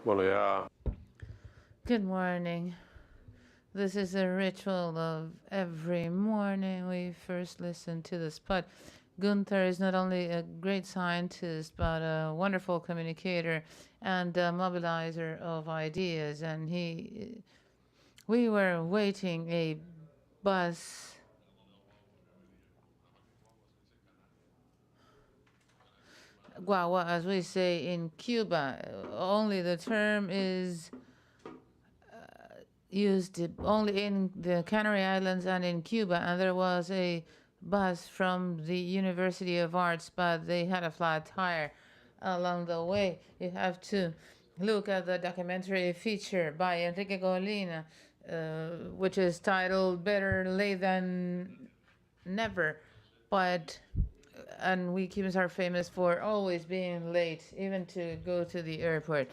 Bueno, ya. Good morning. This is a ritual of every morning we first listen to the spot. Gunther is not only a great scientist, but a wonderful communicator and a mobilizer of ideas. And we were waiting a bus. Guagua, as we say in Cuba, only the term is used only in the Canary Islands and in Cuba, and there was a bus from the University of Arts, but they had a flat tire along the way. You have to look at the documentary feature by Enrique Colina, which is titled Better Late Than Never. But and we Cubans are famous for always being late, even to go to the airport.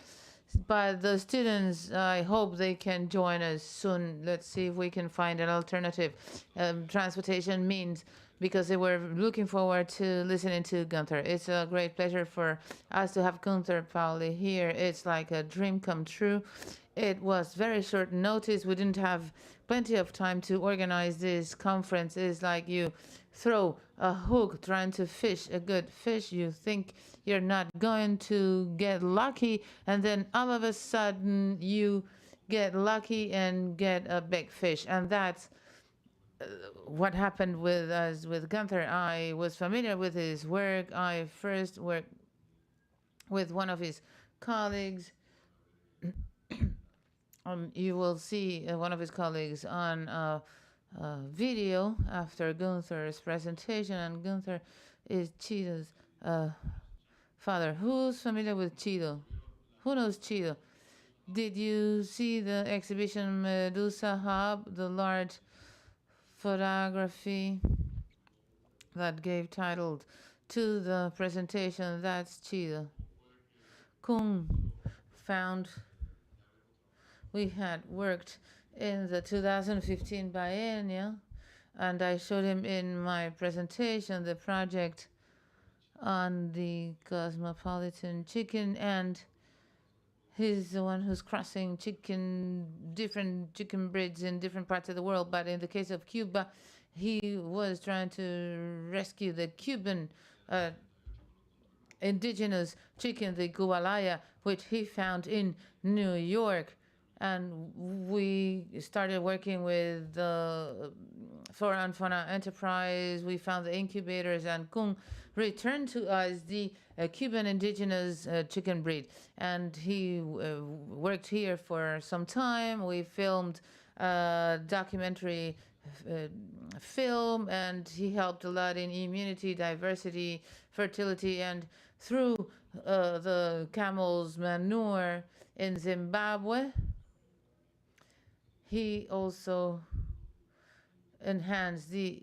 But the students, I hope they can join us soon. Let's see if we can find an alternative transportation means, because they were looking forward to listening to Gunther. It's a great pleasure for us to have Gunther Pauli here. It's like a dream come true. It was very short notice. We didn't have plenty of time to organize this conference. It's like you throw a hook trying to fish a good fish. You think you're not going to get lucky, and then all of a sudden you get lucky and get a big fish. And that's what happened with us with Gunther. I was familiar with his work. I first worked with one of his colleagues. You will see one of his colleagues on video after Gunther's presentation, and Gunther is Chido's father. Who's familiar with Chido? Who knows Chido? Did you see the exhibition Medusa Hub, the large photography that gave title to the presentation? That's Chido. Kung found we had worked in the 2015 biennial, and I showed him in my presentation the project on the cosmopolitan chicken, and he's the one who's crossing different chicken breeds in different parts of the world. But in the case of Cuba, he was trying to rescue the Cuban indigenous chicken, the gualaya, which he found in New York. And we started working with the Flora and Fauna Enterprise. We found the incubators, and Kung returned to us the Cuban indigenous chicken breed. And he worked here for some time. We filmed a documentary film, and he helped a lot in immunity, diversity, fertility, and through the camel's manure in Zimbabwe. He also enhanced the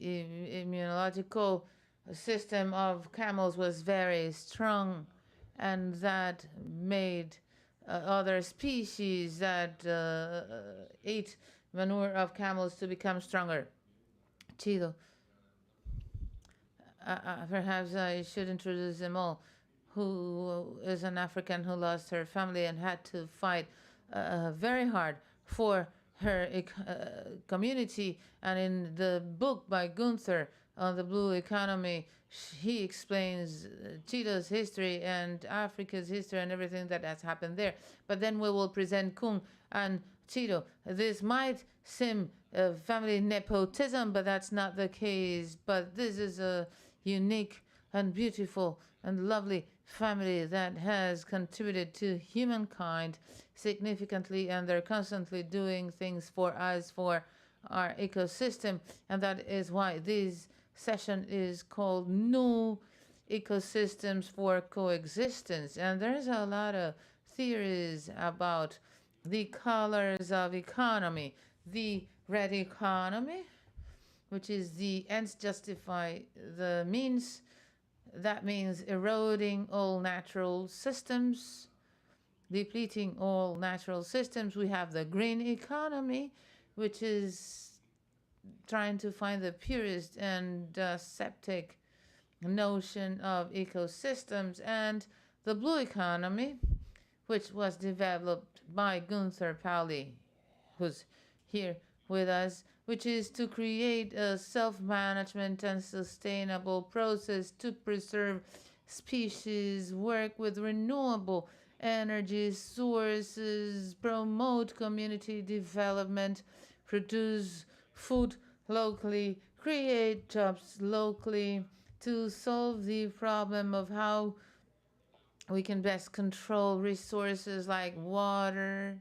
immunological system of camels was very strong, and that made other species that ate manure of camels to become stronger. Chido. Perhaps I should introduce them all. Who is an African who lost her family and had to fight very hard for her community. And in the book by Gunther on the blue economy, he explains Chile's history and Africa's history and everything that has happened there. But then we will present Kung and Chito. This might seem family nepotism, but that's not the case. But this is a unique and beautiful and lovely family that has contributed to humankind significantly, and they're constantly doing things for us, for our ecosystem. And that is why this session is called New Ecosystems for Coexistence. And there's a lot of theories about the colors of economy. The red economy, which is the ends justify the means. That means eroding all natural systems, depleting all natural systems. We have the green economy, which is trying to find the purest and septic notion of ecosystems, and the blue economy, which was developed by Gunther Pauli, who's here with us, which is to create a self management and sustainable process to preserve species, work with renewable energy sources, promote community development, produce food locally, create jobs locally, to solve the problem of how we can best control resources like water.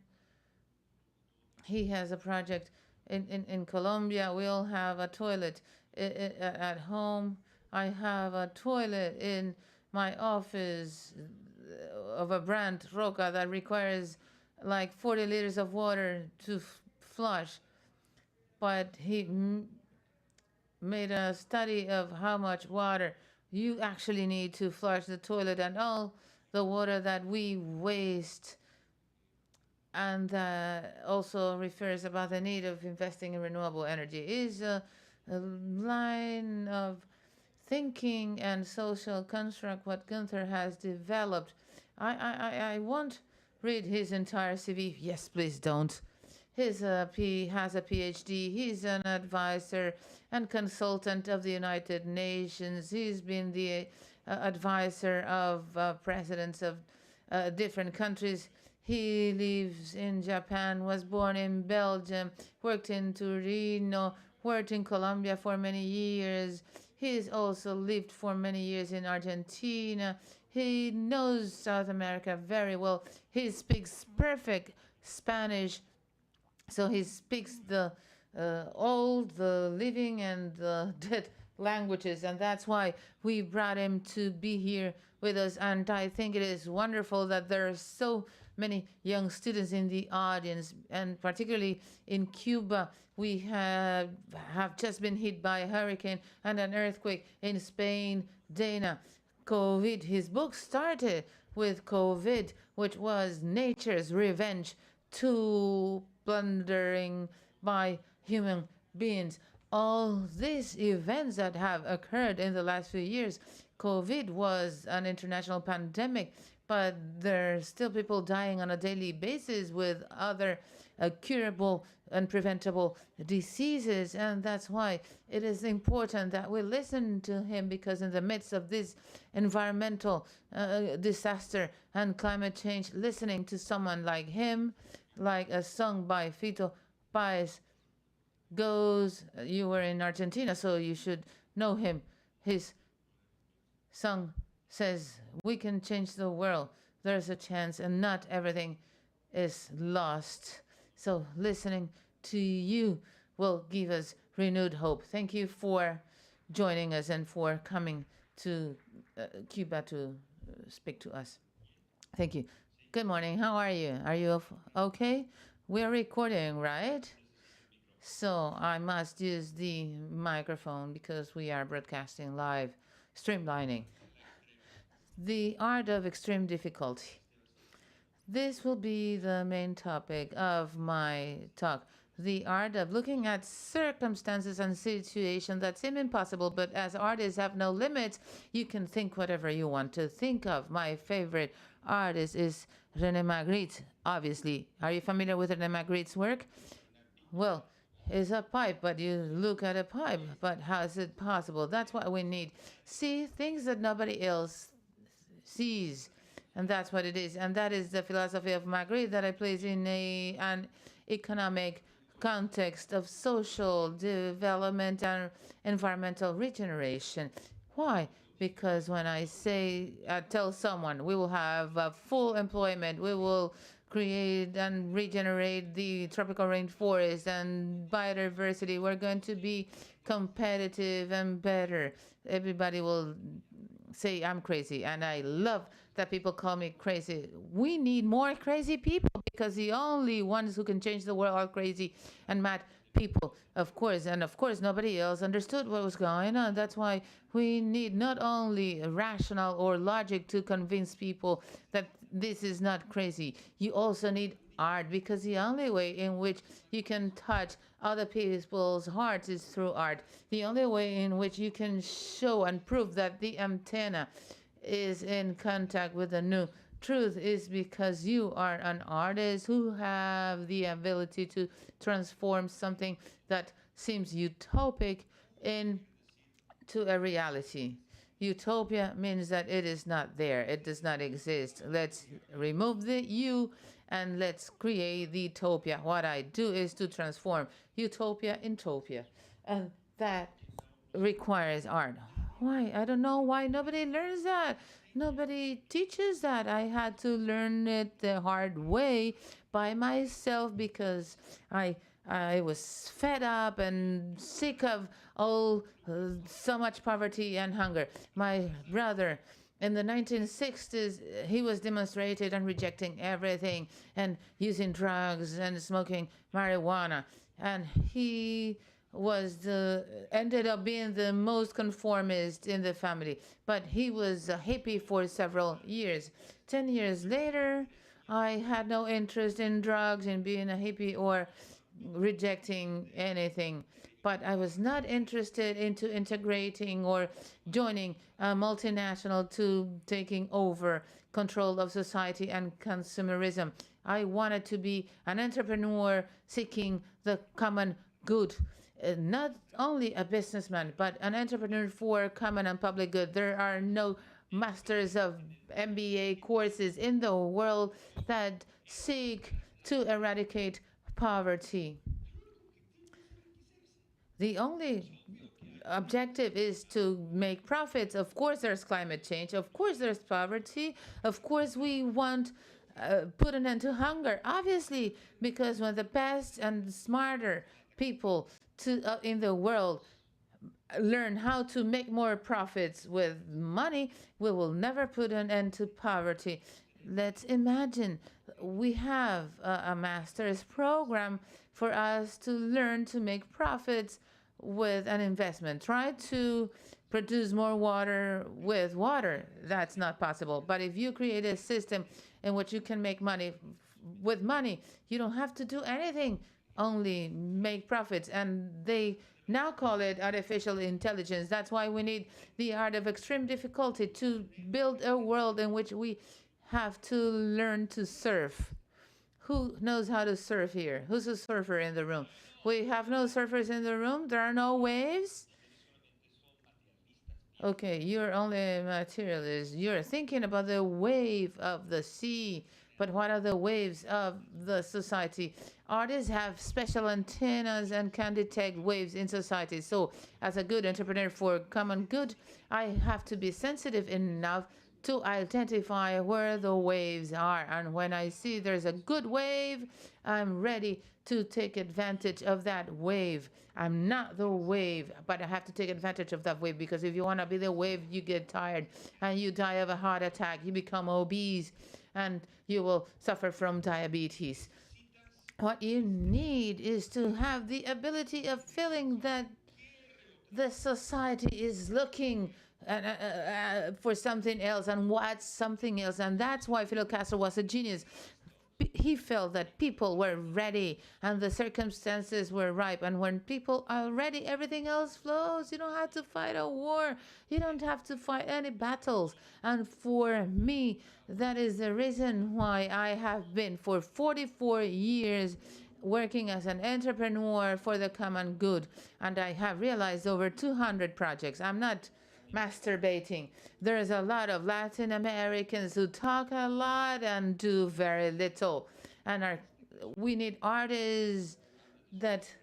He has a project in Colombia. We all have a toilet at home. I have a toilet in my office of a brand, Roca, that requires like 40 liters of water to flush. But he made a study of how much water you actually need to flush the toilet and all the water that we waste, and also refers about the need of investing in renewable energy. Is a line of thinking and social construct what Gunther has developed. I won't read his entire CV. Yes, please don't. He has a PhD. He's an advisor and consultant of the United Nations. He's been the advisor of presidents of different countries. He lives in Japan, was born in Belgium, worked in Torino, worked in Colombia for many years. He's also lived for many years in Argentina. He knows South America very well. He speaks perfect Spanish, so he speaks the old, the living, and the dead languages, and that's why we brought him to be here with us. And I think it is wonderful that there are so many young students in the audience, and particularly in Cuba. We have just been hit by a hurricane and an earthquake in Spain. Dana, COVID, his book started with COVID, which was nature's revenge to plundering by human beings. All these events that have occurred in the last few years, COVID was an international pandemic, but there's still people dying on a daily basis with other curable and preventable diseases. And that's why it is important that we listen to him, because in the midst of this environmental disaster and climate change, listening to someone like him, like a song by Fito Páez goes, you were in Argentina, so you should know him. His song says, we can change the world. There's a chance, and not everything is lost. So listening to you will give us renewed hope. Thank you for joining us and for coming to Cuba to speak to us. Thank you. Good morning. How are you? Are you okay? We're recording, right? So I must use the microphone because we are broadcasting live, streamlining. The art of extreme difficulty. This will be the main topic of my talk. The art of looking at circumstances and situations that seem impossible, but as artists have no limits, you can think whatever you want to think of. My favorite artist is René Magritte, obviously. Are you familiar with René Magritte's work? Well, it's a pipe, but you look at a pipe, but how is it possible? That's what we need. See things that nobody else sees, and that's what it is. And that is the philosophy of Magritte that I place in an economic context of social development and environmental regeneration. Why? Because when I tell someone we will have full employment, we will create and regenerate the tropical rainforest and biodiversity, we're going to be competitive and better. Everybody will say I'm crazy, and I love that people call me crazy. We need more crazy people because the only ones who can change the world are crazy and mad people, of course. And of course, nobody else understood what was going on. That's why we need not only rational or logic to convince people that this is not crazy. You also need art, because the only way in which you can touch other people's hearts is through art. The only way in which you can show and prove that the antenna is in contact with the new truth is because you are an artist who have the ability to transform something that seems utopic into a reality. Utopia means that it is not there, it does not exist. Let's remove the you and let's create the utopia. What I do is to transform utopia into utopia, and that requires art. Why? I don't know why nobody learns that. Nobody teaches that. I had to learn it the hard way by myself because I was fed up and sick of all so much poverty and hunger. My brother in the 1960s, he was demonstrated and rejecting everything and using drugs and smoking marijuana. And he ended up being the most conformist in the family. But he was a hippie for several years. 10 years later, I had no interest in drugs, in being a hippie, or rejecting anything. But I was not interested into integrating or joining a multinational to taking over control of society and consumerism. I wanted to be an entrepreneur seeking the common good, not only a businessman, but an entrepreneur for common and public good. There are no masters of MBA courses in the world that seek to eradicate poverty. The only objective is to make profits. Of course, there's climate change. Of course, there's poverty. Of course, we want put an end to hunger. Obviously, because when the best and smarter people in the world learn how to make more profits with money, we will never put an end to poverty. Let's imagine we have a master's program for us to learn to make profits with an investment. Try to produce more water with water. That's not possible. But if you create a system in which you can make money with money, you don't have to do anything, only make profits. And they now call it artificial intelligence. That's why we need the art of extreme difficulty to build a world in which we have to learn to surf. Who knows how to surf here? Who's a surfer in the room? We have no surfers in the room. There are no waves. Okay, you're only a materialist. You're thinking about the wave of the sea, but what are the waves of the society? Artists have special antennas and can detect waves in society. So, as a good entrepreneur for common good, I have to be sensitive enough to identify where the waves are. And when I see there's a good wave, I'm ready to take advantage of that wave. I'm not the wave, but I have to take advantage of that wave, because if you want to be the wave, you get tired and you die of a heart attack. You become obese and you will suffer from diabetes. What you need is to have the ability of feeling that the society is looking for something else and what's something else. And that's why Fidel Castro was a genius. He felt that people were ready and the circumstances were ripe. And when people are ready, everything else flows. You don't have to fight a war. You don't have to fight any battles. And for me, that is the reason why I have been for 44 years working as an entrepreneur for the common good. And I have realized over 200 projects. I'm not masturbating. There's a lot of Latin Americans who talk a lot and do very little. And we need artists that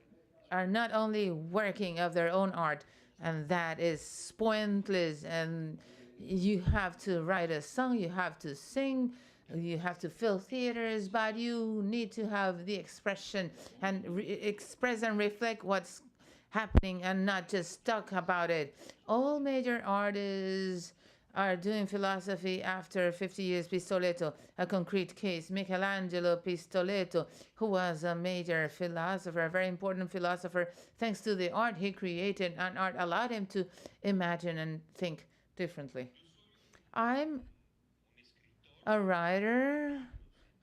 are not only working of their own art, and that is pointless. And you have to write a song, you have to sing, you have to fill theaters, but you need to have the expression and express and reflect what's happening and not just talk about it. All major artists are doing philosophy after 50 years. Pistoletto, a concrete case. Michelangelo Pistoletto, who was a major philosopher, a very important philosopher, thanks to the art he created, and art allowed him to imagine and think differently. I'm a writer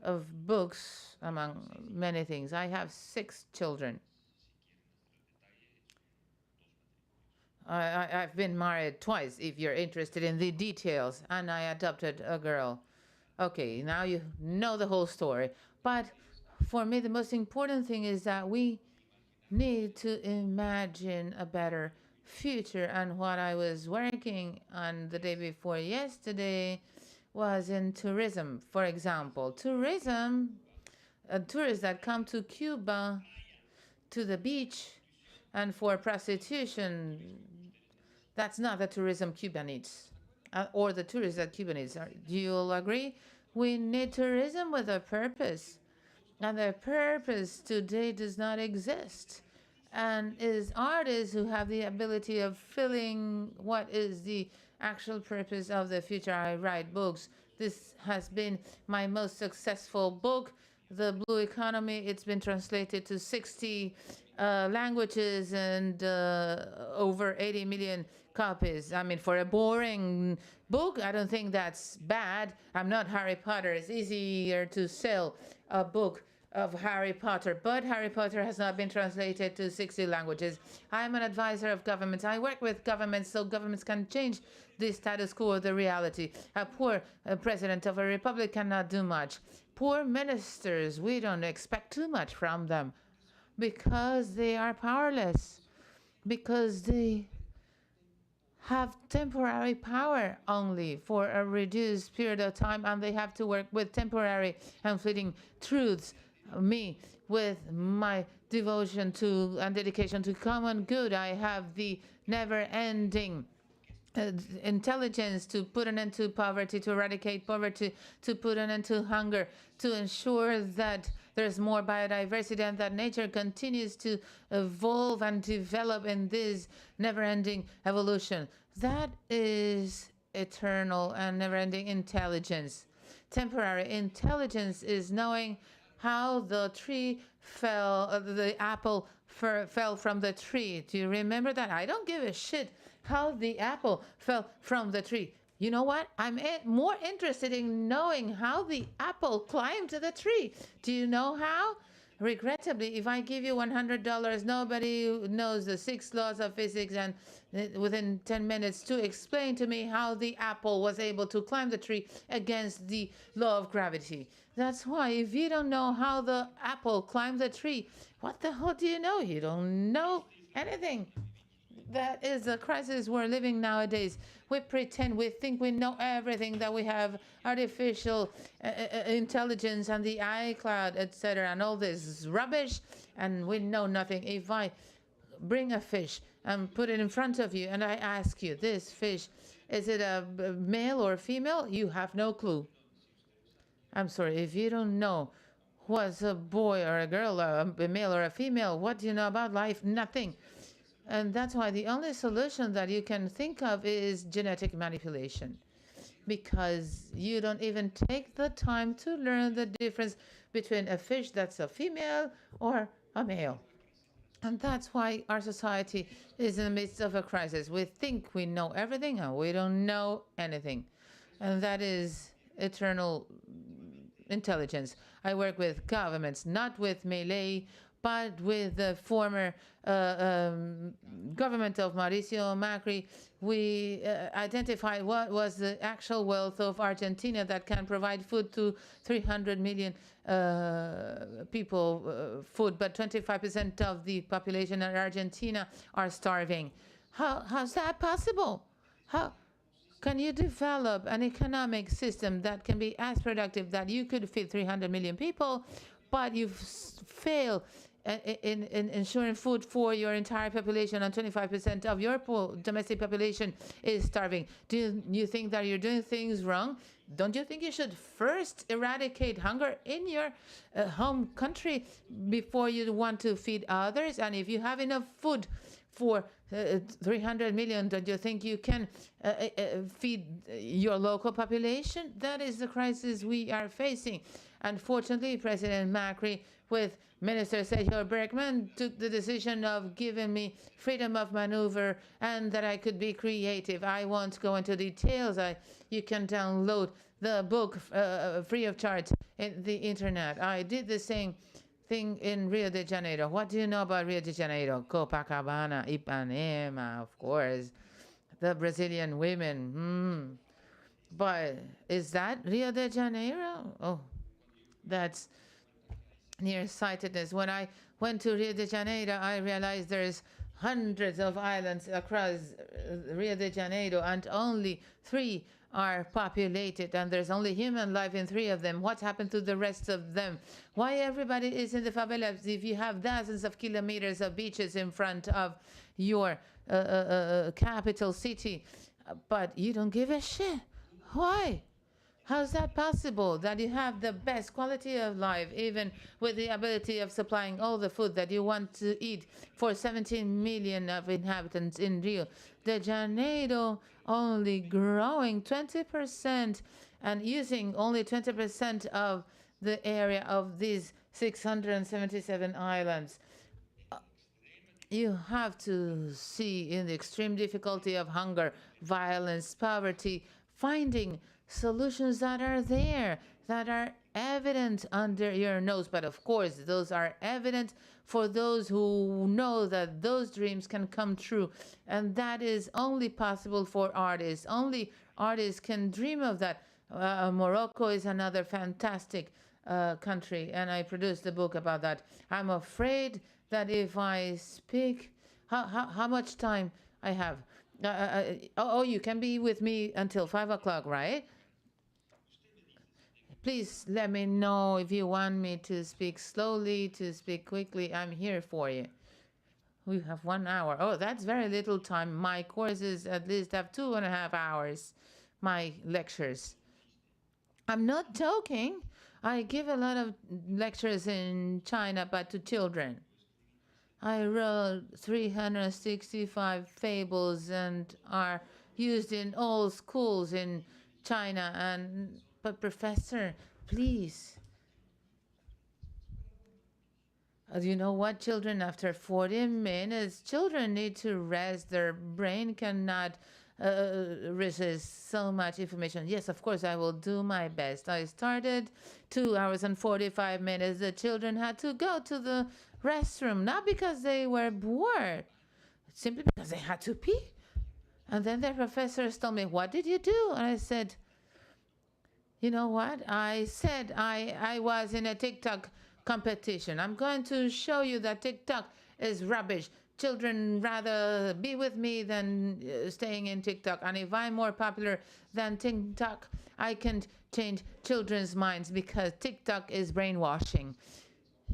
of books, among many things. I have 6 children. I've been married twice, if you're interested in the details, and I adopted a girl. Okay, now you know the whole story. But for me, the most important thing is that we need to imagine a better future. And what I was working on the day before yesterday was in tourism. For example, tourism, tourists that come to Cuba, to the beach, and for prostitution, that's not the tourism Cuba needs, or the tourists that Cuba needs. Do you all agree? We need tourism with a purpose, and the purpose today does not exist. And is artists who have the ability of filling what is the actual purpose of the future. I write books. This has been my most successful book, The Blue Economy. It's been translated to 60 languages and over 80 million copies. I mean, for a boring book, I don't think that's bad. I'm not Harry Potter. It's easier to sell a book of Harry Potter, but Harry Potter has not been translated to 60 languages. I'm an advisor of governments. I work with governments so governments can change the status quo of the reality. A poor president of a republic cannot do much. Poor ministers, we don't expect too much from them because they are powerless, because they have temporary power only for a reduced period of time, and they have to work with temporary and fleeting truths. Me, with my devotion to and dedication to common good, I have the never-ending intelligence to put an end to poverty, to eradicate poverty, to put an end to hunger, to ensure that there's more biodiversity and that nature continues to evolve and develop in this never-ending evolution. That is eternal and never-ending intelligence. Temporary intelligence is knowing how the tree fell, the apple fell from the tree. Do you remember that? I don't give a shit how the apple fell from the tree. You know what? I'm more interested in knowing how the apple climbed to the tree. Do you know how? Regrettably, if I give you $100, nobody knows the 6 laws of physics and within 10 minutes to explain to me how the apple was able to climb the tree against the law of gravity. That's why if you don't know how the apple climbed the tree, what the hell do you know? You don't know anything. That is the crisis we're living nowadays. We pretend, we think we know everything, that we have artificial intelligence and the iCloud, etc., and all this rubbish, and we know nothing. If I bring a fish and put it in front of you and I ask you, this fish, is it a male or female? You have no clue. I'm sorry, if you don't know what's a boy or a girl, or a male or a female, what do you know about life? Nothing. And that's why the only solution that you can think of is genetic manipulation, because you don't even take the time to learn the difference between a fish that's a female or a male. And that's why our society is in the midst of a crisis. We think we know everything and we don't know anything. And that is eternal intelligence. I work with governments, not with Melee, but with the former government of Mauricio Macri. We identified what was the actual wealth of Argentina that can provide food to 300 million people, food, but 25% of the population in Argentina are starving. How's that possible? How can you develop an economic system that can be as productive that you could feed 300 million people, but you fail in ensuring food for your entire population, and 25% of your domestic population is starving? Do you think that you're doing things wrong? Don't you think you should first eradicate hunger in your home country before you want to feed others? And if you have enough food for 300 million, don't you think you can feed your local population? That is the crisis we are facing. Unfortunately, President Macri, with Minister Sergio Bergman, took the decision of giving me freedom of maneuver and that I could be creative. I won't go into details. You can download the book free of charge in the internet. I did the same thing in Rio de Janeiro. What do you know about Rio de Janeiro? Copacabana, Ipanema, of course. The Brazilian women. But is that Rio de Janeiro? Oh, that's nearsightedness. When I went to Rio de Janeiro, I realized there's hundreds of islands across Rio de Janeiro, and only 3 are populated, and there's only human life in 3 of them. What happened to the rest of them? Why everybody is in the favelas if you have dozens of kilometers of beaches in front of your capital city, but you don't give a shit? Why? How's that possible that you have the best quality of life, even with the ability of supplying all the food that you want to eat for 17 million of inhabitants in Rio de Janeiro, only growing 20% and using only 20% of the area of these 677 islands? You have to see in the extreme difficulty of hunger, violence, poverty, finding solutions that are there, that are evident under your nose. But of course, those are evident for those who know that those dreams can come true. And that is only possible for artists. Only artists can dream of that. Morocco is another fantastic country, and I produced a book about that. I'm afraid that if I speak, how much time I have? You can be with me until 5 o'clock, right? Please let me know if you want me to speak slowly, to speak quickly. I'm here for you. We have 1 hour. Oh, that's very little time. My courses at least have 2.5 hours, my lectures. I'm not joking. I give a lot of lectures in China, but to children. I wrote 365 fables and are used in all schools in China. But professor, please. You know what, children, after 40 minutes, children need to rest. Their brain cannot resist so much information. Yes, of course, I will do my best. I started 2 hours and 45 minutes. The children had to go to the restroom, not because they were bored, simply because they had to pee. And then their professors told me, what did you do? And I said, you know what? I said I was in a TikTok competition. I'm going to show you that TikTok is rubbish. Children rather be with me than staying in TikTok. And if I'm more popular than TikTok, I can change children's minds because TikTok is brainwashing.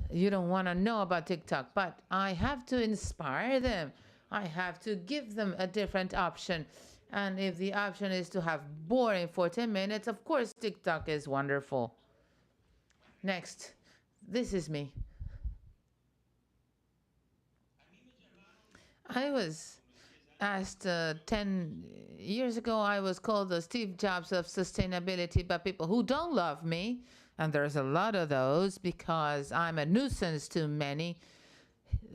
You don't want to know about TikTok, but I have to inspire them. I have to give them a different option. And if the option is to have boring for 10 minutes, of course, TikTok is wonderful. Next, this is me. I was asked 10 years ago, I was called the Steve Jobs of sustainability by people who don't love me. And there's a lot of those because I'm a nuisance to many.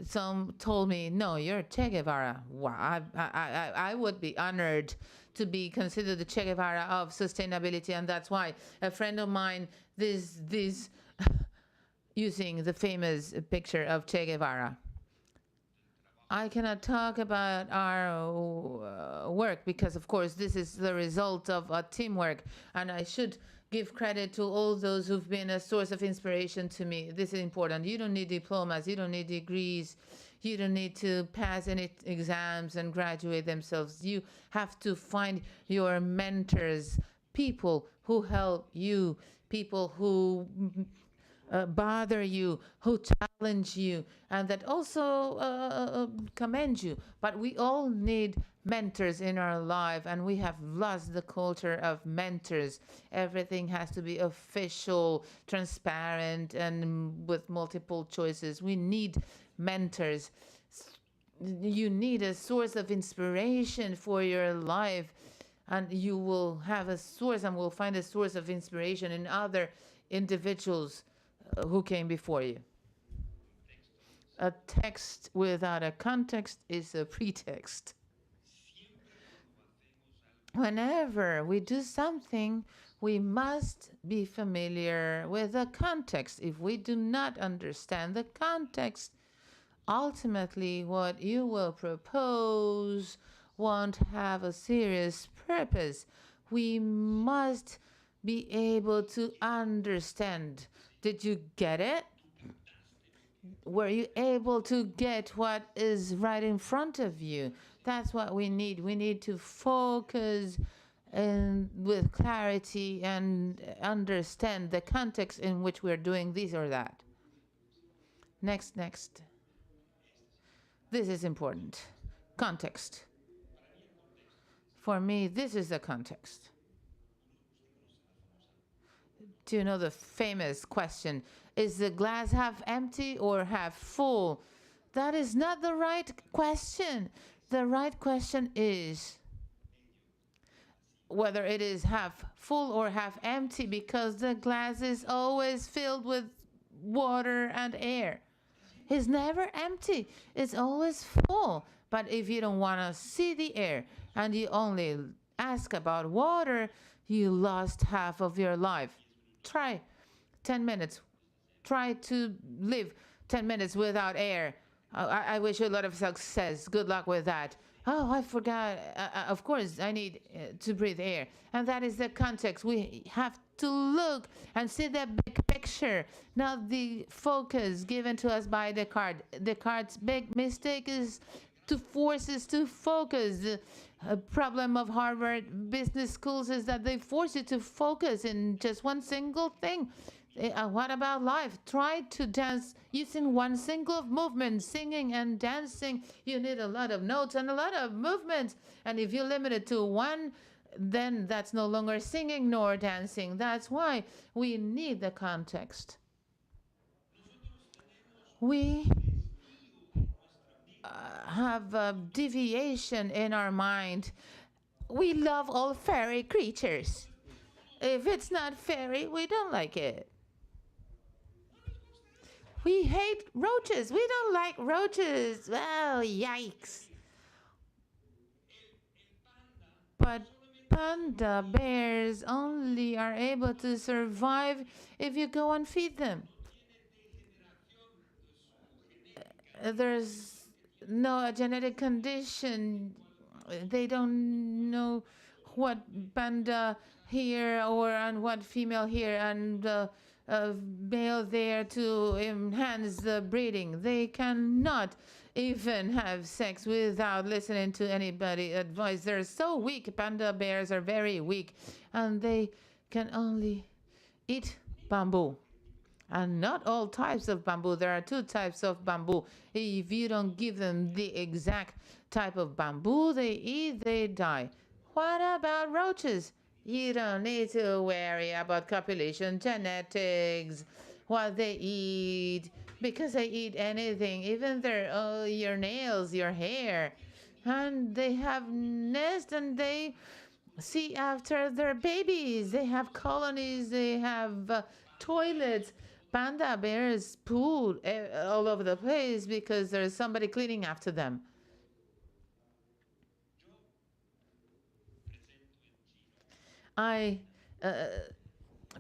Some told me, no, you're Che Guevara. Wow, I would be honored to be considered the Che Guevara of sustainability. And that's why a friend of mine, this using the famous picture of Che Guevara. I cannot talk about our work because, of course, this is the result of teamwork. And I should give credit to all those who've been a source of inspiration to me. This is important. You don't need diplomas. You don't need degrees. You don't need to pass any exams and graduate themselves. You have to find your mentors, people who help you, people who bother you, who challenge you, and that also commend you. But we all need mentors in our life, and we have lost the culture of mentors. Everything has to be official, transparent, and with multiple choices. We need mentors. You need a source of inspiration for your life, and you will have a source and will find a source of inspiration in other individuals who came before you. A text without a context is a pretext. Whenever we do something, we must be familiar with the context. If we do not understand the context, ultimately what you will propose won't have a serious purpose. We must be able to understand. Did you get it? Were you able to get what is right in front of you? That's what we need. We need to focus and with clarity and understand the context in which we're doing this or that. Next. This is important. Context. For me, this is the context. Do you know the famous question, is the glass half empty or half full? That is not the right question. The right question is whether it is half full or half empty, because the glass is always filled with water and air. It's never empty, it's always full. But if you don't want to see the air and you only ask about water, you lost half of your life. Try 10 minutes. Try to live 10 minutes without air. I wish you a lot of success. Good luck with that. Oh, I forgot. Of course, I need to breathe air. And that is the context. We have to look and see the big picture, not the focus given to us by Descartes. Descartes' big mistake is to force us to focus. The problem of Harvard business schools is that they force you to focus in just one single thing. What about life? Try to dance using one single movement, singing and dancing. You need a lot of notes and a lot of movements. And if you limit it to one, then that's no longer singing nor dancing. That's why we need the context. We have a deviation in our mind. We love all fairy creatures. If it's not fairy, we don't like it. We hate roaches. We don't like roaches. Well, yikes. But panda bears only are able to survive if you go and feed them. There's no genetic condition. They don't know what panda here or and what female here and male there to enhance the breeding. They cannot even have sex without listening to anybody advice. They're so weak. Panda bears are very weak, and they can only eat bamboo. And not all types of bamboo. There are two types of bamboo. If you don't give them the exact type of bamboo they eat, they die. What about roaches? You don't need to worry about copulation genetics, what they eat, because they eat anything, even your nails, your hair. And they have nests and they see after their babies. They have colonies, they have toilets. Panda bears poo all over the place because there's somebody cleaning after them. I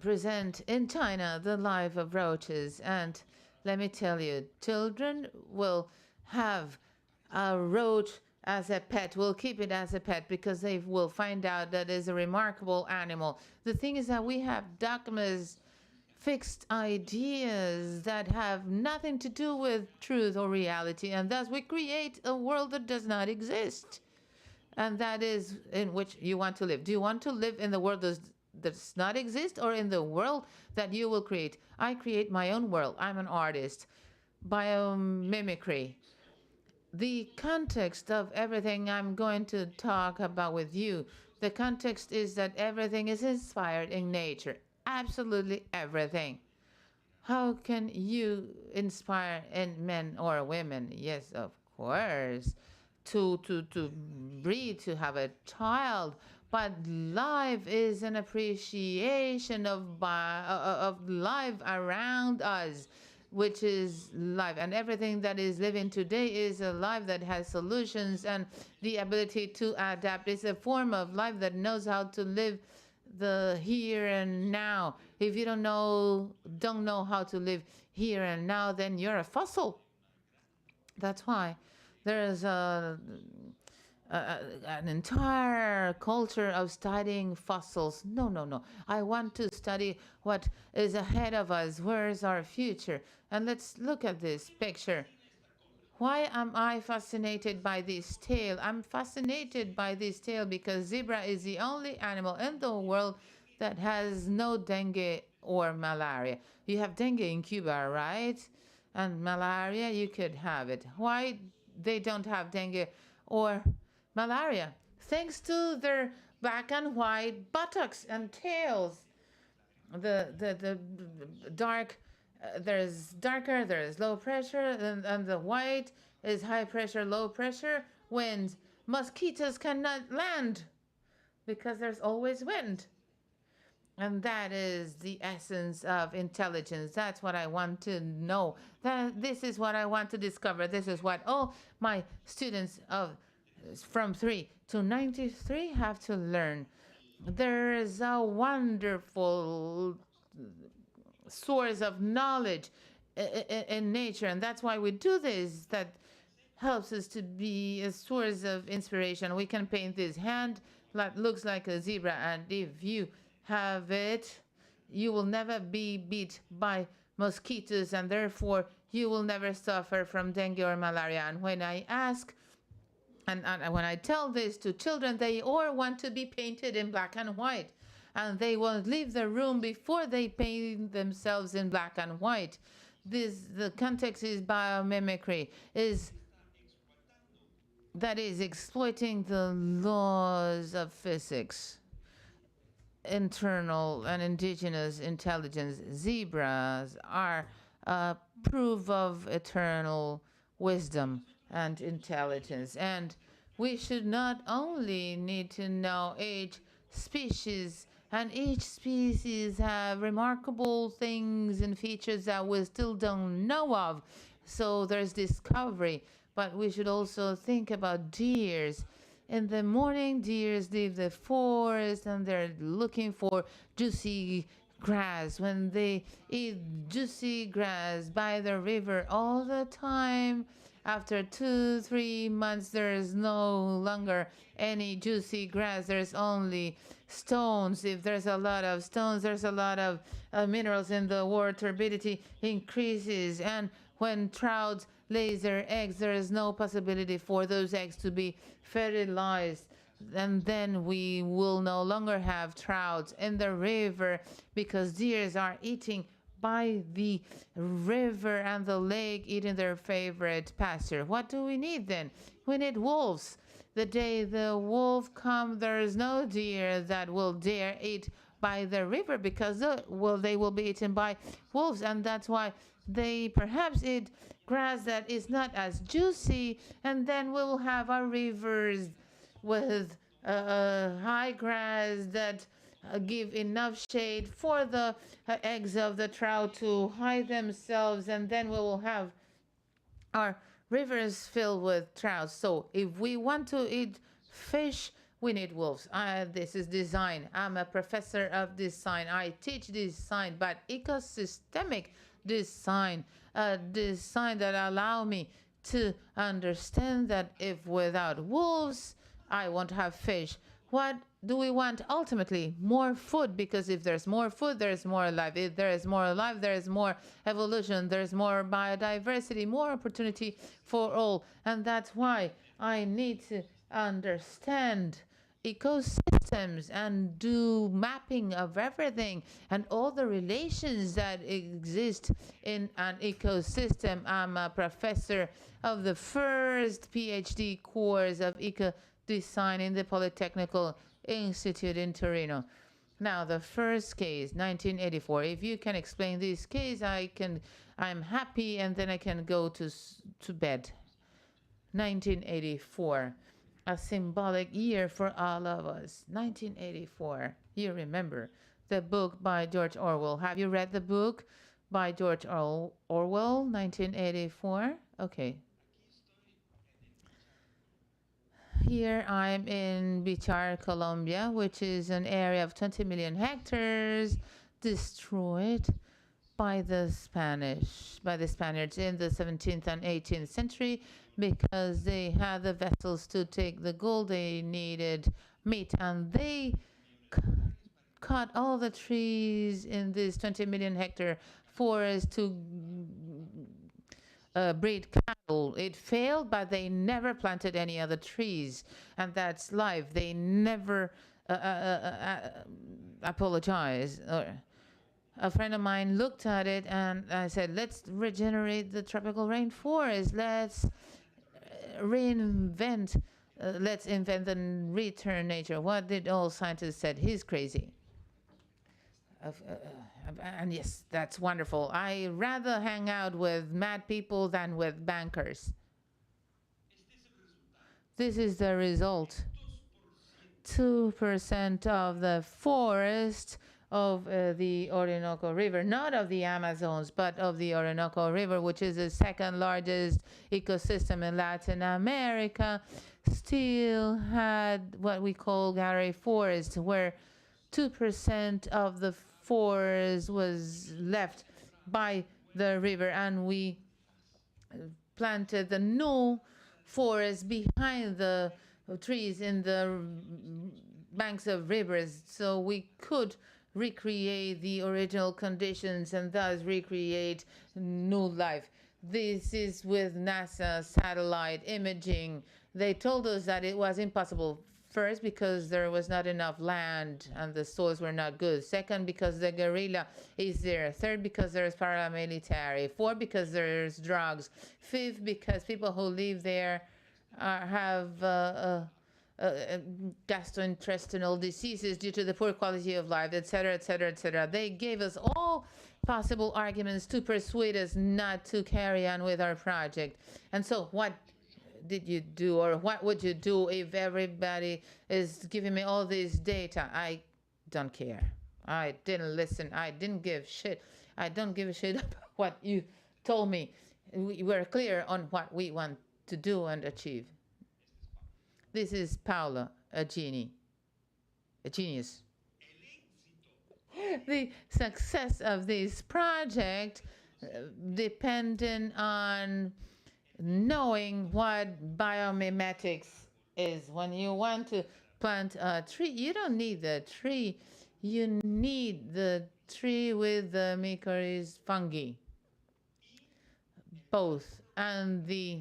present in China the life of roaches, and let me tell you, children will have a roach as a pet, will keep it as a pet because they will find out that it's a remarkable animal. The thing is that we have dogmas, fixed ideas that have nothing to do with truth or reality, and thus we create a world that does not exist. And that is in which you want to live. Do you want to live in the world that does not exist or in the world that you will create? I create my own world. I'm an artist. Biomimicry. The context of everything I'm going to talk about with you, the context is that everything is inspired in nature. Absolutely everything. How can you inspire in men or women? Yes, of course, to breed, to have a child, but life is an appreciation of life around us, which is life, and everything that is living today is a life that has solutions and the ability to adapt. It's a form of life that knows how to live the here and now. If you don't know how to live here and now, then you're a fossil. That's why there is an entire culture of studying fossils. No, no, no. I want to study what is ahead of us. Where is our future? And let's look at this picture. Why am I fascinated by this tail? I'm fascinated by this tail because zebra is the only animal in the world that has no dengue or malaria. You have dengue in Cuba, right? And malaria, you could have it. Why they don't have dengue or malaria? Thanks to their black and white buttocks and tails. The dark, there's darker, there's low pressure, and the white is high pressure, low pressure winds. Mosquitoes cannot land because there's always wind. And that is the essence of intelligence. That's what I want to know. This is what I want to discover. This is what all my students of from 3 to 93 have to learn. There is a wonderful source of knowledge in nature, and that's why we do this. That helps us to be a source of inspiration. We can paint this hand that looks like a zebra, and if you have it, you will never be beat by mosquitoes, and therefore you will never suffer from dengue or malaria. And when I ask, and when I tell this to children, they all want to be painted in black and white, and they won't leave the room before they paint themselves in black and white. The context is biomimicry, is that is exploiting the laws of physics, internal and indigenous intelligence. Zebras are a proof of eternal wisdom and intelligence. And we should not only need to know each species, and each species have remarkable things and features that we still don't know of. So there's discovery, but we should also think about deers. In the morning, deers leave the forest and they're looking for juicy grass. When they eat juicy grass by the river all the time, after 2 3 months, there is no longer any juicy grass. There's only stones. If there's a lot of stones, there's a lot of minerals in the water. Turbidity increases, and when trout lays their eggs, there is no possibility for those eggs to be fertilized. And then we will no longer have trouts in the river because deers are eating by the river and the lake, eating their favorite pasture. What do we need then? We need wolves. The day the wolf comes, there is no deer that will dare eat by the river because they will be eaten by wolves, and that's why they perhaps eat grass that is not as juicy, and then we will have our rivers with high grass that give enough shade for the eggs of the trout to hide themselves, and then we will have our rivers filled with trout. So if we want to eat fish, we need wolves. This is design. I'm a professor of design. I teach design, but ecosystemic design, design that allow me to understand that if without wolves, I won't have fish. What do we want ultimately? More food, because if there's more food, there's more life. If there is more life, there is more evolution, there's more biodiversity, more opportunity for all. And that's why I need to understand ecosystems and do mapping of everything and all the relations that exist in an ecosystem. I'm a professor of the first PhD course of eco design in the Polytechnical Institute in Torino. Now, the first case, 1984. If you can explain this case, I'm happy, and then I can go to bed. 1984, a symbolic year for all of us. 1984, you remember the book by George Orwell. Have you read the book by George Orwell, 1984? Okay. Here I'm in Bichar, Colombia, which is an area of 20 million hectares destroyed by the Spaniards in the 17th and 18th century because they had the vessels to take the gold they needed meat, and they cut all the trees in this 20 million hectare forest to breed cattle. It failed, but they never planted any other trees, and that's life. They never apologize. A friend of mine looked at it and I said, let's regenerate the tropical rainforest. Let's reinvent, let's invent and return nature. What did all scientists said? He's crazy. And yes, that's wonderful. I rather hang out with mad people than with bankers. This is the result. 2% of the forest of the Orinoco River, not of the Amazons, but of the Orinoco River, which is the second largest ecosystem in Latin America, still had what we call gallery forest, where 2% of the forest was left by the river, and we planted the new forest behind the trees in the banks of rivers, so we could recreate the original conditions and thus recreate new life. This is with NASA satellite imaging. They told us that it was impossible. First, because there was not enough land and the soils were not good. Second, because the guerrilla is there. Third, because there's paramilitary. Fourth, because there's drugs. Fifth, because people who live there have gastrointestinal diseases due to the poor quality of life, etc., etc., etc. They gave us all possible arguments to persuade us not to carry on with our project. And so what did you do, or what would you do if everybody is giving me all this data? I don't care. I didn't listen. I didn't give shit. I don't give a shit about what you told me. We were clear on what we want to do and achieve. This is Paula, a genius. The success of this project depended on knowing what biomimetics is. When you want to plant a tree, you don't need the tree. You need the tree with the mycorrhizae fungi, both. And the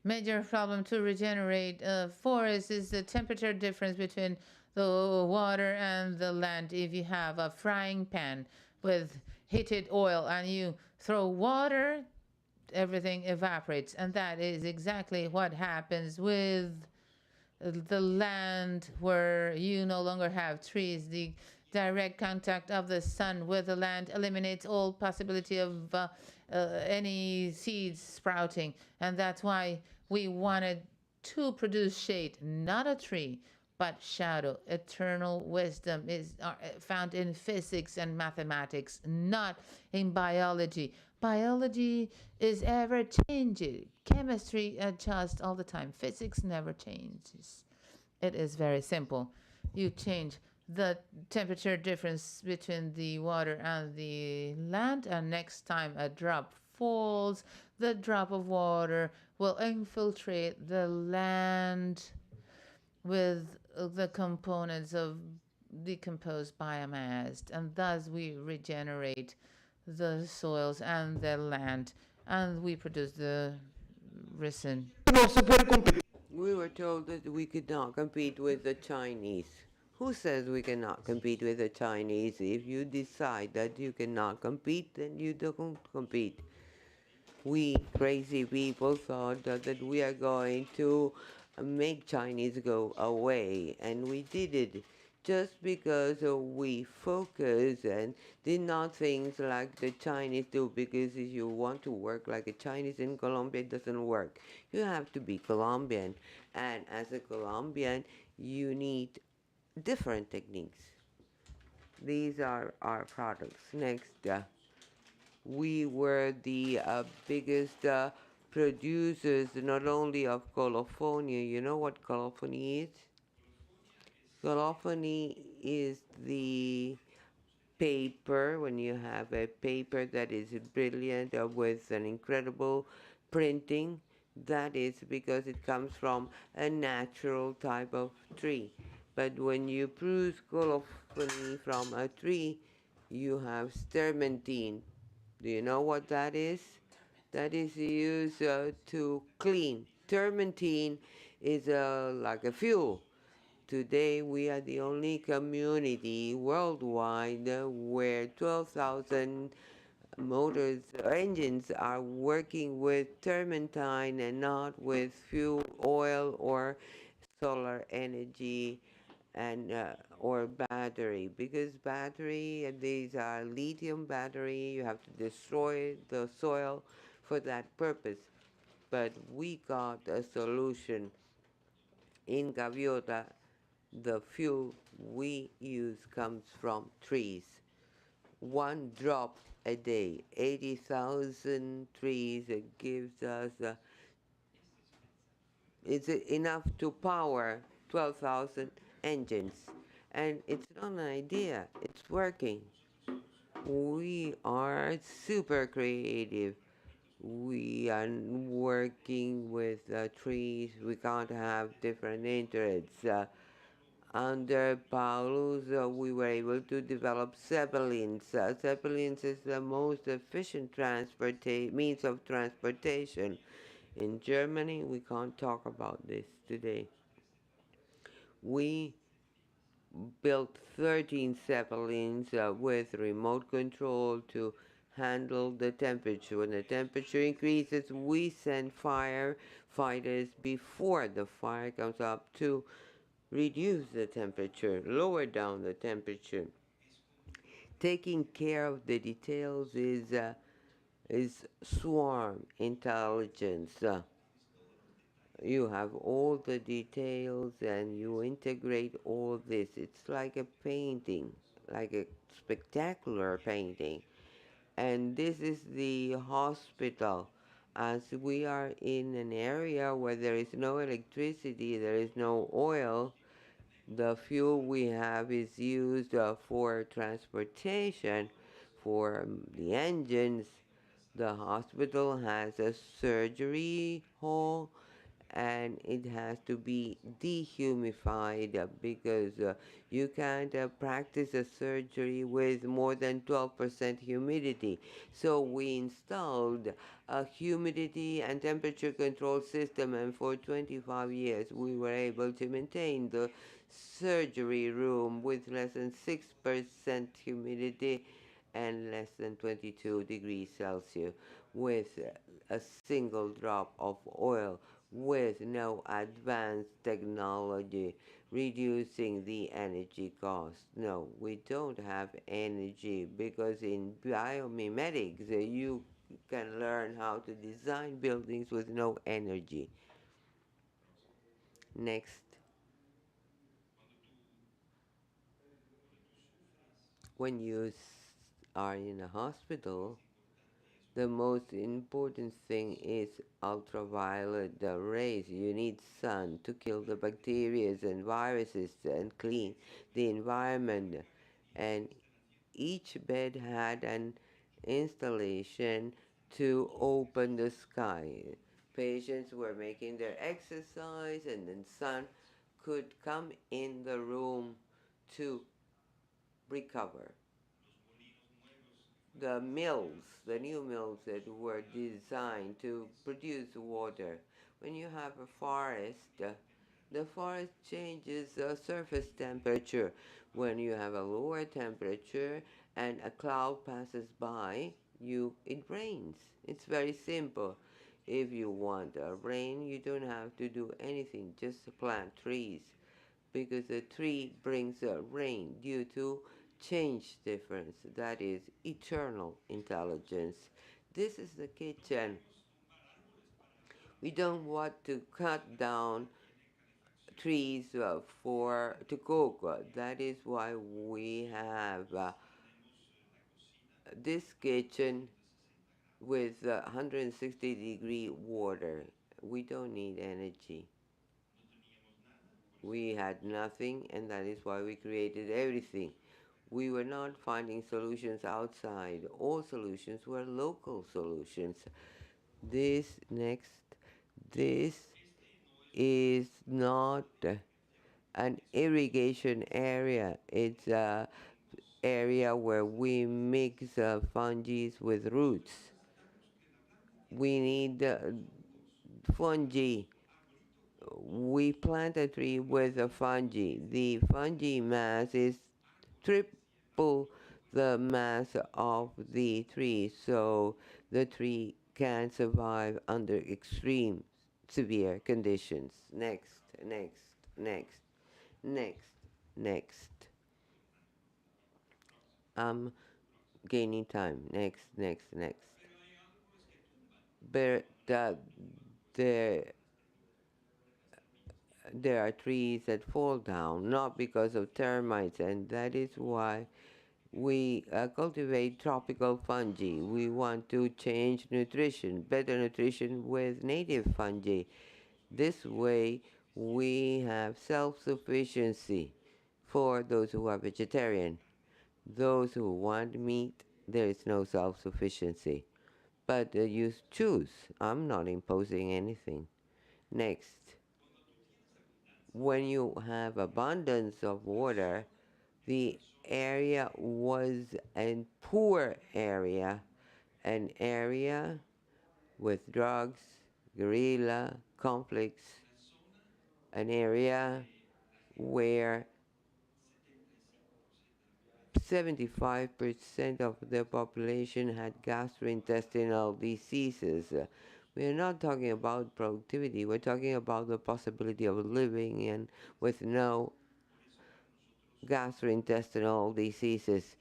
major problem to regenerate forests is the temperature difference between the water and the land. If you have a frying pan with heated oil and you throw water, everything evaporates. And that is exactly what happens with the land where you no longer have trees. The direct contact of the sun with the land eliminates all possibility of any seeds sprouting. And that's why we wanted to produce shade, not a tree, but shadow. Eternal wisdom is found in physics and mathematics, not in biology. Biology is ever changing. Chemistry adjusts all the time. Physics never changes. It is very simple. You change the temperature difference between the water and the land, and next time a drop falls, the drop of water will infiltrate the land with the components of decomposed biomass, and thus we regenerate the soils and the land, and we produce the resin. We were told that we could not compete with the Chinese. Who says we cannot compete with the Chinese? If you decide that you cannot compete, then you don't compete. We crazy people thought that we are going to make Chinese go away, and we did it. just because we focus and did not things like the Chinese do, because if you want to work like a Chinese in Colombia, it doesn't work. You have to be Colombian, and as a Colombian, you need different techniques. These are our products. Next, we were the biggest producers not only of colophony. You know what colophony is? Colophony is the paper, when you have a paper that is brilliant with an incredible printing. That is because it comes from a natural type of tree. But when you produce colophony from a tree, you have spermantine. Do you know what that is? That is used to clean. Turpentine is like a fuel. Today, we are the only community worldwide where 12,000 motors or engines are working with turpentine and not with fuel oil or solar energy and or battery, because battery, these are lithium battery, you have to destroy the soil for that purpose. But we got a solution in Gaviota. The fuel we use comes from trees. One drop a day, 80,000 trees, gives us, it's enough to power 12,000 engines. And it's not an idea, it's working. We are super creative. We are working with trees. We can't have different interests. Under Paulus, we were able to develop Zeppelins. Zeppelins is the most efficient means of transportation. In Germany, we can't talk about this today. We built 13 Zeppelins with remote control to handle the temperature. When the temperature increases, we send firefighters before the fire comes up to reduce the temperature, lower down the temperature. Taking care of the details is swarm intelligence. You have all the details and you integrate all this. It's like a painting, like a spectacular painting. And this is the hospital. As we are in an area where there is no electricity, there is no oil, the fuel we have is used for transportation, for the engines. The hospital has a surgery hall, and it has to be dehumidified because you can't practice a surgery with more than 12% humidity. So we installed a humidity and temperature control system, and for 25 years we were able to maintain the surgery room with less than 6% humidity and less than 22 degrees Celsius, with a single drop of oil, with no advanced technology reducing the energy cost. No, we don't have energy, because in biomimetics you can learn how to design buildings with no energy. Next, when you are in a hospital, the most important thing is ultraviolet rays. You need sun to kill the bacteria and viruses and clean the environment. And each bed had an installation to open the sky. Patients were making their exercise, and then sun could come in the room to recover. The mills, the new mills that were designed to produce water. When you have a forest, the forest changes the surface temperature. When you have a lower temperature and a cloud passes by, it rains. It's very simple. If you want a rain, you don't have to do anything, just plant trees. because a tree brings rain due to change difference. That is eternal intelligence. This is the kitchen. We don't want to cut down trees for to cook. That is why we have this kitchen with 160-degree water. We don't need energy. We had nothing, and that is why we created everything. We were not finding solutions outside. All solutions were local solutions. This next, this is not an irrigation area. It's a area where we mix fungi with roots. We need fungi. We plant a tree with a fungi. The fungi mass is triple the mass of the tree, so the tree can survive under extreme severe conditions. Next, next, next, next, next. I'm gaining time. Next, next, next. But there, there are trees that fall down, not because of termites, and that is why we cultivate tropical fungi. We want to change nutrition, better nutrition with native fungi. This way, we have self-sufficiency for those who are vegetarian. Those who want meat, there is no self-sufficiency. But you choose. I'm not imposing anything. Next, when you have abundance of water, the area was a poor area, an area with drugs, guerrilla conflicts, an area where 75% of the population had gastrointestinal diseases. We are not talking about productivity, we're talking about the possibility of living in with no gastrointestinal diseases.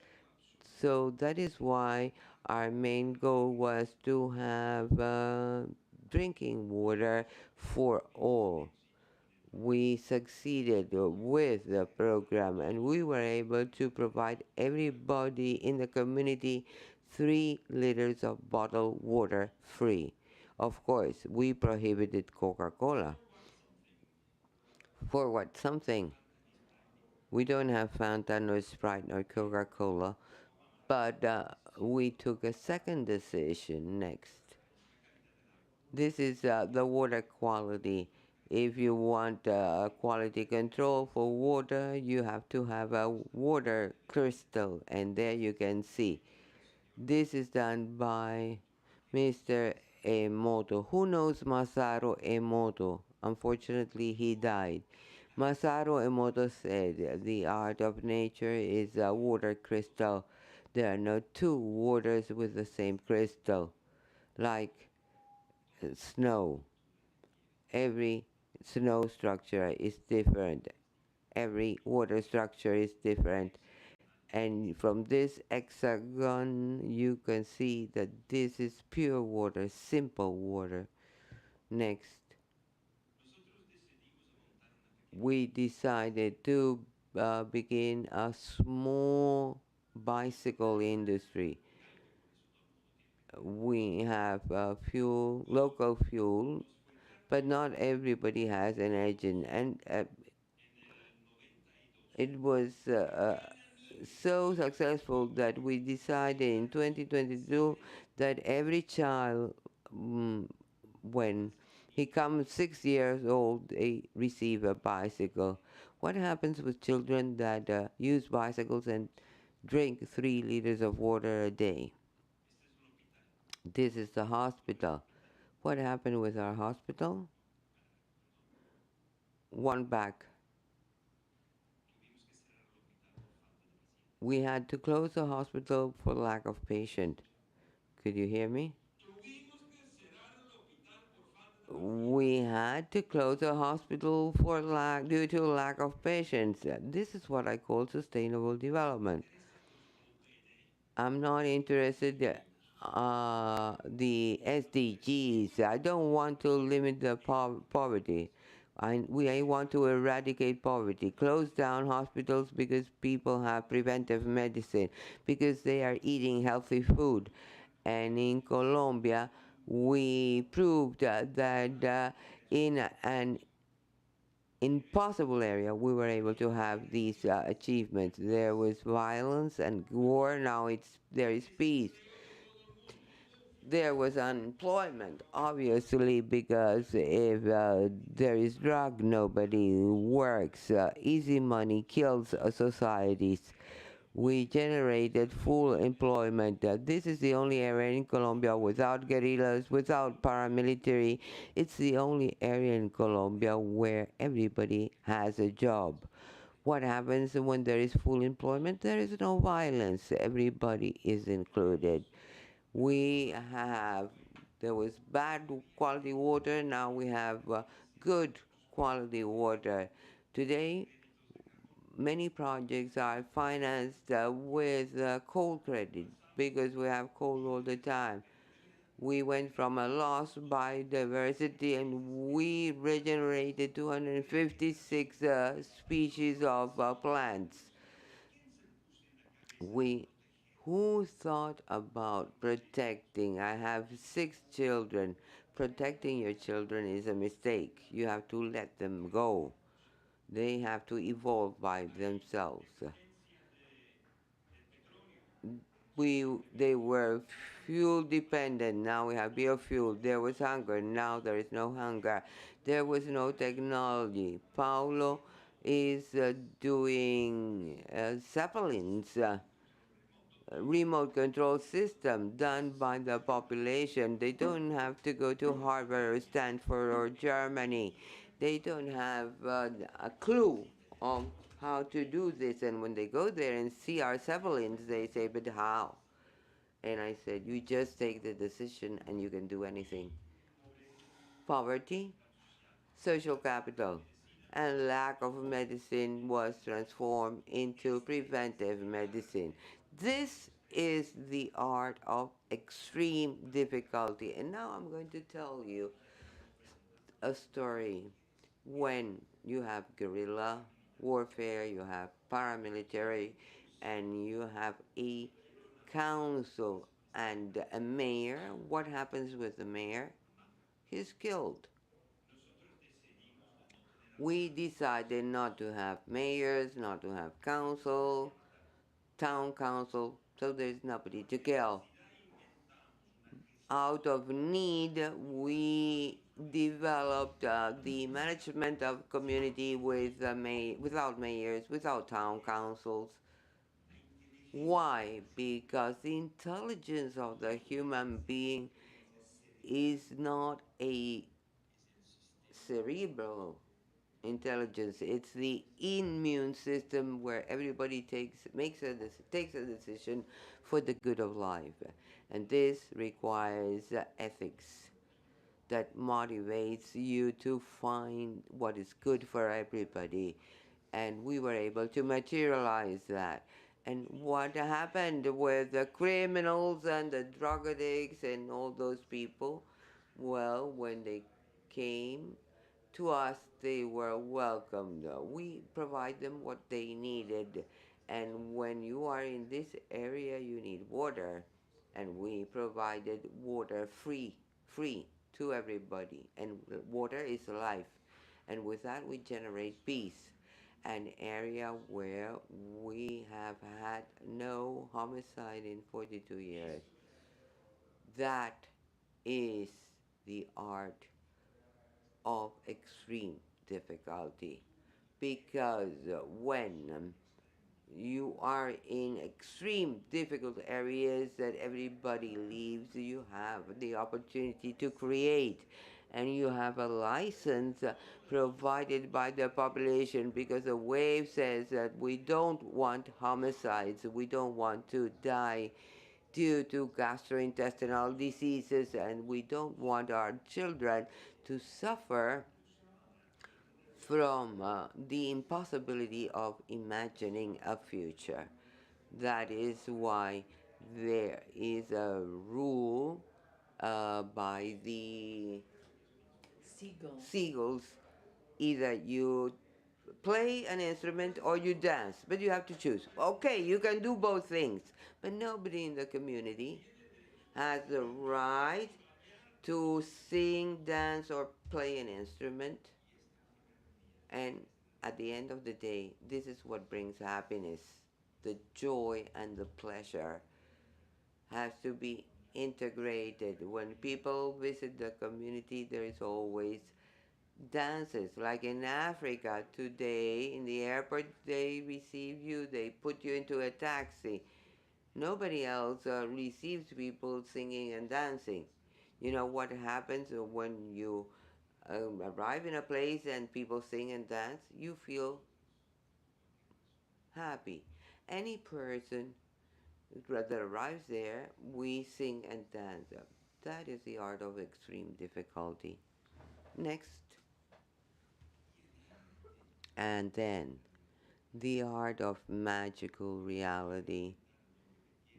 So that is why our main goal was to have drinking water for all. We succeeded with the program, and we were able to provide everybody in the community 3 liters of bottled water free. Of course, we prohibited Coca-Cola. For what? Something. We don't have Fanta, nor Sprite, nor Coca-Cola. But we took a second decision next. This is the water quality. If you want quality control for water, you have to have a water crystal, and there you can see. This is done by Mr. Emoto. Who knows Masaru Emoto? Unfortunately, he died. Masaru Emoto said, the art of nature is a water crystal. There are no two waters with the same crystal, like snow. Every snow structure is different. Every water structure is different. And from this hexagon, you can see that this is pure water, simple water. Next, we decided to begin a small bicycle industry. We have fuel, local fuel, but not everybody has an engine. And it was so successful that we decided in 2022 that every child, when he comes 6 years old, they receive a bicycle. What happens with children that use bicycles and drink 3 liters of water a day? This is the hospital. What happened with our hospital? One back. We had to close the hospital for lack of patient. Could you hear me? we had to close a hospital for due to lack of patients. This is what I call sustainable development. I'm not interested the SDGs. I don't want to limit the poverty. I want to eradicate poverty, close down hospitals because people have preventive medicine, because they are eating healthy food. And in Colombia, we proved that in an impossible area, we were able to have these achievements. There was violence and war. Now there is peace. There was unemployment, obviously, because if there is drug, nobody works. Easy money kills societies. We generated full employment. This is the only area in Colombia without guerrillas, without paramilitary. It's the only area in Colombia where everybody has a job. What happens when there is full employment? There is no violence. Everybody is included. We have, there was bad quality water, now we have good quality water. Today, many projects are financed with coal credit because we have coal all the time. We went from a loss biodiversity and we regenerated 256 species of plants. We Who thought about protecting? I have 6 children. Protecting your children is a mistake. You have to let them go. They have to evolve by themselves. They were fuel dependent. Now we have biofuel. There was hunger. Now there is no hunger. There was no technology. Paulo is doing zeppelins. Remote control system done by the population. They don't have to go to Harvard or Stanford or Germany. They don't have a clue on how to do this. And when they go there and see our Zeppelins, they say, but how? And I said, you just take the decision and you can do anything. Poverty, social capital, and lack of medicine was transformed into preventive medicine. This is the art of extreme difficulty. And now I'm going to tell you a story. When you have guerrilla warfare, you have paramilitary, and you have a council and a mayor, what happens with the mayor? He's killed. We decided not to have mayors, not to have council, town council, so there's nobody to kill. Out of need, we developed the management of community with without mayors, without town councils. Why? Because the intelligence of the human being is not a cerebral intelligence. It's the immune system where everybody takes a decision for the good of life, and this requires ethics that motivates you to find what is good for everybody. And we were able to materialize that. And what happened with the criminals and the drug addicts and all those people? Well, when they came to us, they were welcomed. We provide them what they needed. And when you are in this area, you need water. And we provided water free to everybody. And water is life. And with that, we generate peace. An area where we have had no homicide in 42 years. That is the art of extreme difficulty, because when you are in extreme difficult areas that everybody leaves, you have the opportunity to create, and you have a license provided by the population, because the wave says that we don't want homicides, we don't want to die due to gastrointestinal diseases, and we don't want our children to suffer from the impossibility of imagining a future. That is why there is a rule by the seagulls. Either you play an instrument or you dance, but you have to choose. Okay, you can do both things, but nobody in the community has the right to sing, dance, or play an instrument. And at the end of the day, this is what brings happiness. The joy and the pleasure has to be integrated. When people visit the community, there is always dances. Like in Africa today, in the airport, they receive you, they put you into a taxi. Nobody else receives people singing and dancing. You know what happens when you arrive in a place and people sing and dance? You feel happy. Any person that arrives there, we sing and dance. That is the art of extreme difficulty. Next. And then the art of magical reality.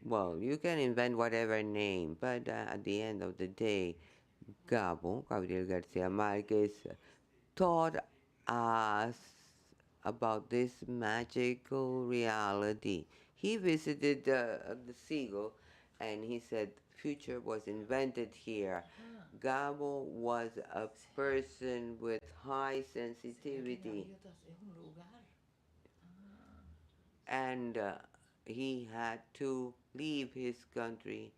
Well, you can invent whatever name, but at the end of the day, Gabriel Garcia Marquez, taught us about this magical reality. He visited the Seagull and he said, future was invented here. Gabo was a person with high sensitivity and he had to leave his country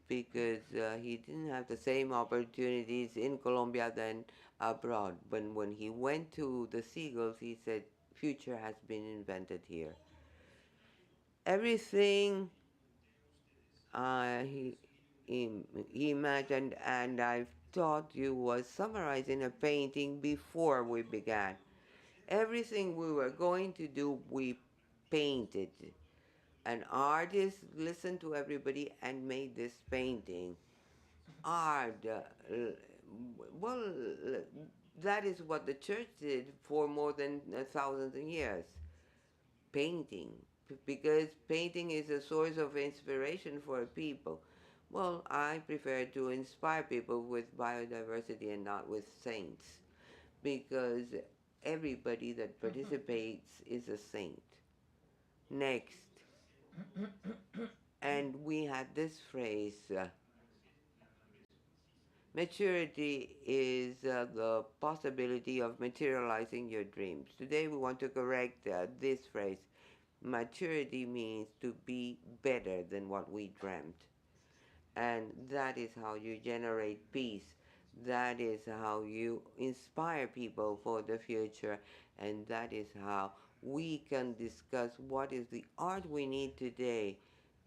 because he didn't have the same opportunities in Colombia than abroad. But when he went to the Seagulls, he said, future has been invented here. Everything uh, he, he, he imagined and I've taught you was summarized in a painting before we began. Everything we were going to do, we painted. An artist listened to everybody and made this painting. Art, well, that is what the church did for more than a thousand years. Painting, because painting is a source of inspiration for people. Well, I prefer to inspire people with biodiversity and not with saints, because everybody that participates is a saint. Next, and we had this phrase maturity is the possibility of materializing your dreams. Today we want to correct this phrase. Maturity means to be better than what we dreamt. And that is how you generate peace. That is how you inspire people for the future. And that is how we can discuss what is the art we need today.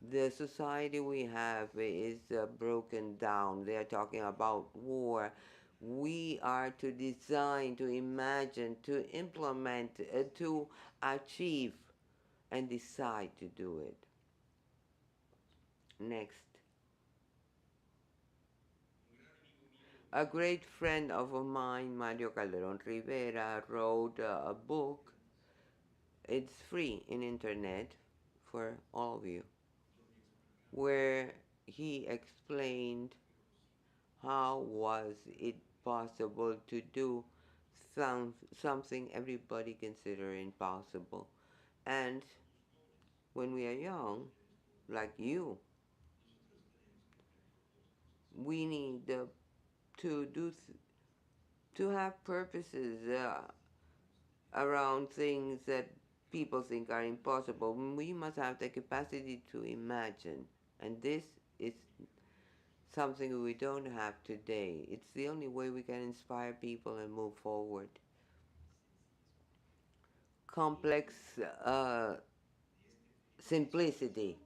The society we have is broken down. They are talking about war. We are to design, to imagine, to implement, to achieve, and decide to do it. Next. A great friend of mine, Mario Calderon Rivera, wrote a book. It's free in internet for all of you, where he explained how was it possible to do something everybody consider impossible. And when we are young, like you, we need to to have purposes around things that people think are impossible. We must have the capacity to imagine. And this is something we don't have today. It's the only way we can inspire people and move forward. Complex simplicity.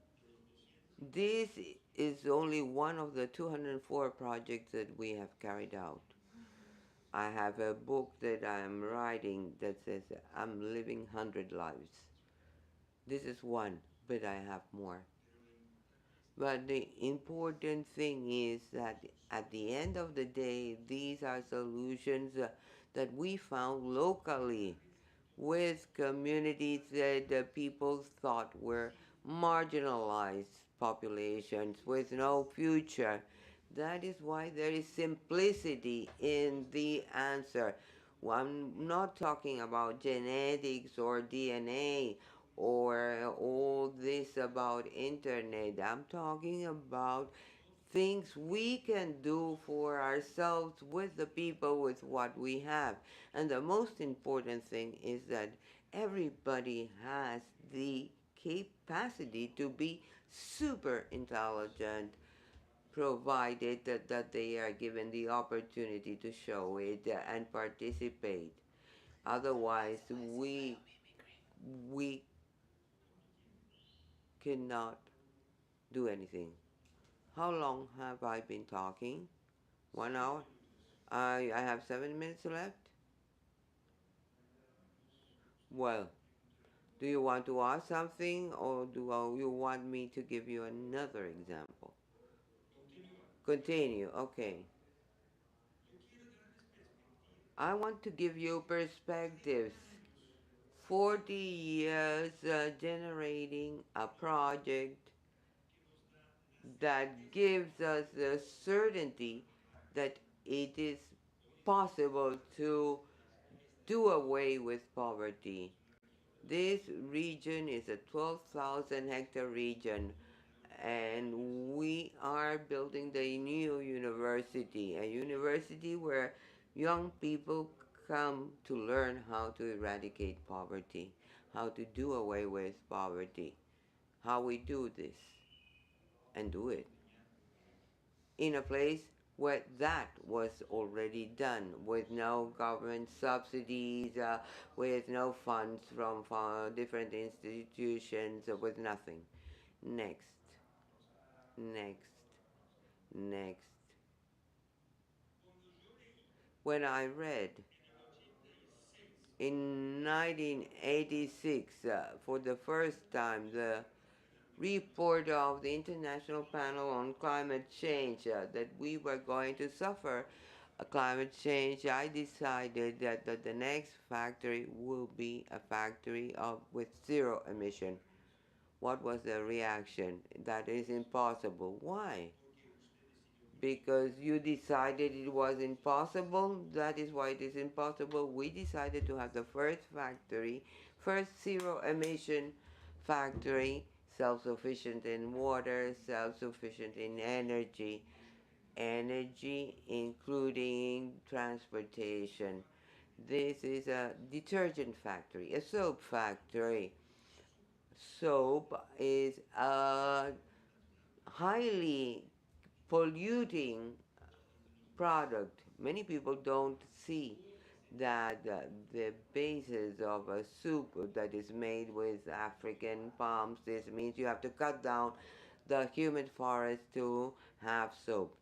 This is only one of the 204 projects that we have carried out. I have a book that I am writing that says I'm living 100 lives. This is one, but I have more. But the important thing is that at the end of the day, these are solutions that we found locally with communities that people thought were marginalized populations with no future. That is why there is simplicity in the answer. Well, I'm not talking about genetics or DNA or all this about internet. I'm talking about things we can do for ourselves with the people with what we have. And the most important thing is that everybody has the capacity to be super intelligent, provided that they are given the opportunity to show it and participate. Otherwise, we cannot do anything. How long have I been talking? 1 hour? I have 7 minutes left. Well, do you want to ask something or do you want me to give you another example? Continue, okay. I want to give you perspectives. 40 years generating a project that gives us the certainty that it is possible to do away with poverty. This region is a 12,000 hectare region, and we are building the new university, a university where young people come to learn how to eradicate poverty, how to do away with poverty, how we do this and do it in a place where that was already done with no government subsidies, with no funds from different institutions, with nothing. Next, next, next. When I read in 1986 for the first time the report of the International Panel on Climate Change that we were going to suffer a climate change, I decided that the next factory will be a factory with zero emission. What was the reaction? That is impossible. Why? Because you decided it was impossible. That is why it is impossible. We decided to have the first factory, first zero emission factory, self sufficient in water, self sufficient in energy, energy including transportation. This is a detergent factory, a soap factory. Soap is a highly polluting product. Many people don't see that the basis of a soup that is made with African palms, this means you have to cut down the humid forest to have soap.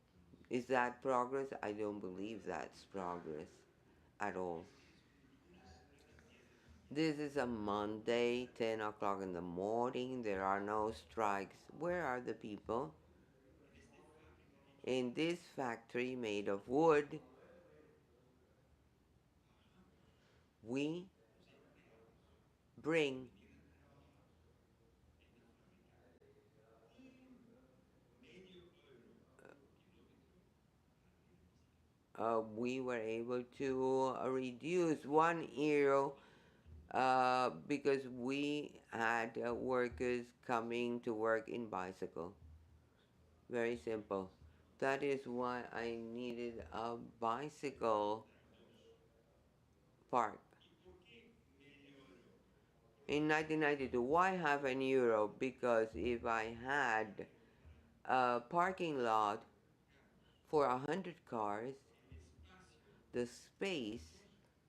Is that progress? I don't believe that's progress at all. This is a Monday, 10 o'clock in the morning. There are no strikes. Where are the people? In this factory made of wood, we bring, we were able to reduce €1 because we had workers coming to work in bicycle. Very simple. That is why I needed a bicycle park. In 1992, why have an euro? Because if I had a parking lot for 100 cars, the space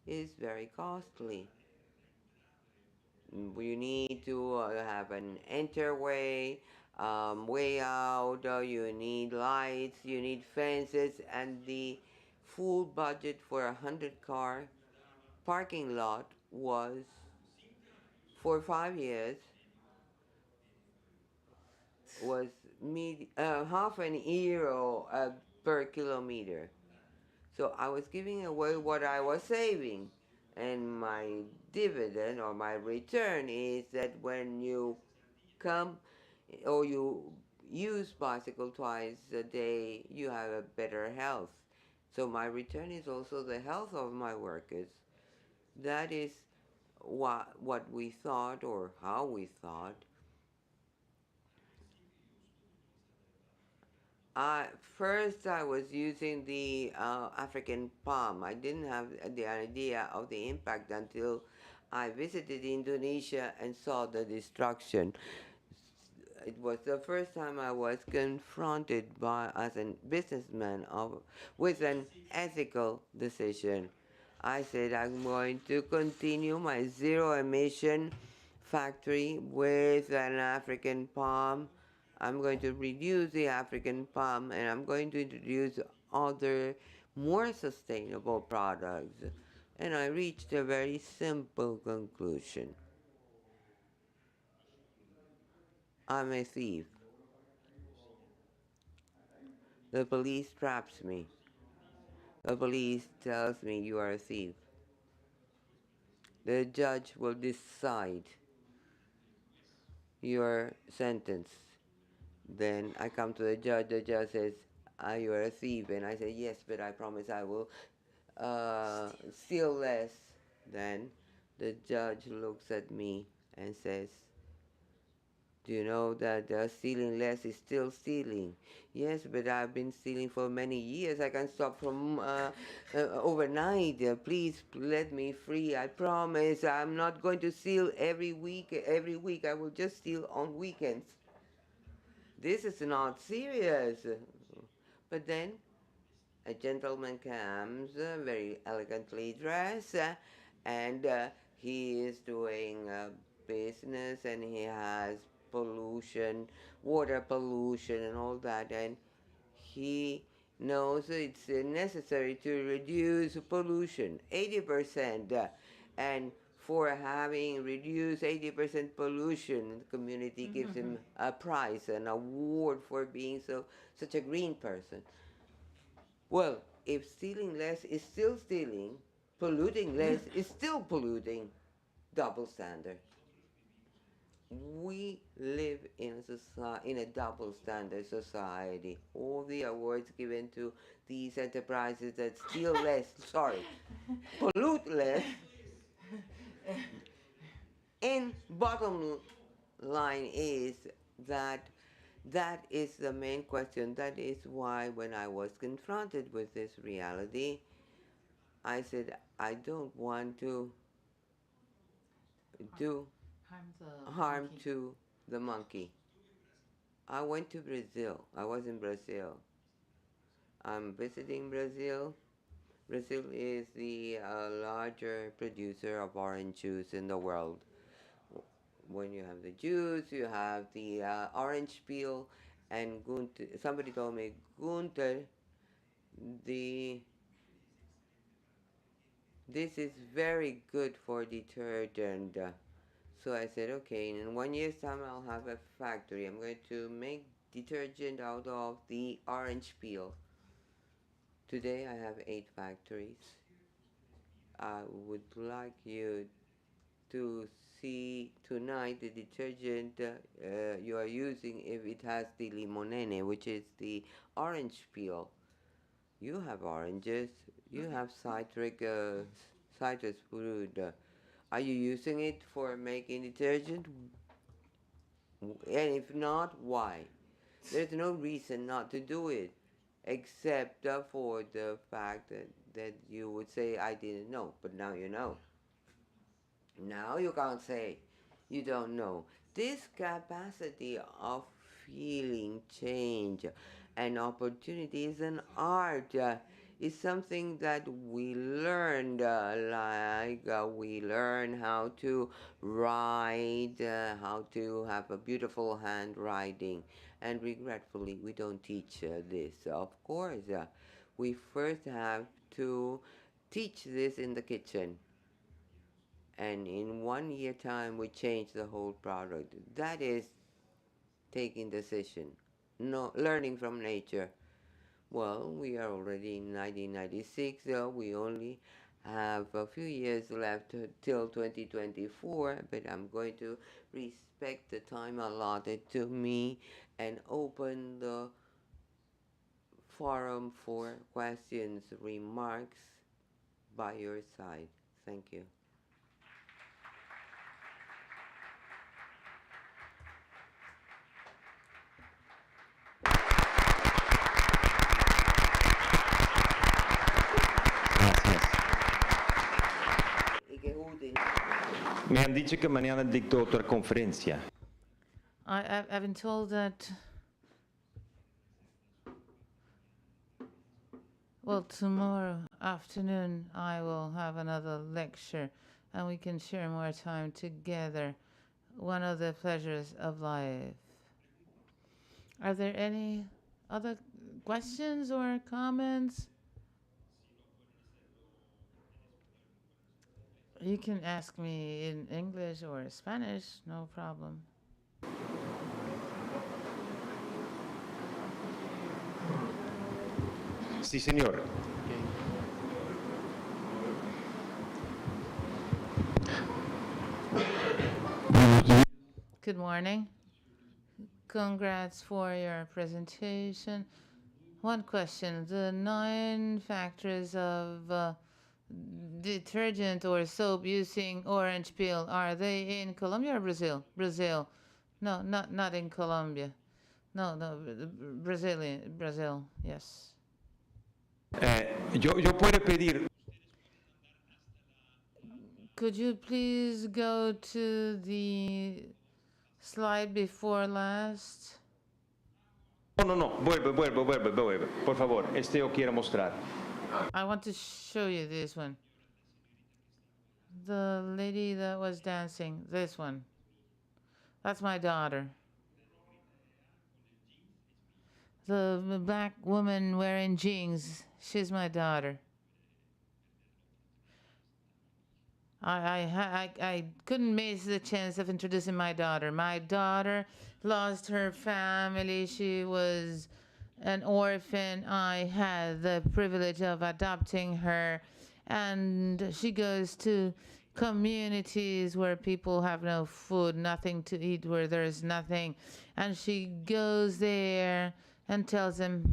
is very costly. You need to have an enterway, way out, you need lights, you need fences, and the full budget for 100 car parking lot was for 5 years was half an euro per kilometer. So I was giving away what I was saving. And my dividend or my return is that when you come or you use bicycle twice a day, you have a better health. So my return is also the health of my workers. That is what we thought or how we thought. First, I was using the African palm. I didn't have the idea of the impact until I visited Indonesia and saw the destruction. It was the first time I was confronted by, as a businessman, with an ethical decision. I said I'm going to continue my zero emission factory with an African palm. I'm going to reduce the African palm and I'm going to introduce other more sustainable products. And I reached a very simple conclusion. I'm a thief. The police traps me. The police tells me you are a thief. The judge will decide your sentence. Then I come to the judge says, you are a thief. And I say, yes, but I promise I will steal less. Then the judge looks at me and says, do you know that stealing less is still stealing? Yes, but I've been stealing for many years. I can stop from overnight. Please let me free. I promise. I'm not going to steal every week. Every week I will just steal on weekends. This is not serious. But then a gentleman comes, very elegantly dressed, and he is doing business and he has pollution, water pollution, and all that. And he knows it's necessary to reduce pollution 80%. And for having reduced 80% pollution, the community gives him a prize, an award for being such a green person. Well, if stealing less is still stealing, polluting less is still polluting. Double standard. We live in a double standard society. All the awards given to these enterprises that steal less, sorry, pollute less, and bottom line is that that is the main question. That is why when I was confronted with this reality, I said, I don't want to do Harm the harm monkey. to the monkey. I went to Brazil. I was in Brazil. I'm visiting Brazil. Brazil is the larger producer of orange juice in the world. When you have the juice, you have the orange peel, and Gunter, somebody told me, Gunter, the this is very good for detergent. So I said, okay, in 1 year's time I'll have a factory. I'm going to make detergent out of the orange peel. Today I have 8 factories. I would like you to see tonight the detergent you are using if it has the limonene, which is the orange peel. You have oranges, you have citrus fruit. Are you using it for making detergent? And if not, why? There's no reason not to do it, except for the fact that you would say, I didn't know, but now you know. Now you can't say you don't know. This capacity of feeling change and opportunity is an art. Is something that we learned, we learn how to write, how to have a beautiful handwriting, and regretfully, we don't teach this. Of course, we first have to teach this in the kitchen, and in 1 year time we change the whole product. That is taking decision. no, learning from nature. Well, we are already in 1996, so we only have a few years left till 2024, but I'm going to respect the time allotted to me and open the forum for questions, remarks by your side. Thank you. Gracias. Ikehutin. Me han dicho que mañana dicto otra conferencia. I've been told that, well, tomorrow afternoon I will have another lecture and we can share more time together. One of the pleasures of life. Are there any other questions or comments? You can ask me in English or Spanish, no problem. Sí, señor. Good morning. Congrats for your presentation. One question. The 9 factors of detergent or soap using orange peel, are they in Colombia or Brazil? Brazil. No, not in Colombia. No, Brazil, yes. Yo puedo pedir. Could you please go to the slide before last? No. Vuelve. Por favor, este yo quiero mostrar. I want to show you this one. The lady that was dancing, this one. That's my daughter. The black woman wearing jeans, she's my daughter. I couldn't miss the chance of introducing my daughter. My daughter lost her family. She was an orphan. I had the privilege of adopting her, and she goes to communities where people have no food, nothing to eat, where there's nothing. And she goes there and tells them,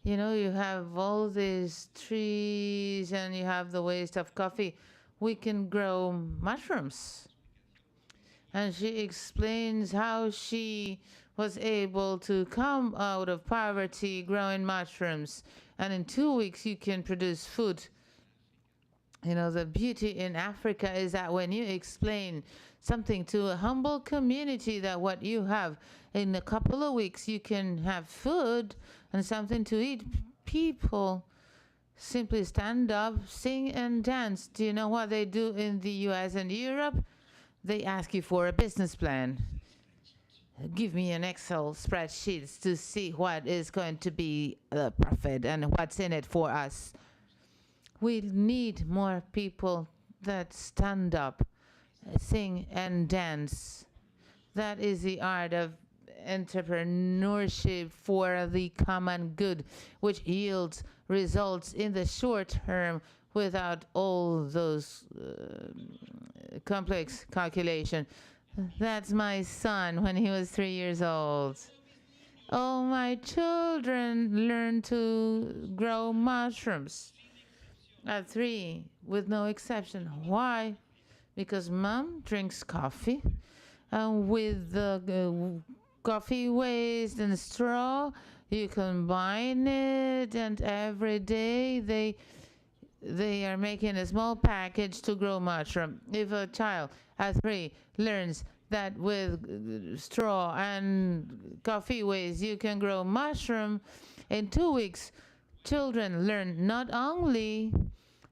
you know, you have all these trees and you have the waste of coffee. We can grow mushrooms. And she explains how she was able to come out of poverty growing mushrooms. And in 2 weeks, you can produce food. You know, the beauty in Africa is that when you explain something to a humble community, that what you have in a couple of weeks, you can have food and something to eat, people simply stand up, sing, and dance. Do you know what they do in the US and Europe? They ask you for a business plan. Give me an Excel spreadsheet to see what is going to be the profit and what's in it for us. We need more people that stand up, sing, and dance. That is the art of entrepreneurship for the common good, which yields results in the short term without all those complex calculation. That's my son when he was 3 years old. All my children learned to grow mushrooms at 3 with no exception. Why? Because mom drinks coffee and with the coffee waste and straw you combine it, and every day they are making a small package to grow mushroom. If a child at 3 learns that with straw and coffee waste you can grow mushroom, in 2 weeks children learn not only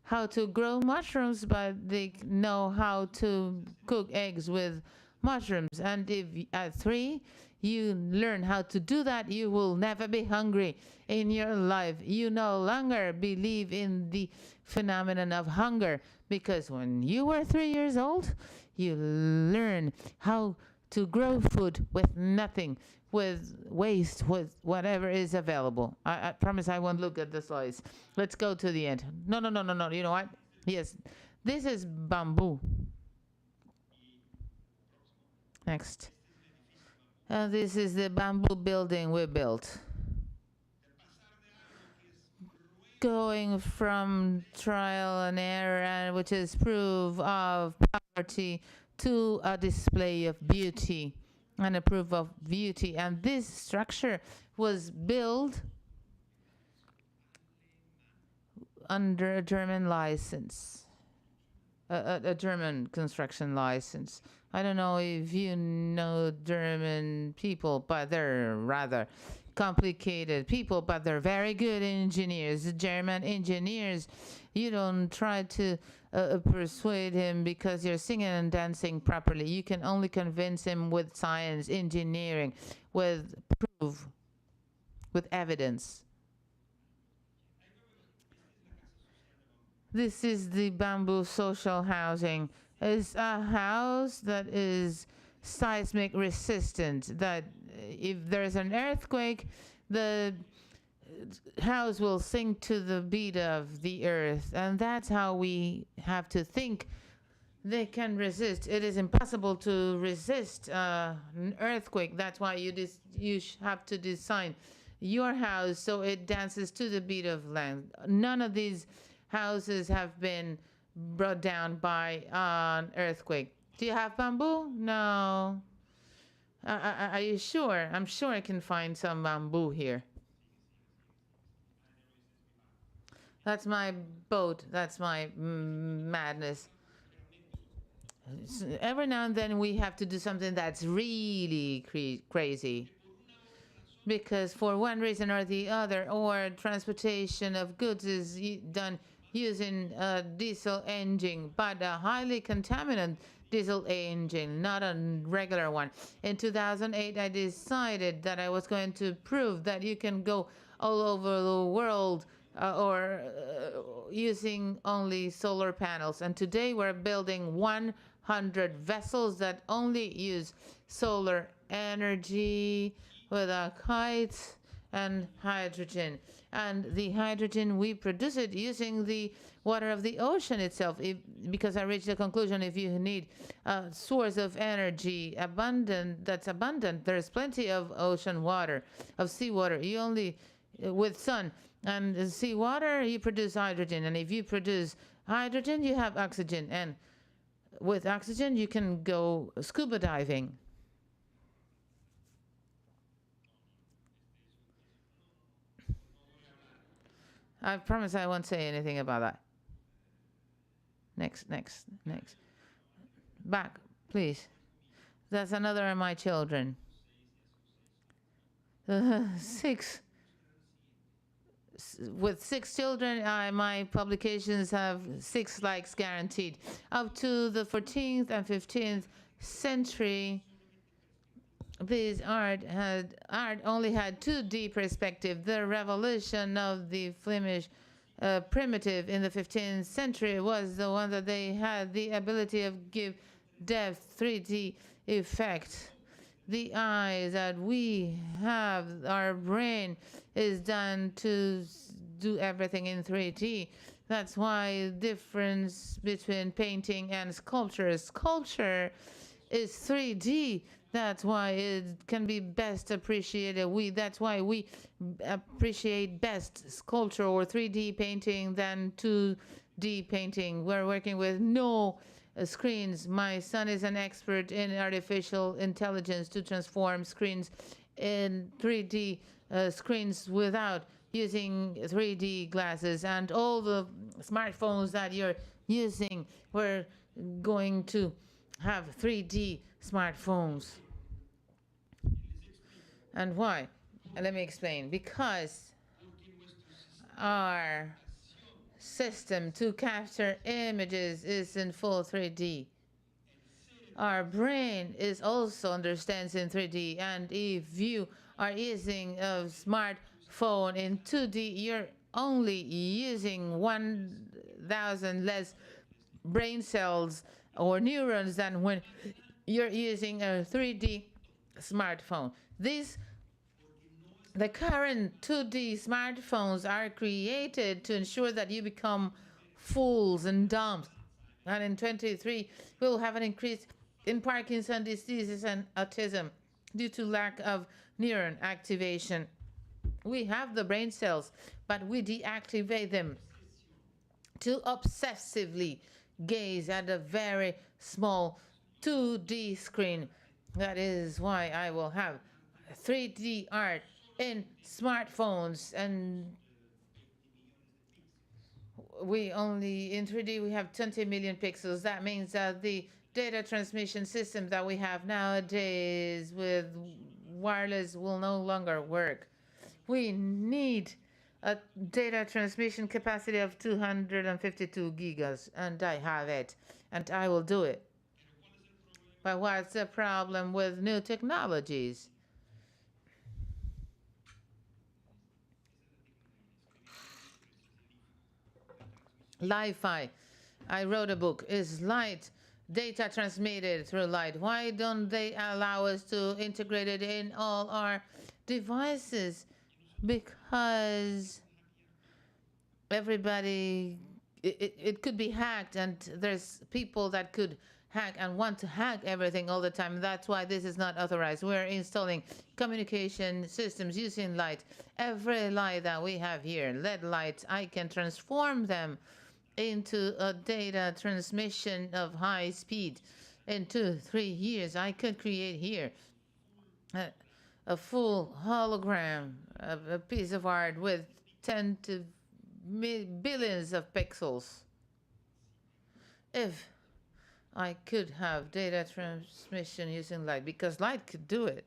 how to grow mushrooms, but they know how to cook eggs with mushrooms. And if at 3 you learn how to do that, you will never be hungry in your life. You no longer believe in the phenomenon of hunger, because when you were 3 years old, you learn how to grow food with nothing, with waste, with whatever is available. I promise I won't look at the slides. Let's go to the end. No, no, no, no, no. You know what? Yes, this is bamboo. Next. This is the bamboo building we built. Going from trial and error, which is proof of poverty, to a display of beauty and a proof of beauty. And this structure was built under a German license, a German construction license. I don't know if you know German people, but they're rather complicated people, but they're very good engineers. German engineers, you don't try to persuade him because you're singing and dancing properly. You can only convince him with science, engineering, with proof, with evidence. This is the bamboo social housing. It's a house that is seismic resistant, that if there's an earthquake, the house will sink to the beat of the earth. And that's how we have to think. They can resist. It is impossible to resist an earthquake. That's why you have to design your house so it dances to the beat of land. None of these houses have been brought down by an earthquake. Do you have bamboo? No. Are you sure? I'm sure I can find some bamboo here. That's my boat. That's my madness. Every now and then we have to do something that's really crazy. Because for one reason or the other, or transportation of goods is done using a diesel engine, but a highly contaminant diesel engine, not a regular one. In 2008, I decided that I was going to prove that you can go all over the world or using only solar panels. And today we're building 100 vessels that only use solar energy with a kite and hydrogen. And the hydrogen, we produce it using the water of the ocean itself. Because I reached the conclusion, if you need a source of energy that's abundant, there's plenty of ocean water, of seawater. You only, with sun and seawater, you produce hydrogen. And if you produce hydrogen, you have oxygen. And with oxygen, you can go scuba diving. I promise I won't say anything about that. Next. Back, please. That's another of my children. Six. With 6 children, my publications have 6 likes guaranteed. Up to the 14th and 15th century, this art only had 2D perspective. The revolution of the Flemish primitive in the 15th century was the one that they had the ability of give depth 3D effect. The eyes that we have, our brain is done to do everything in 3D. That's why difference between painting and sculpture. Sculpture is 3D. That's why it can be best appreciated. That's why we appreciate best sculpture or 3D painting than 2D painting. We're working with no screens. My son is an expert in artificial intelligence to transform screens in 3D screens without using 3D glasses. And all the smartphones that you're using, we're going to have 3D smartphones. And why? Let me explain. Because our system to capture images is in full 3D. Our brain is also understands in 3D. And if you are using a smartphone in 2D, you're only using 1,000 less brain cells or neurons than when you're using a 3D smartphone. The current 2D smartphones are created to ensure that you become fools and dumb. And in 23, we'll have an increase in Parkinson's diseases and autism due to lack of neuron activation. We have the brain cells, but we deactivate them to obsessively gaze at a very small 2D screen. That is why I will have 3D art in smartphones, and we only in 3D we have 20 million pixels. That means that the data transmission system that we have nowadays with wireless will no longer work. We need a data transmission capacity of 252 gigas, and I have it, and I will do it. But what's the problem with new technologies? Li-Fi. I wrote a book. Is light data transmitted through light? Why don't they allow us to integrate it in all our devices? Because everybody, it could be hacked, and there's people that could hack and want to hack everything all the time. That's why this is not authorized. We're installing communication systems using light. Every light that we have here, LED lights, I can transform them into a data transmission of high speed. In 2-3 years, I could create here a full hologram of a piece of art with 10 to billions of pixels. If I could have data transmission using light, because light could do it.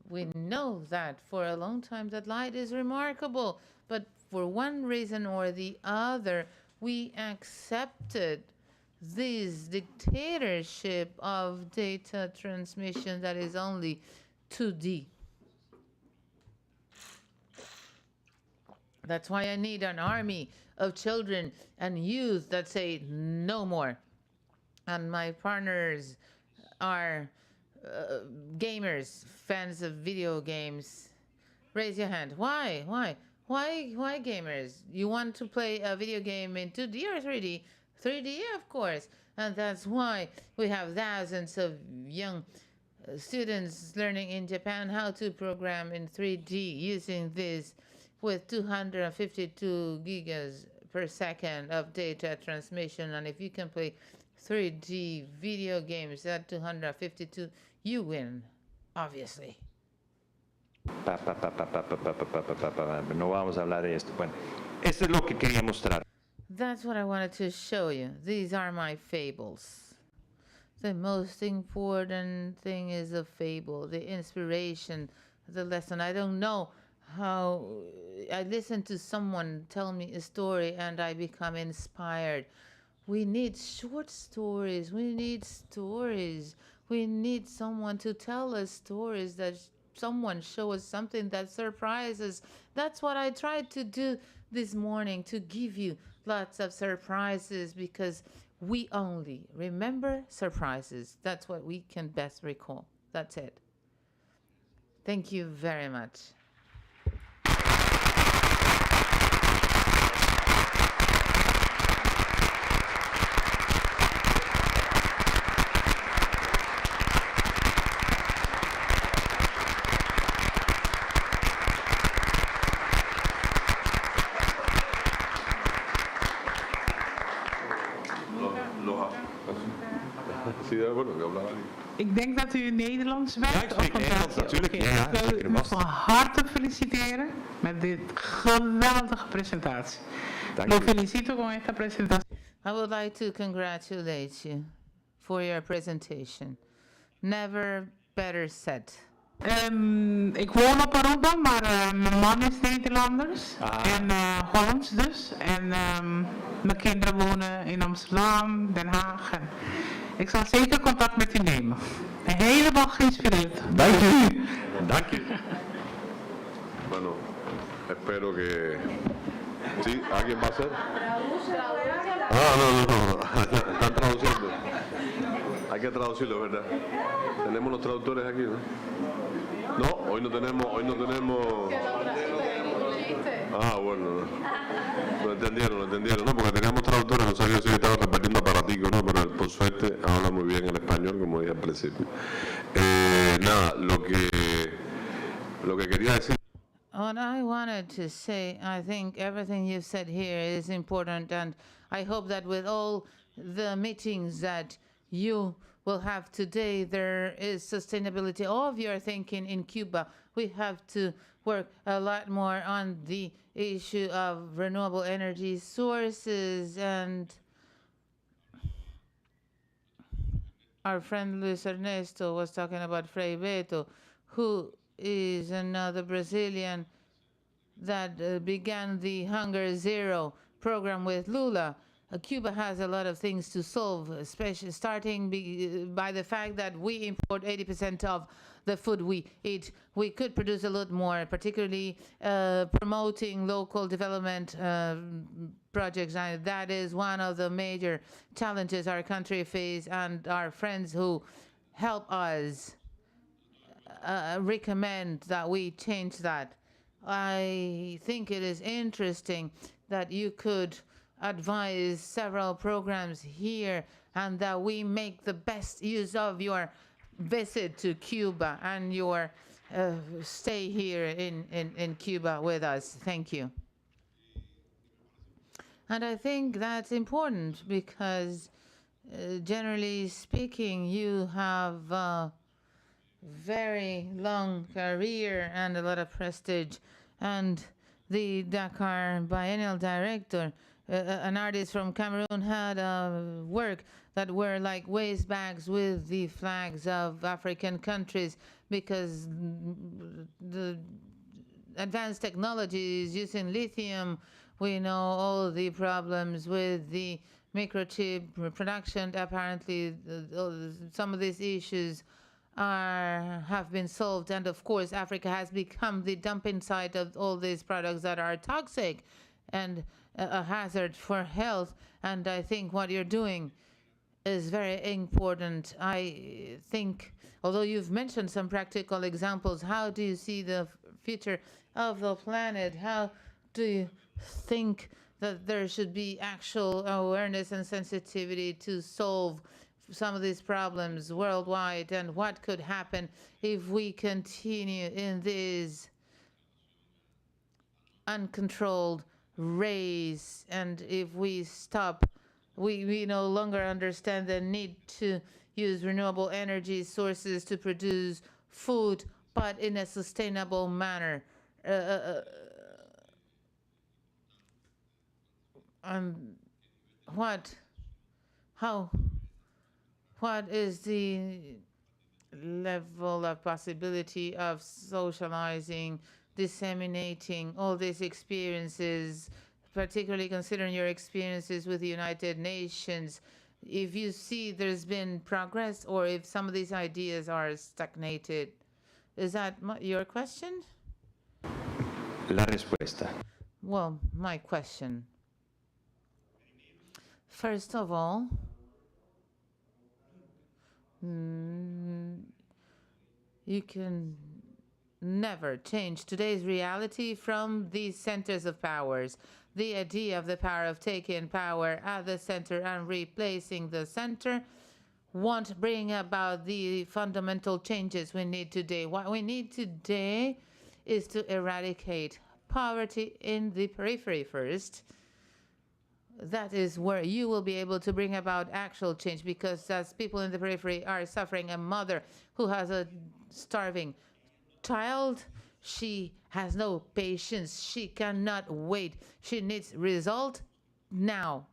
We know that for a long time that light is remarkable, but for one reason or the other, we accepted this dictatorship of data transmission that is only 2D. That's why I need an army of children and youth that say no more. And my partners are gamers, fans of video games. Raise your hand. Why? Why gamers? You want to play a video game in 2D or 3D? 3D, of course. And that's why we have thousands of young students learning in Japan how to program in 3D using this with 252 gigas per second of data transmission. And if you can play 3D video games at 252, you win, obviously. No vamos a hablar de esto. Bueno, esto es lo que quería mostrar. That's what I wanted to show you. These are my fables. The most important thing is the fable, the inspiration, the lesson. I don't know how I listen to someone tell me a story and I become inspired. We need short stories. We need stories. We need someone to tell us stories, that someone show us something that surprises. That's what I tried to do this morning, to give you lots of surprises, because we only remember surprises. That's what we can best recall. That's it. Thank you very much. Ik denk dat u Nederlands bent. Ja, ik spreek Nederlands natuurlijk. Ja, ik wil u van harte feliciteren met dit geweldige presentatie. Lo felicito con esta presentación. I would like to congratulate you for your presentation. Never better said. Ik woon op Aruba, maar mijn man is Nederlanders en Hollands dus. En mijn kinderen wonen in Amsterdam, Den Haag. En ik zal zeker contact met u nemen. Helemaal geïnspireerd. Dank u. Dank u. Bueno, espero que... ¿Sí? ¿Alguien va a hacer? Ah, no. Están traduciendo. Hay que traducirlo, ¿verdad? Tenemos los traductores aquí, ¿no? No, hoy no tenemos... Ah, bueno, no. Lo entendieron. No, porque teníamos traductores, no sabía si estaba repartiendo aparatico, ¿no? Pero por suerte habla muy bien el español, como dije al principio. Nada, lo que quería decir... What I wanted to say, I think everything you've said here is important, and I hope that with all the meetings that you will have today, there is sustainability of your thinking in Cuba. We have to work a lot more on the issue of renewable energy sources, and our friend Luis Ernesto was talking about Frei Beto, who is another Brazilian that began the Hunger Zero program with Lula. Cuba has a lot of things to solve, especially starting by the fact that we import 80% of the food we eat. We could produce a lot more, particularly promoting local development projects. And that is one of the major challenges our country faces, and our friends who help us recommend that we change that. I think it is interesting that you could advise several programs here and that we make the best use of your visit to Cuba and your stay here in Cuba with us. Thank you. And I think that's important because generally speaking, you have a very long career and a lot of prestige. And the Dakar Biennial director, an artist from Cameroon, had a work that were like waste bags with the flags of African countries, because the advanced technologies using lithium, we know all the problems with the microchip production. Apparently, some of these issues have been solved, and of course Africa has become the dumping site of all these products that are toxic and a hazard for health. And I think what you're doing is very important. I think, although you've mentioned some practical examples, how do you see the future of the planet? How do you think that there should be actual awareness and sensitivity to solve some of these problems worldwide? And what could happen if we continue in this uncontrolled race, and if we stop, we no longer understand the need to use renewable energy sources to produce food, but in a sustainable manner. What is the level of possibility of socializing, disseminating all these experiences, particularly considering your experiences with the United Nations? If you see there's been progress, or if some of these ideas are stagnated. Is that your question? La respuesta. Well, my question. First of all, you can never change today's reality from these centers of powers. The idea of the power of taking power at the center and replacing the center won't bring about the fundamental changes we need today. What we need today is to eradicate poverty in the periphery first. That is where you will be able to bring about actual change, because as people in the periphery are suffering, a mother who has a starving child, she has no patience. She cannot wait. She needs result now.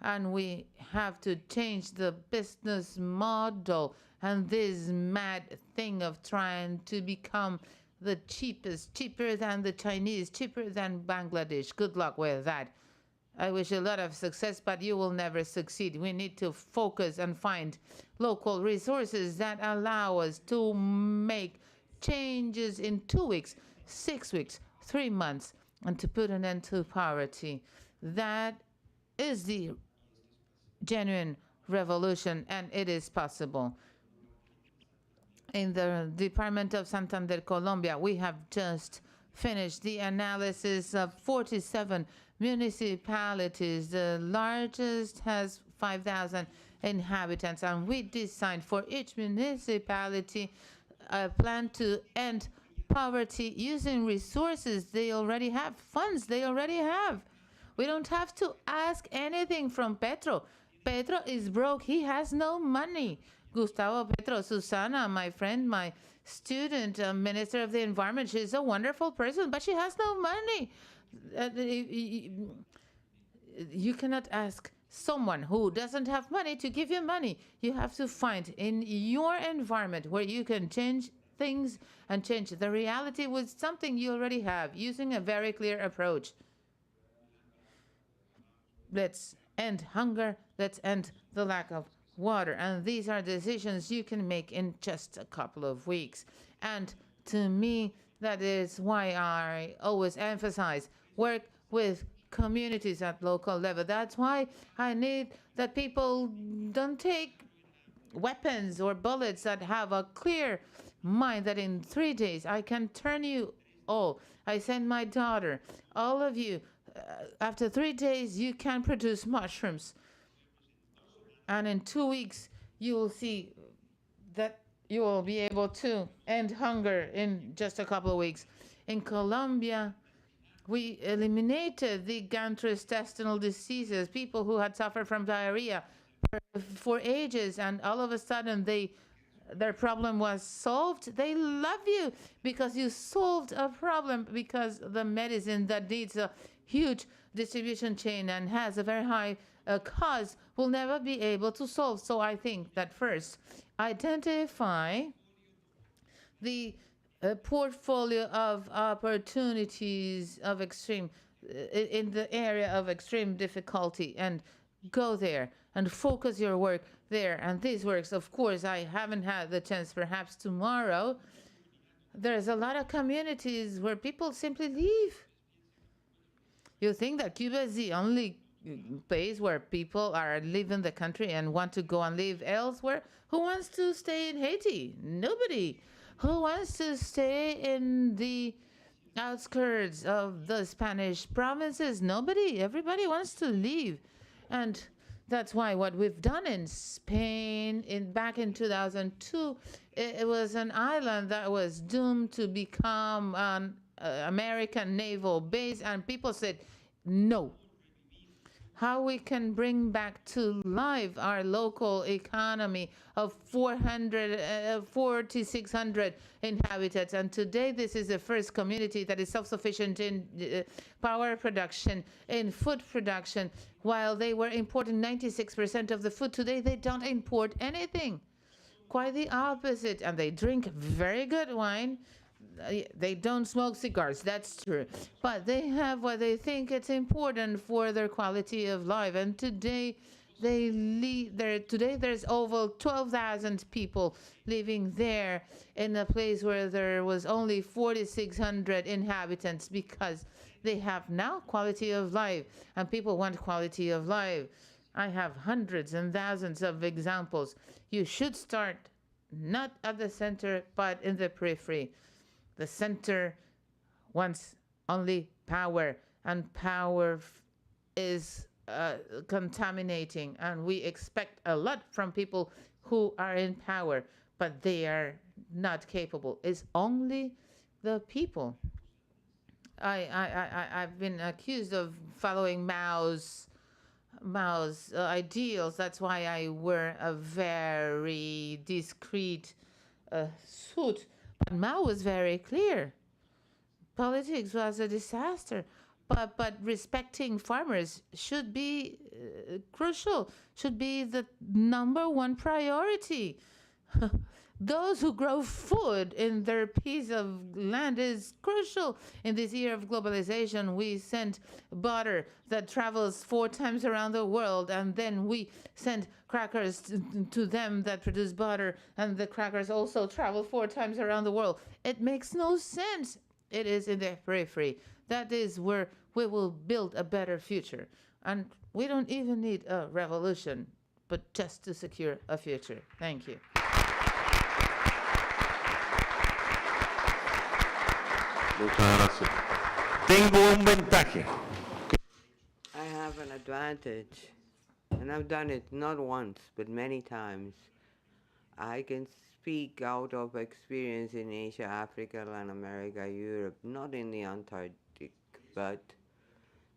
And we have to change the business model and this mad thing of trying to become the cheapest, cheaper than the Chinese, cheaper than Bangladesh. Good luck with that. I wish a lot of success, but you will never succeed. We need to focus and find local resources that allow us to make changes in 2 weeks, 6 weeks, 3 months, and to put an end to poverty. That is the genuine revolution, and it is possible. In the Department of Santander, Colombia, we have just finished the analysis of 47 municipalities. The largest has 5,000 inhabitants, and we designed for each municipality a plan to end poverty using resources they already have, funds they already have. We don't have to ask anything from Petro. Petro is broke. He has no money. Gustavo Petro, Susana, my friend, my student, Minister of the Environment, she's a wonderful person, but she has no money. You cannot ask someone who doesn't have money to give you money. You have to find in your environment where you can change things and change the reality with something you already have, using a very clear approach. Let's end hunger. Let's end the lack of water. And these are decisions you can make in just a couple of weeks. And to me, that is why I always emphasize work with communities at local level. That's why I need that people don't take weapons or bullets, that have a clear mind that in 3 days I can turn you all. I send my daughter, all of you, after 3 days you can produce mushrooms. And in 2 weeks you will see that you will be able to end hunger in just a couple of weeks. In Colombia, we eliminated the gastrointestinal diseases, people who had suffered from diarrhea for ages, and all of a sudden their problem was solved. They love you because you solved a problem, because the medicine that needs a huge distribution chain and has a very high cost will never be able to solve. So I think that first, identify the portfolio of opportunities of extreme in the area of extreme difficulty, and go there and focus your work there. And this works, of course, I haven't had the chance, perhaps tomorrow. There's a lot of communities where people simply leave. You think that Cuba is the only place where people are leaving the country and want to go and live elsewhere? Who wants to stay in Haiti? Nobody. Who wants to stay in the outskirts of the Spanish provinces? Nobody. Everybody wants to leave. And that's why what we've done in Spain back in 2002, it was an island that was doomed to become an American naval base, and people said no. How we can bring back to life our local economy of 4,600 inhabitants. And today this is the first community that is self-sufficient in power production, in food production. While they were importing 96% of the food, today they don't import anything. Quite the opposite. And they drink very good wine. They don't smoke cigars, that's true, but they have what they think it's important for their quality of life. And today there's over 12,000 people living there in a place where there was only 4,600 inhabitants, because they have now quality of life, and people want quality of life. I have hundreds and thousands of examples. You should start not at the center, but in the periphery. The center wants only power, and power is contaminating, and we expect a lot from people who are in power, but they are not capable. It's only the people. I've been accused of following Mao's ideals. That's why I wear a very discreet suit. But Mao was very clear. Politics was a disaster. But respecting farmers should be crucial, should be the number one priority. Those who grow food in their piece of land is crucial. In this year of globalization, we send butter that travels 4 times around the world, and then we send crackers to them that produce butter, and the crackers also travel 4 times around the world. It makes no sense. It is in the periphery. That is where we will build a better future. And we don't even need a revolution. but just to secure a future. Thank you. Muchas gracias. Tengo un ventaje. I have an advantage, and I've done it not once, but many times. I can speak out of experience in Asia, Africa, Latin America, Europe, not in the Antarctic, but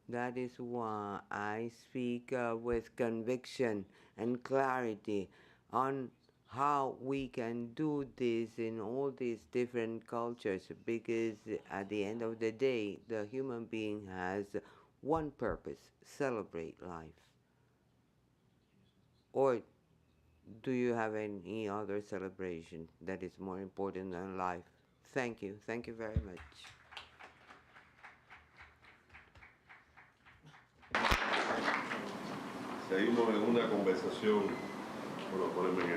that is why I speak with conviction and clarity on how we can do this in all these different cultures, because at the end of the day, the human being has one purpose: celebrate life. Or do you have any other celebration that is more important than life? Thank you. Thank you very much. Seguimos en una conversación. Bueno, poneme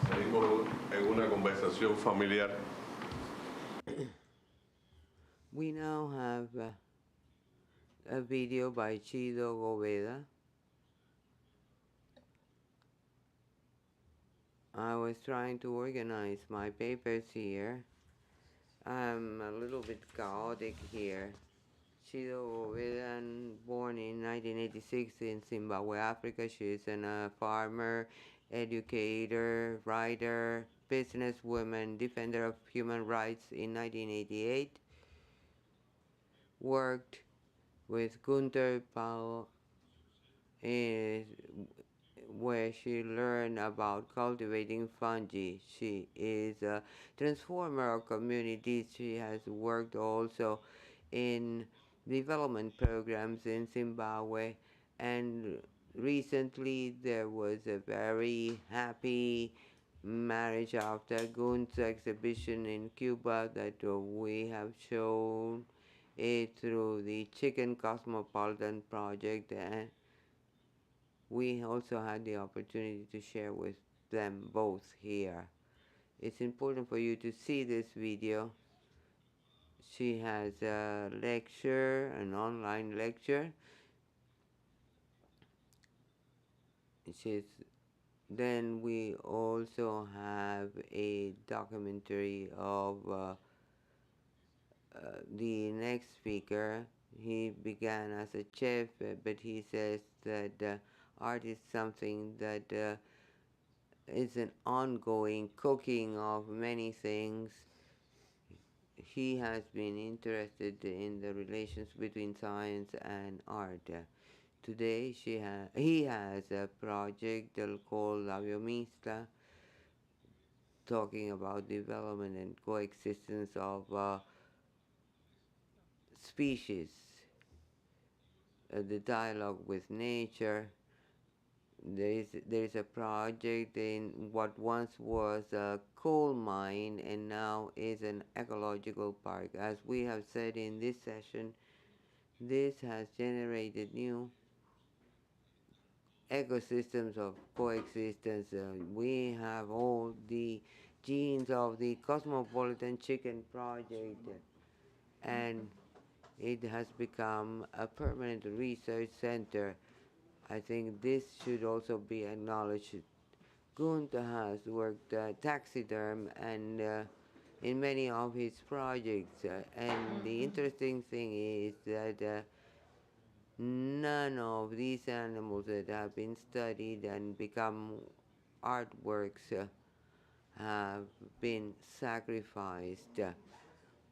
seguimos en una conversación familiar. We now have a video by Chido Goveda. I was trying to organize my papers here. I'm a little bit chaotic here. Chido Goveda, born in 1986 in Zimbabwe, Africa. She is a farmer, educator, writer, businesswoman, defender of human rights in 1988. Worked with Gunther Paul, where she learned about cultivating fungi. She is a transformer of communities. She has worked also in development programs in Zimbabwe, and recently there was a very happy marriage after Gunther's exhibition in Cuba that we have shown it through the Chicken Cosmopolitan Project, and we also had the opportunity to share with them both here. It's important for you to see this video. She has a lecture, an online lecture. Then we also have a documentary of the next speaker. He began as a chef, but he says that art is something that is an ongoing cooking of many things. He has been interested in the relations between science and art. Today he has a project called La Biomista, talking about development and coexistence of species, the dialogue with nature. There is a project in what once was a coal mine and now is an ecological park. As we have said in this session, this has generated new ecosystems of coexistence. We have all the genes of the Cosmopolitan Chicken Project, and it has become a permanent research center. I think this should also be acknowledged. Gunther has worked taxiderm and in many of his projects, and the interesting thing is that none of these animals that have been studied and become artworks have been sacrificed.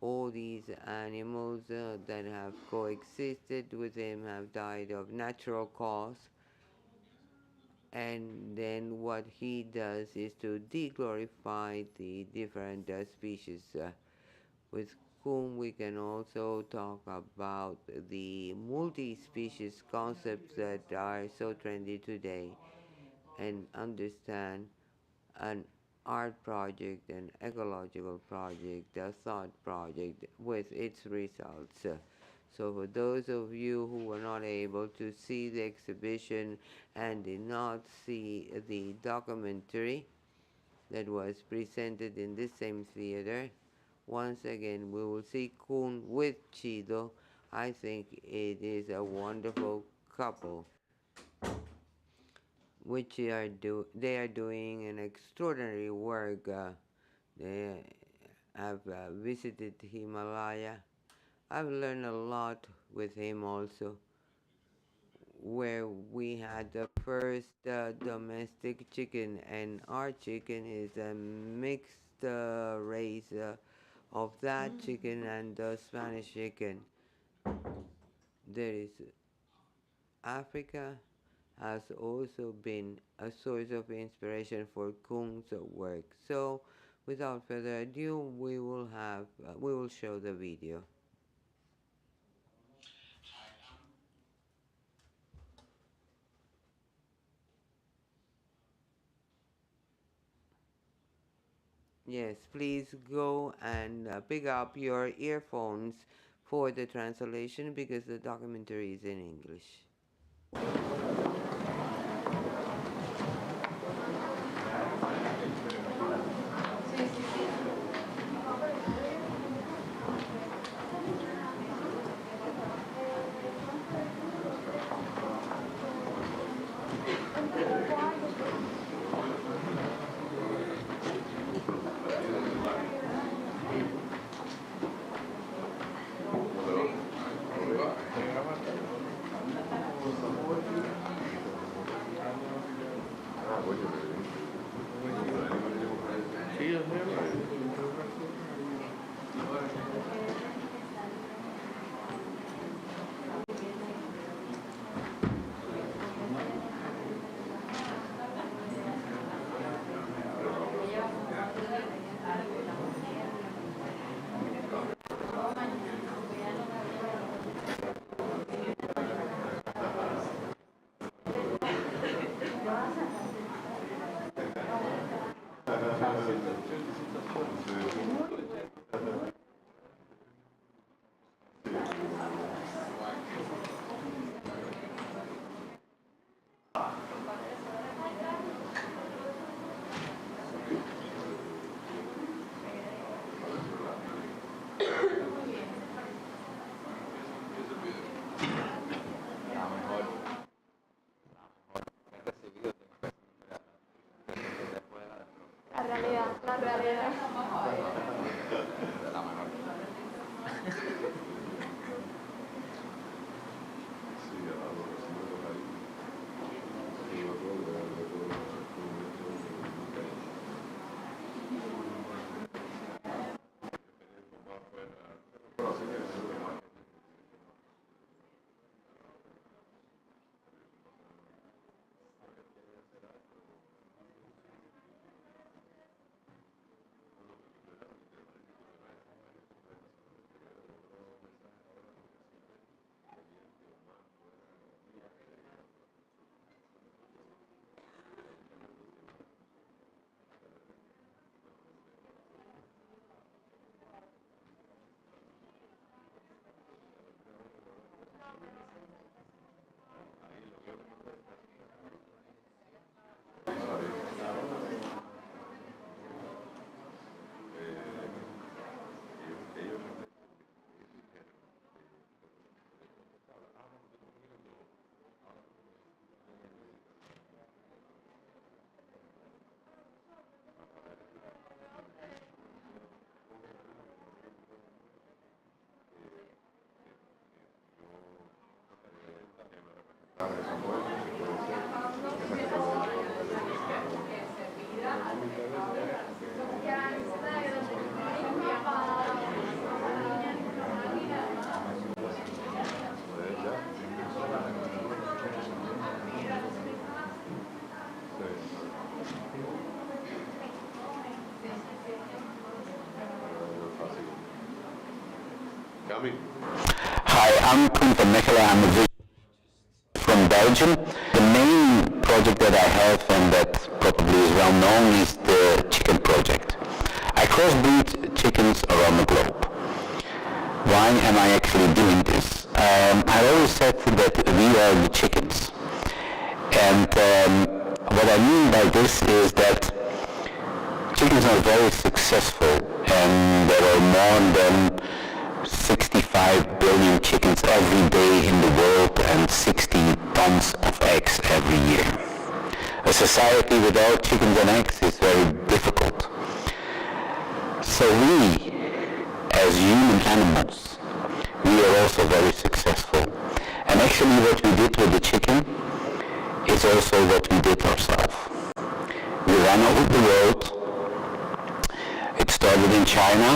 All these animals that have coexisted with him have died of natural cause, and then what he does is to deglorify the different species, with whom we can also talk about the multi-species concepts that are so trendy today, and understand an art project, an ecological project, a thought project with its results. So for those of you who were not able to see the exhibition and did not see the documentary that was presented in this same theater, once again we will see Kun with Chido. I think it is a wonderful couple, which they are doing an extraordinary work. They have visited Himalaya. I've learned a lot with him also, where we had the first domestic chicken, and our chicken is a mixed race of that chicken and the Spanish chicken. There is Africa has also been a source of inspiration for Kung's work. So, without further ado, we will show the video. Yes, please go and pick up your earphones for the translation because the documentary is in English. La realidad. Hi, I'm Koen van Mechelen. I'm a visionary from Belgium. The main project that I have, and that probably is well known, is the chicken project. I crossbreed chickens around the globe. Why am I actually doing this? I always said that we are the chickens. And what I mean by this is that chickens are very successful, and there are more than 65 billion chickens every day in the world, and 60 tons of eggs every year. A society without chickens and eggs is very difficult. So we, as human animals, we are also very successful. And actually what we did with the chicken is also what we did ourselves. We ran over the world. It started in China,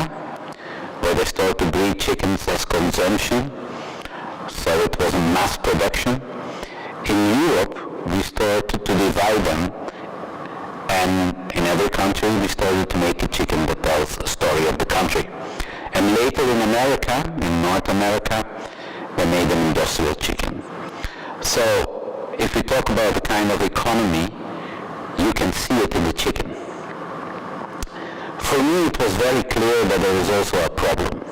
where they started to breed chickens as consumption, so it was a mass production. In Europe, we started to divide them, and in every country we started to make a chicken that tells a story of the country. And later in America, in North America, they made an industrial chicken. So if we talk about the kind of economy, you can see it in the chicken. For me, it was very clear that there is also a problem.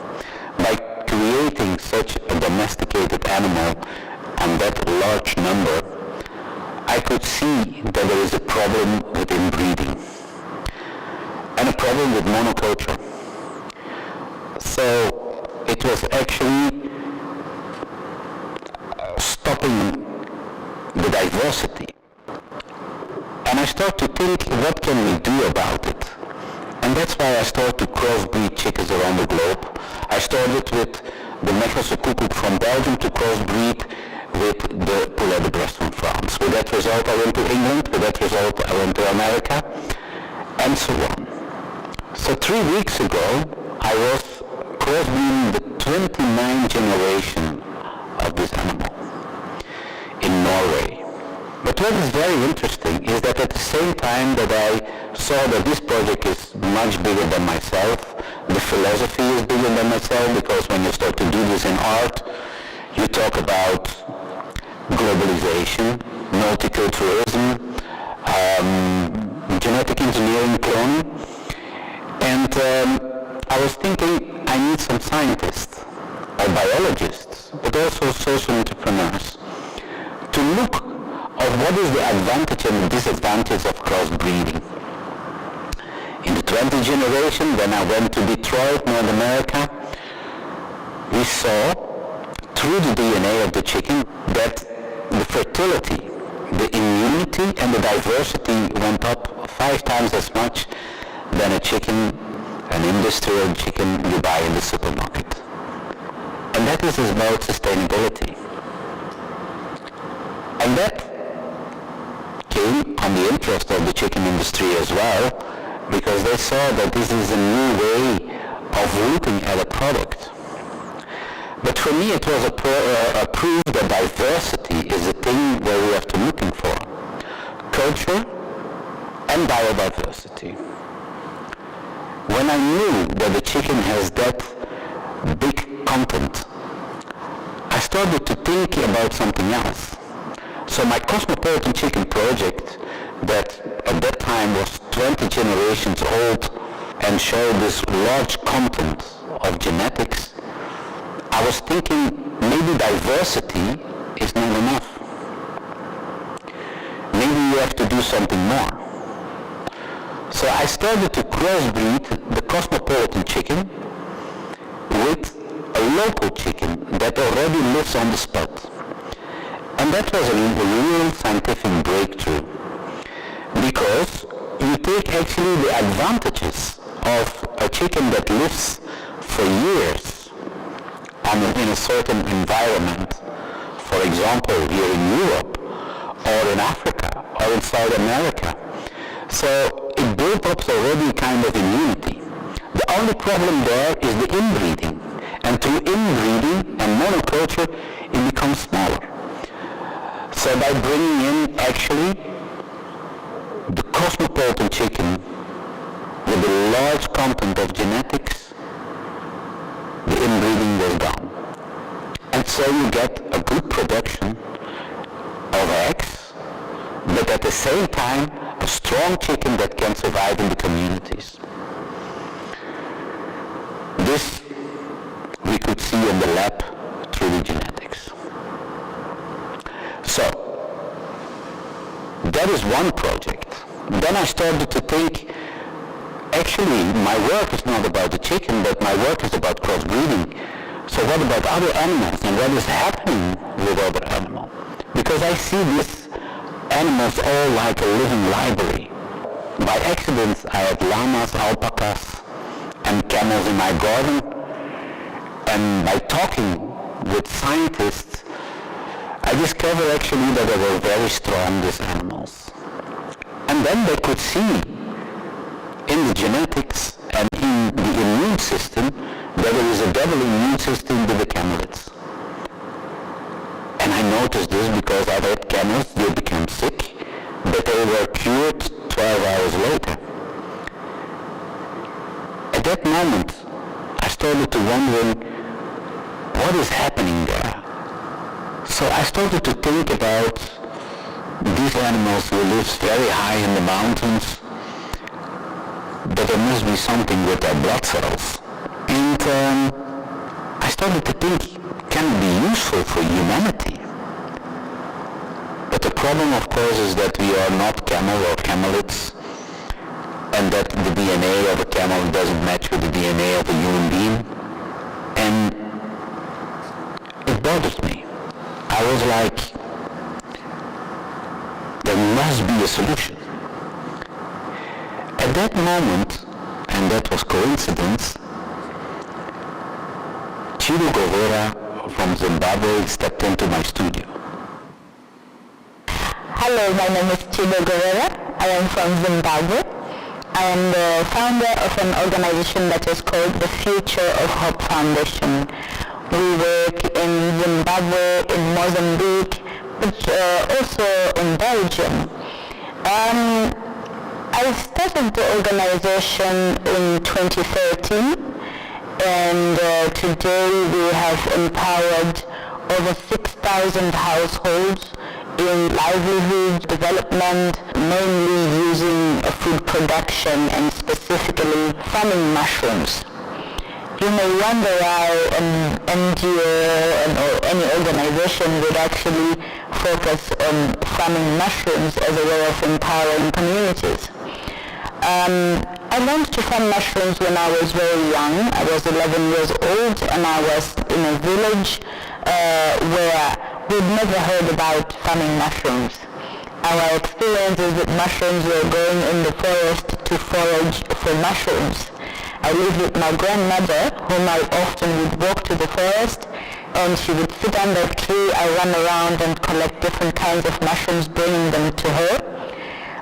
By creating such a domesticated animal and that large number, I could see that there is a problem with inbreeding and a problem with monoculture. So it was actually stopping the diversity. And I started to think, what can we do about it? And that's why I started to crossbreed chickens around the globe. I started with the Mechelse Koekoek from Belgium to crossbreed with the Poulet de Brest from France. With that result I went to England, with that result I went to America, and so on. So 3 weeks ago I was crossbreeding the 29th generation of this animal in Norway. But what is very interesting is that at the same time that I saw that this project is much bigger than myself, the philosophy is bigger than myself, because when you start to do this in art, you talk about globalization, multiculturalism, genetic engineering, cloning, and I was thinking I need some scientists or biologists, but also social entrepreneurs to look at what is the advantage and the disadvantage of crossbreeding. In the 20th generation, when I went to Detroit, North America, we saw through the DNA of the chicken that the fertility, the immunity, and the diversity went up 5 times as much than a chicken, an industrial chicken you buy in the supermarket. And that is about sustainability. And that came on the interest of the chicken industry as well, because they saw that this is a new way of looking at a product. But for me it was a proof that diversity is a thing where we have to looking for. Culture and biodiversity. When I knew that the chicken has that big content, I started to think about something else. So my Cosmopolitan Chicken project, that at that time was 20 generations old and showed this large content of genetics, I was thinking maybe diversity is not enough. Maybe you have to do something more. So I started to crossbreed the Cosmopolitan chicken with a local chicken that already lives on the spot. And that was a real scientific breakthrough, because you take actually the advantages of a chicken that lives for years in a certain environment, for example here in Europe or in Africa or in South America. So it built up already kind of immunity. The only problem there is the inbreeding, and through inbreeding and monoculture it becomes smaller. So by bringing in actually the Cosmopolitan chicken with a large content of genetics, the inbreeding was gone. And so you get a good production of eggs, but at the same time a strong chicken that can survive in the communities. This we could see in the lab through the genetics. So, that is one project. Then I started to think, actually my work is not about the chicken, but my work is about crossbreeding. So what about other animals and what is happening with other animals? because I see these animals all like a living library. By accident, I had llamas, alpacas, and camels in my garden, and by talking with scientists, I discovered actually that they were very strong, these animals. And then they could see in the genetics and in the immune system that there is a double immune system with the camelids. And I noticed this because I had camels, they became sick, but they were cured 12 hours later. At that moment, I started to wondering what is happening there. So I started to think about these animals who live very high in the mountains, that there must be something with their blood cells. And I started to think, can it be useful for humanity? But the problem, of course, is that we are not camel or camelids, and that the DNA of a camel doesn't match with the DNA of a human being. And it bothered me. I was like, there must be a solution. At that moment, and that was coincidence, Chiro Govera from Zimbabwe stepped into my studio. Hello, my name is Chiro Govera. I am from Zimbabwe. I am the founder of an organization that is called the Future of Hope Foundation. We work in Zimbabwe, in Mozambique, but also in Belgium. I started the organization in 2013, and today we have empowered over 6,000 households in livelihood development, mainly using food production and specifically farming mushrooms. You may wonder why an NGO or any organization would actually focus on farming mushrooms as a way of empowering communities. I learned to farm mushrooms when I was very young. I was 11 years old and I was in a village where we'd never heard about farming mushrooms. Our experiences with mushrooms were going in the forest to forage for mushrooms. I lived with my grandmother, whom I often would walk to the forest, and she would sit under a tree. I run around and collect different kinds of mushrooms, bringing them to her.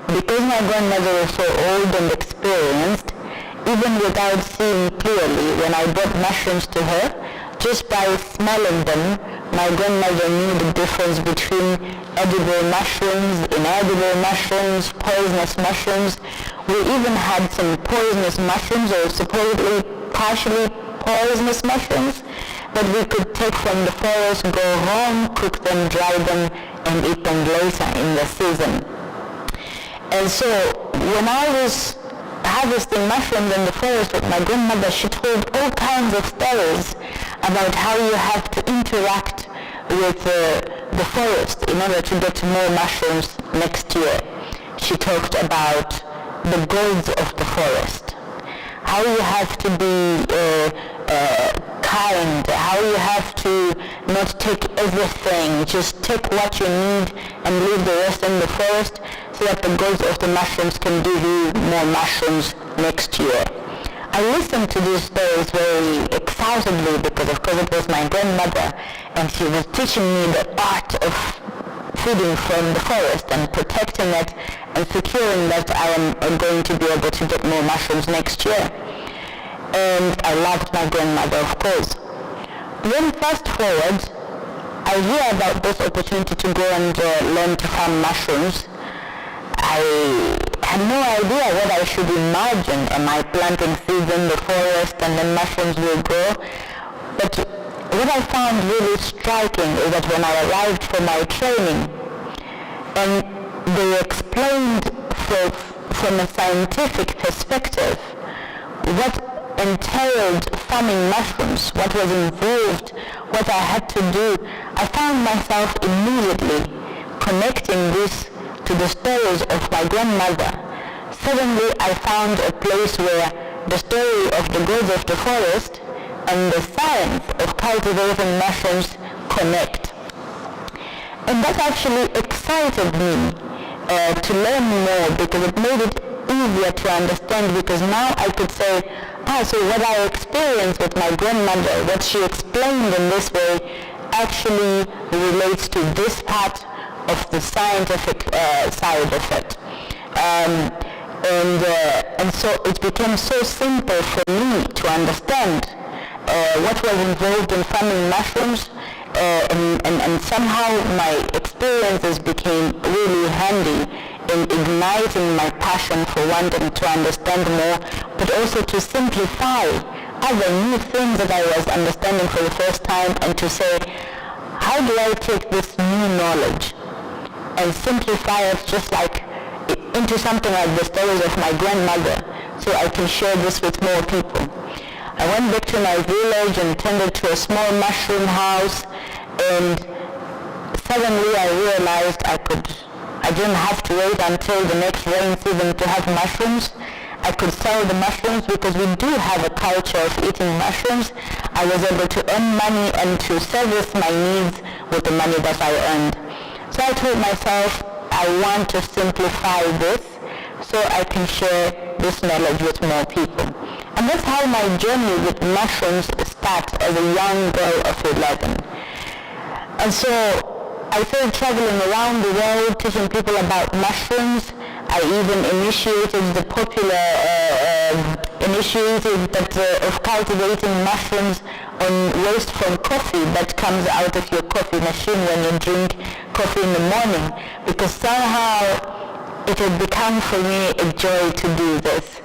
Because my grandmother was so old and experienced, even without seeing clearly, when I brought mushrooms to her, just by smelling them, my grandmother knew the difference between edible mushrooms, inedible mushrooms, poisonous mushrooms. We even had some poisonous mushrooms, or supposedly partially poisonous mushrooms, that we could take from the forest, go home, cook them, dry them, and eat them later in the season. And so when I was harvesting mushrooms in the forest with my grandmother, she told all kinds of stories about how you have to interact with the forest in order to get more mushrooms next year. She talked about the gods of the forest, how you have to be kind, how you have to not take everything, just take what you need and leave the rest in the forest so that the gods of the mushrooms can give you more mushrooms next year. I listened to these stories very excitedly because of course it was my grandmother and she was teaching me the art of feeding from the forest and protecting it and securing that I am going to be able to get more mushrooms next year. And I loved my grandmother, of course. Then fast forward, I hear about this opportunity to go and learn to farm mushrooms. I had no idea what I should imagine. Am I planting seeds in the forest and then mushrooms will grow? But what I found really striking is that when I arrived for my training, and they explained from a scientific perspective what entailed farming mushrooms, what was involved, what I had to do, I found myself immediately connecting this to the stories of my grandmother. Suddenly I found a place where the story of the gods of the forest and the science of cultivating mushrooms connect. And that actually excited me to learn more, because it made it easier to understand, because now I could say, so what I experienced with my grandmother, what she explained in this way, actually relates to this part of the scientific side of it. And so it became so simple for me to understand what was involved in farming mushrooms, and somehow my experiences became really handy in igniting my passion for wanting to understand more, but also to simplify other new things that I was understanding for the first time, and to say, how do I take this new knowledge and simplify it just like into something like the stories of my grandmother, so I can share this with more people. I went back to my village and tended to a small mushroom house, and suddenly I realized I didn't have to wait until the next rain season to have mushrooms. I could sell the mushrooms, because we do have a culture of eating mushrooms. I was able to earn money and to service my needs with the money that I earned. So I told myself, I want to simplify this so I can share this knowledge with more people. And that's how my journey with mushrooms started as a young girl of 11. And so I started traveling around the world teaching people about mushrooms. I even initiated the popular initiative of cultivating mushrooms on waste from coffee that comes out of your coffee machine when you drink coffee in the morning, because somehow it had become for me a joy to do this.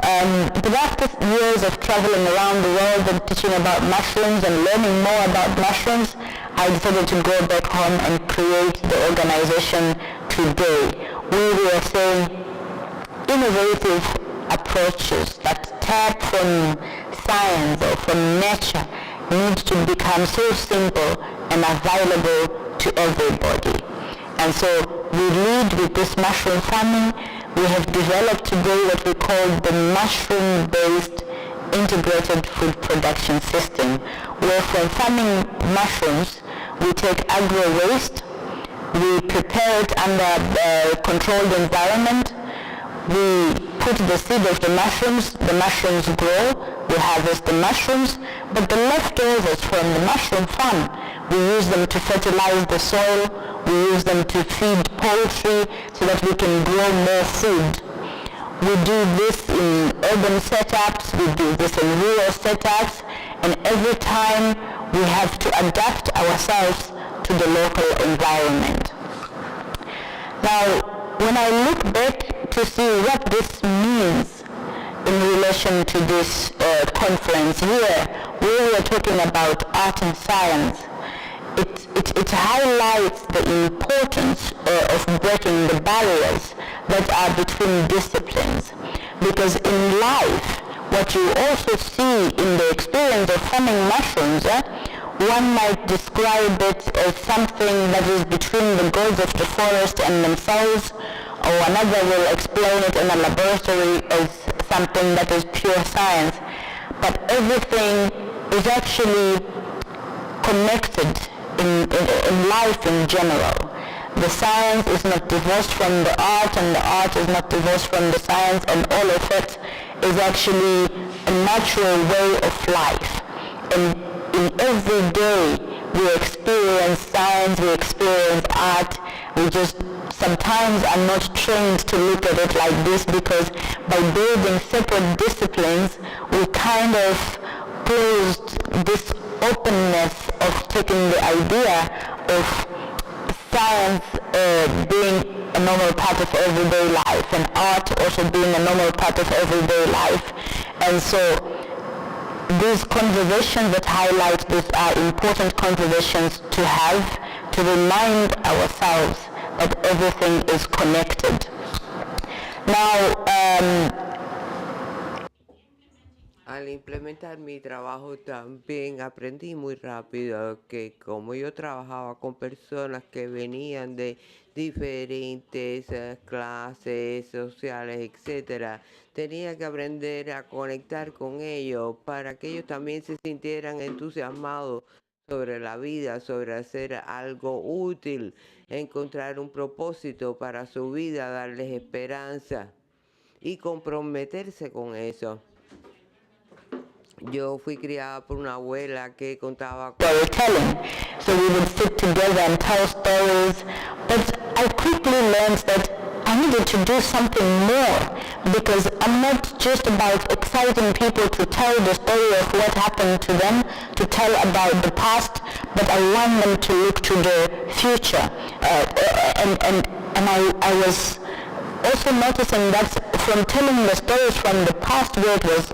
But after years of traveling around the world and teaching about mushrooms and learning more about mushrooms, I decided to go back home and create the organization today. We were saying innovative approaches that tap from science or from nature need to become so simple and available to everybody. And so we lead with this mushroom farming. We have developed today what we call the mushroom-based integrated food production system, where from farming mushrooms, we take agro-waste, we prepare it under a controlled environment, we put the seed of the mushrooms grow, we harvest the mushrooms, but the leftovers from the mushroom farm, we use them to fertilize the soil, we use them to feed poultry so that we can grow more food. We do this in urban setups, we do this in rural setups, and every time we have to adapt ourselves to the local environment. Now, when I look back to see what this means in relation to this conference here, we were talking about art and science. It highlights the importance of breaking the barriers that are between disciplines. Because in life, what you also see in the experience of farming mushrooms, one might describe it as something that is between the gods of the forest and themselves, or another will explain it in a laboratory as something that is pure science. But everything is actually connected in life in general. The science is not divorced from the art, and the art is not divorced from the science, and all of it is actually a natural way of life. And in every day we experience science, we experience art, we just sometimes are not trained to look at it like this, because by building separate disciplines, we kind of closed this openness of taking the idea of science being a normal part of everyday life, and art also being a normal part of everyday life. And so these conversations that highlight this are important conversations to have, to remind ourselves that everything is connected. Now, al implementar mi trabajo también aprendí muy rápido que como yo trabajaba con personas que venían de diferentes clases sociales, etcétera, tenía que aprender a conectar con ellos para que ellos también se sintieran entusiasmados sobre la vida, sobre hacer algo útil, encontrar un propósito para su vida, darles esperanza y comprometerse con eso. Yo fui criada por una abuela que contaba storytelling. So we would sit together and tell stories. But I quickly learned that I needed to do something more, because I'm not just about exciting people to tell the story of what happened to them, to tell about the past, but I want them to look to the future. And I was also noticing that from telling the stories from the past, where it was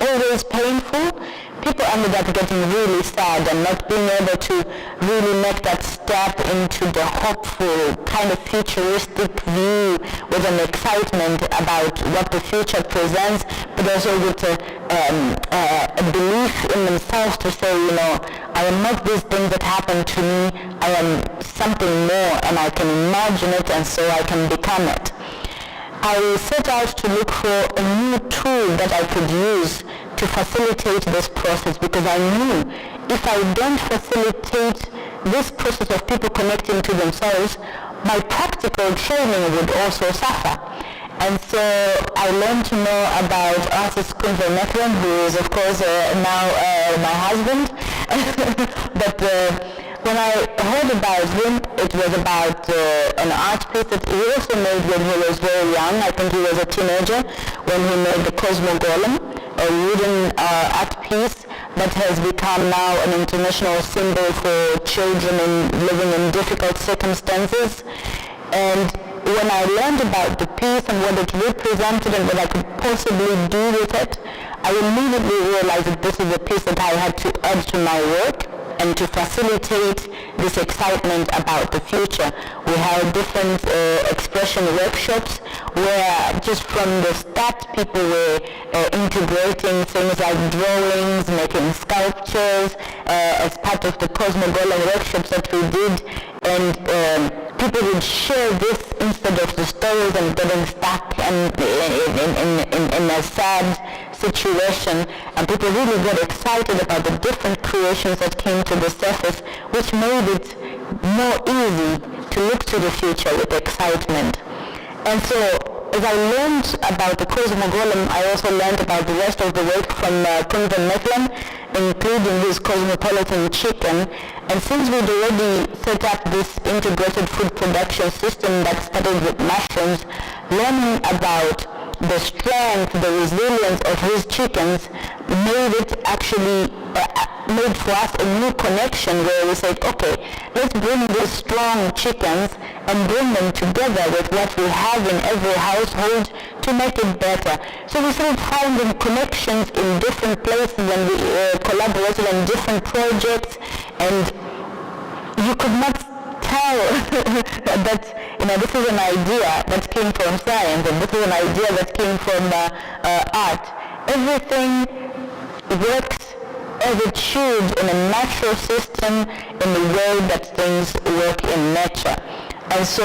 always painful, people ended up getting really sad and not being able to really make that step into the hopeful, kind of futuristic view with an excitement about what the future presents, but also with a belief in themselves to say, I am not these things that happen to me, I am something more, and I can imagine it, and so I can become it. I set out to look for a new tool that I could use to facilitate this process, because I knew if I don't facilitate this process of people connecting to themselves, my practical training would also suffer. And so I learned to know about artist Kunze Mekran, who is of course now my husband. But when I heard about him, it was about an art piece that he also made when he was very young. I think he was a teenager when he made the Cosmo Golem, a wooden art piece that has become now an international symbol for children living in difficult circumstances. And when I learned about the piece and what it represented and what I could possibly do with it, I immediately realized that this is a piece that I had to add to my work and to facilitate this excitement about the future. We have different expression workshops where just from the start people were integrating things like drawings, making sculptures as part of the Cosmo Golem workshops that we did, and people would share this instead of the stories and getting stuck and in a sad situation, and people really got excited about the different creations that came to the surface, which made it more easy to look to the future with excitement. And so as I learned about the Cosmo Golem, I also learned about the rest of the work from Kunze Mekran, including his cosmopolitan chicken. And since we'd already set up this integrated food production system that started with mushrooms, learning about the strength, the resilience of his chickens made it actually made for us a new connection where we said, okay, let's bring these strong chickens and bring them together with what we have in every household to make it better. So we started finding connections in different places, and we collaborated on different projects, and you could not tell that this is an idea that came from science, and this is an idea that came from art. Everything works as it should in a natural system, in the way that things work in nature. And so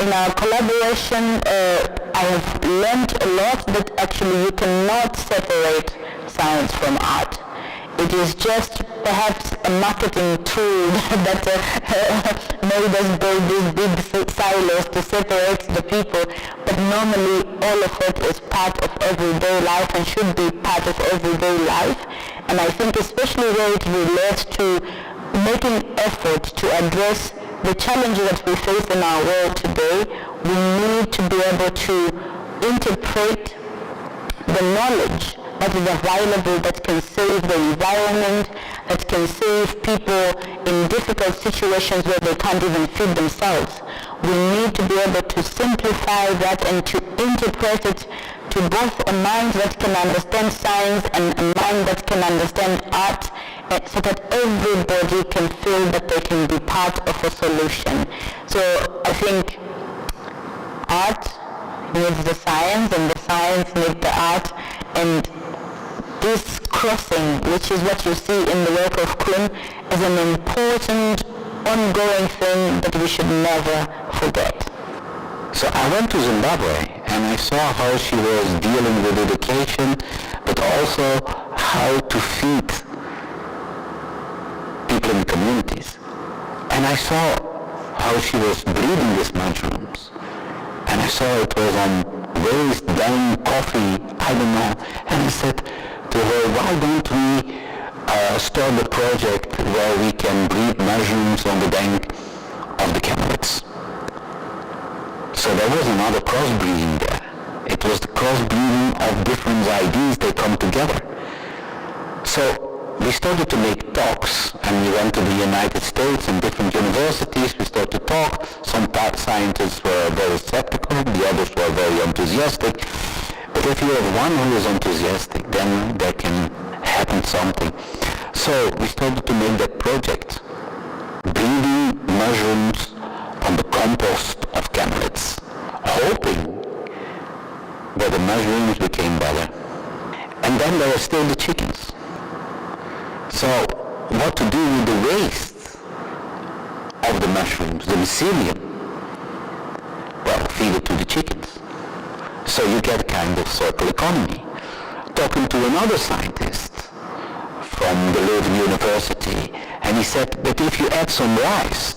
in our collaboration, I have learned a lot that actually you cannot separate science from art. It is just perhaps a marketing tool that made us build these big silos to separate the people, but normally all of it is part of everyday life and should be part of everyday life. And I think especially where it relates to making effort to address the challenges that we face in our world today, we need to be able to interpret the knowledge that is available, that can save the environment, that can save people in difficult situations where they can't even feed themselves. We need to be able to simplify that and to interpret it to both a mind that can understand science and a mind that can understand art, so that everybody can feel that they can be part of a solution. So I think art needs the science and the science needs the art, and this crossing, which is what you see in the work of Kun, is an important ongoing thing that we should never forget. So I went to Zimbabwe and I saw how she was dealing with education, but also how to feed people in communities. And I saw how she was breeding these mushrooms. And I saw it was on raised down coffee, I don't know. And I said to her, why don't we start a project where we can breed mushrooms on the bank of the camelids? So there was another crossbreeding there. It was the crossbreeding of different ideas, they come together. So we started to make talks, and we went to the United States and different universities. We started to talk. Some scientists were very skeptical, the others were very enthusiastic. But if you have one who is enthusiastic, then there can happen something. So we started to make that project, breeding mushrooms on the compost of camelids, hoping that the mushrooms became better. And then there are still the chickens. So what to do with the waste of the mushrooms, the mycelium? Well, feed it to the chickens. So you get a kind of circular economy. Talking to another scientist from the Leuven University, and he said that if you add some rice,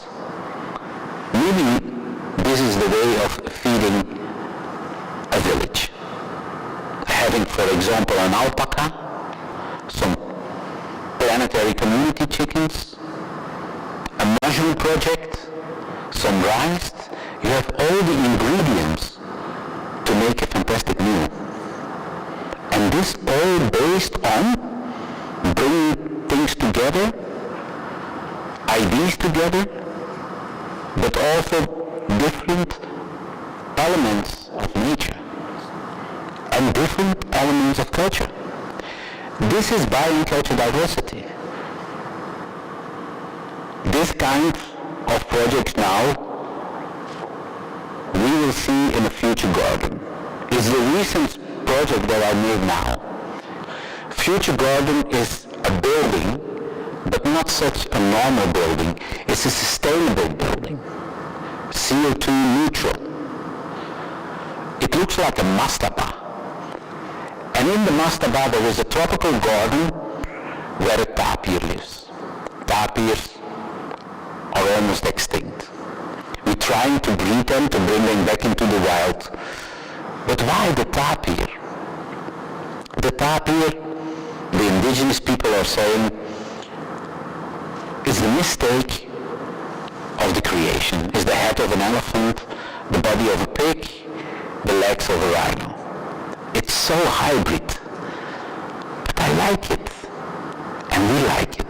maybe this is the way of feeding a village. Having, for example, an alpaca, some planetary community chickens, a mushroom project, some rice, you have all the ingredients to make a fantastic meal. And this all based on bringing things together, ideas together, but also different elements of nature and different elements of culture. This is buying culture diversity. This kind of projects now we will see in a future garden. It's the recent project that I made now. Future garden is a building, but not such a normal building. It's a sustainable building, CO2 neutral. It looks like a mastaba. And in the mastaba there is a tropical garden where a tapir lives. Tapirs are almost extinct. We're trying to breed them, to bring them back into the wild. But why the tapir? The tapir, the indigenous people are saying, is the mistake of the creation. Is the head of an elephant, the body of a pig, the legs of a rhino. It's so hybrid. But I like it. And we like it.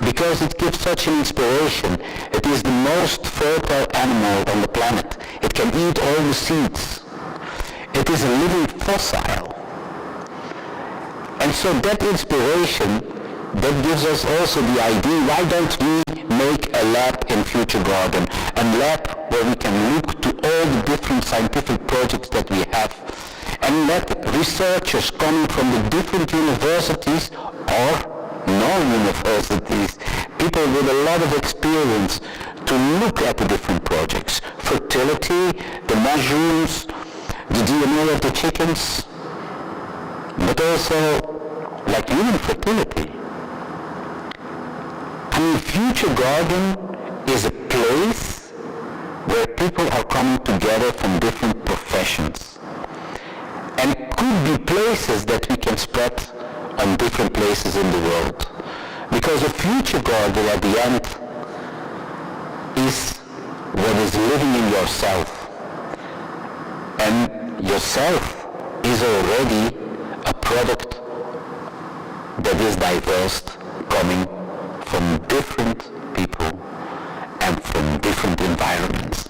Because it gives such an inspiration. It is the most fertile animal on the planet. It can eat all the seeds. It is a living fossil. And so that inspiration, that gives us also the idea, why don't we make a lab in Future Garden? A lab where we can look to all the different scientific projects that we have and let researchers coming from the different universities or non-universities, people with a lot of experience, to look at the different projects. Fertility, the mushrooms, the DNA of the chickens, but also like human fertility. I mean, Future Garden is a place where people are coming together from different professions. And it could be places that we can spread on different places in the world. Because a Future Garden at the end is what is living in yourself. And yourself is already a product that is diverse, coming from different people and from different environments.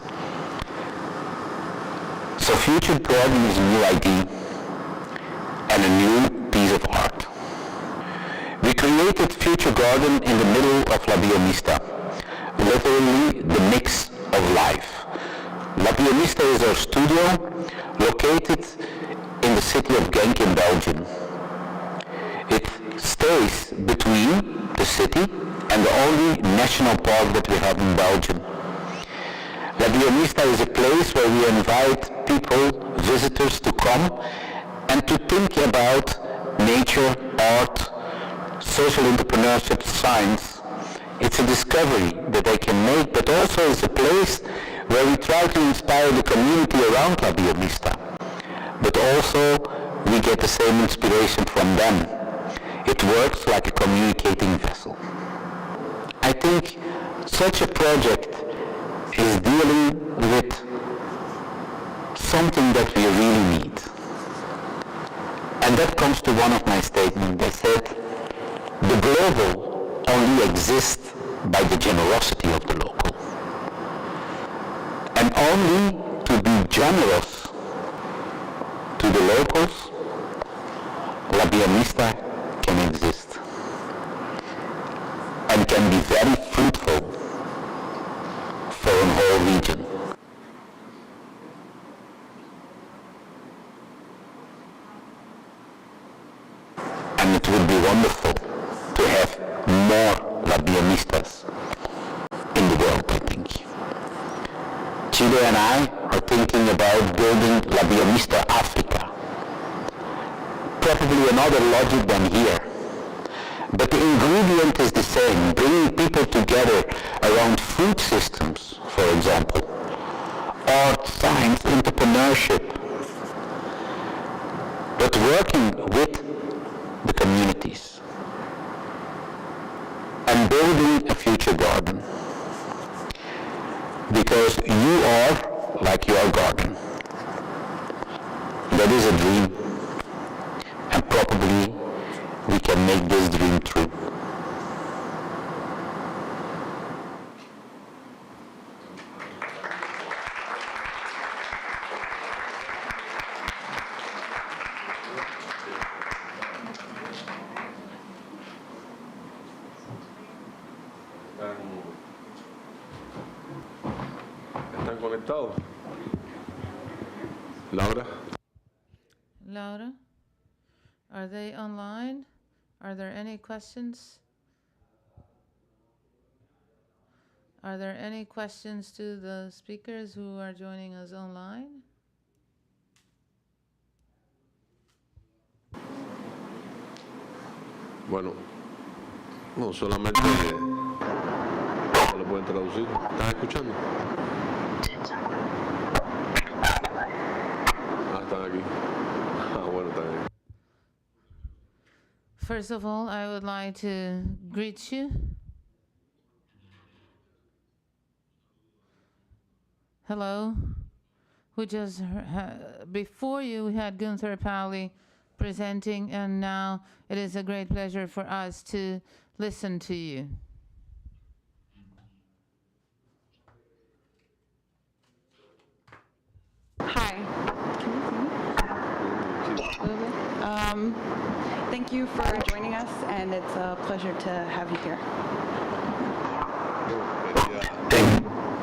So Future Garden is a new idea and a new piece of art. We created Future Garden in the middle of La Bionista, literally the mix of life. La Bionista is our studio located in the city of Genk in Belgium. It stays between the city and the only national park that we have in Belgium. La Bionista is a place where we invite people, visitors, to come and to think about nature, art, social entrepreneurship, science It's a discovery that I can make, but also it's a place where we try to inspire the community around La Biomista. But also we get the same inspiration from them. It works like a communicating vessel. I think such a project is dealing with something that we really need. And that comes to one of my statements that said, the global only exists by the generosity of the local. And only to be generous to the locals, La Biomista can exist. And can be very fruitful for a whole region. And it would be wonderful to have more La Biomistas in the world, I think. Chile and I are thinking about building La Biomista Africa. Probably another logic than here. But the ingredient is the same, bringing people together around food systems, for example, art, science, entrepreneurship, but working with the communities and building a future garden. Because you are like your garden. That is a dream, and probably we can make this dream true. ¿Están conectados? Laura. Laura, are they online? Are there any questions? Are there any questions to the speakers who are joining us online? Bueno, no, solamente lo pueden traducir. ¿Estás escuchando? Ah, están aquí. Ah, bueno, están aquí. First of all, I would like to greet you. Hello. We just before you we had Gunther Pauli presenting, and now it is a great pleasure for us to listen to you. Hi. Thank you for joining us, and it's a pleasure to have you here.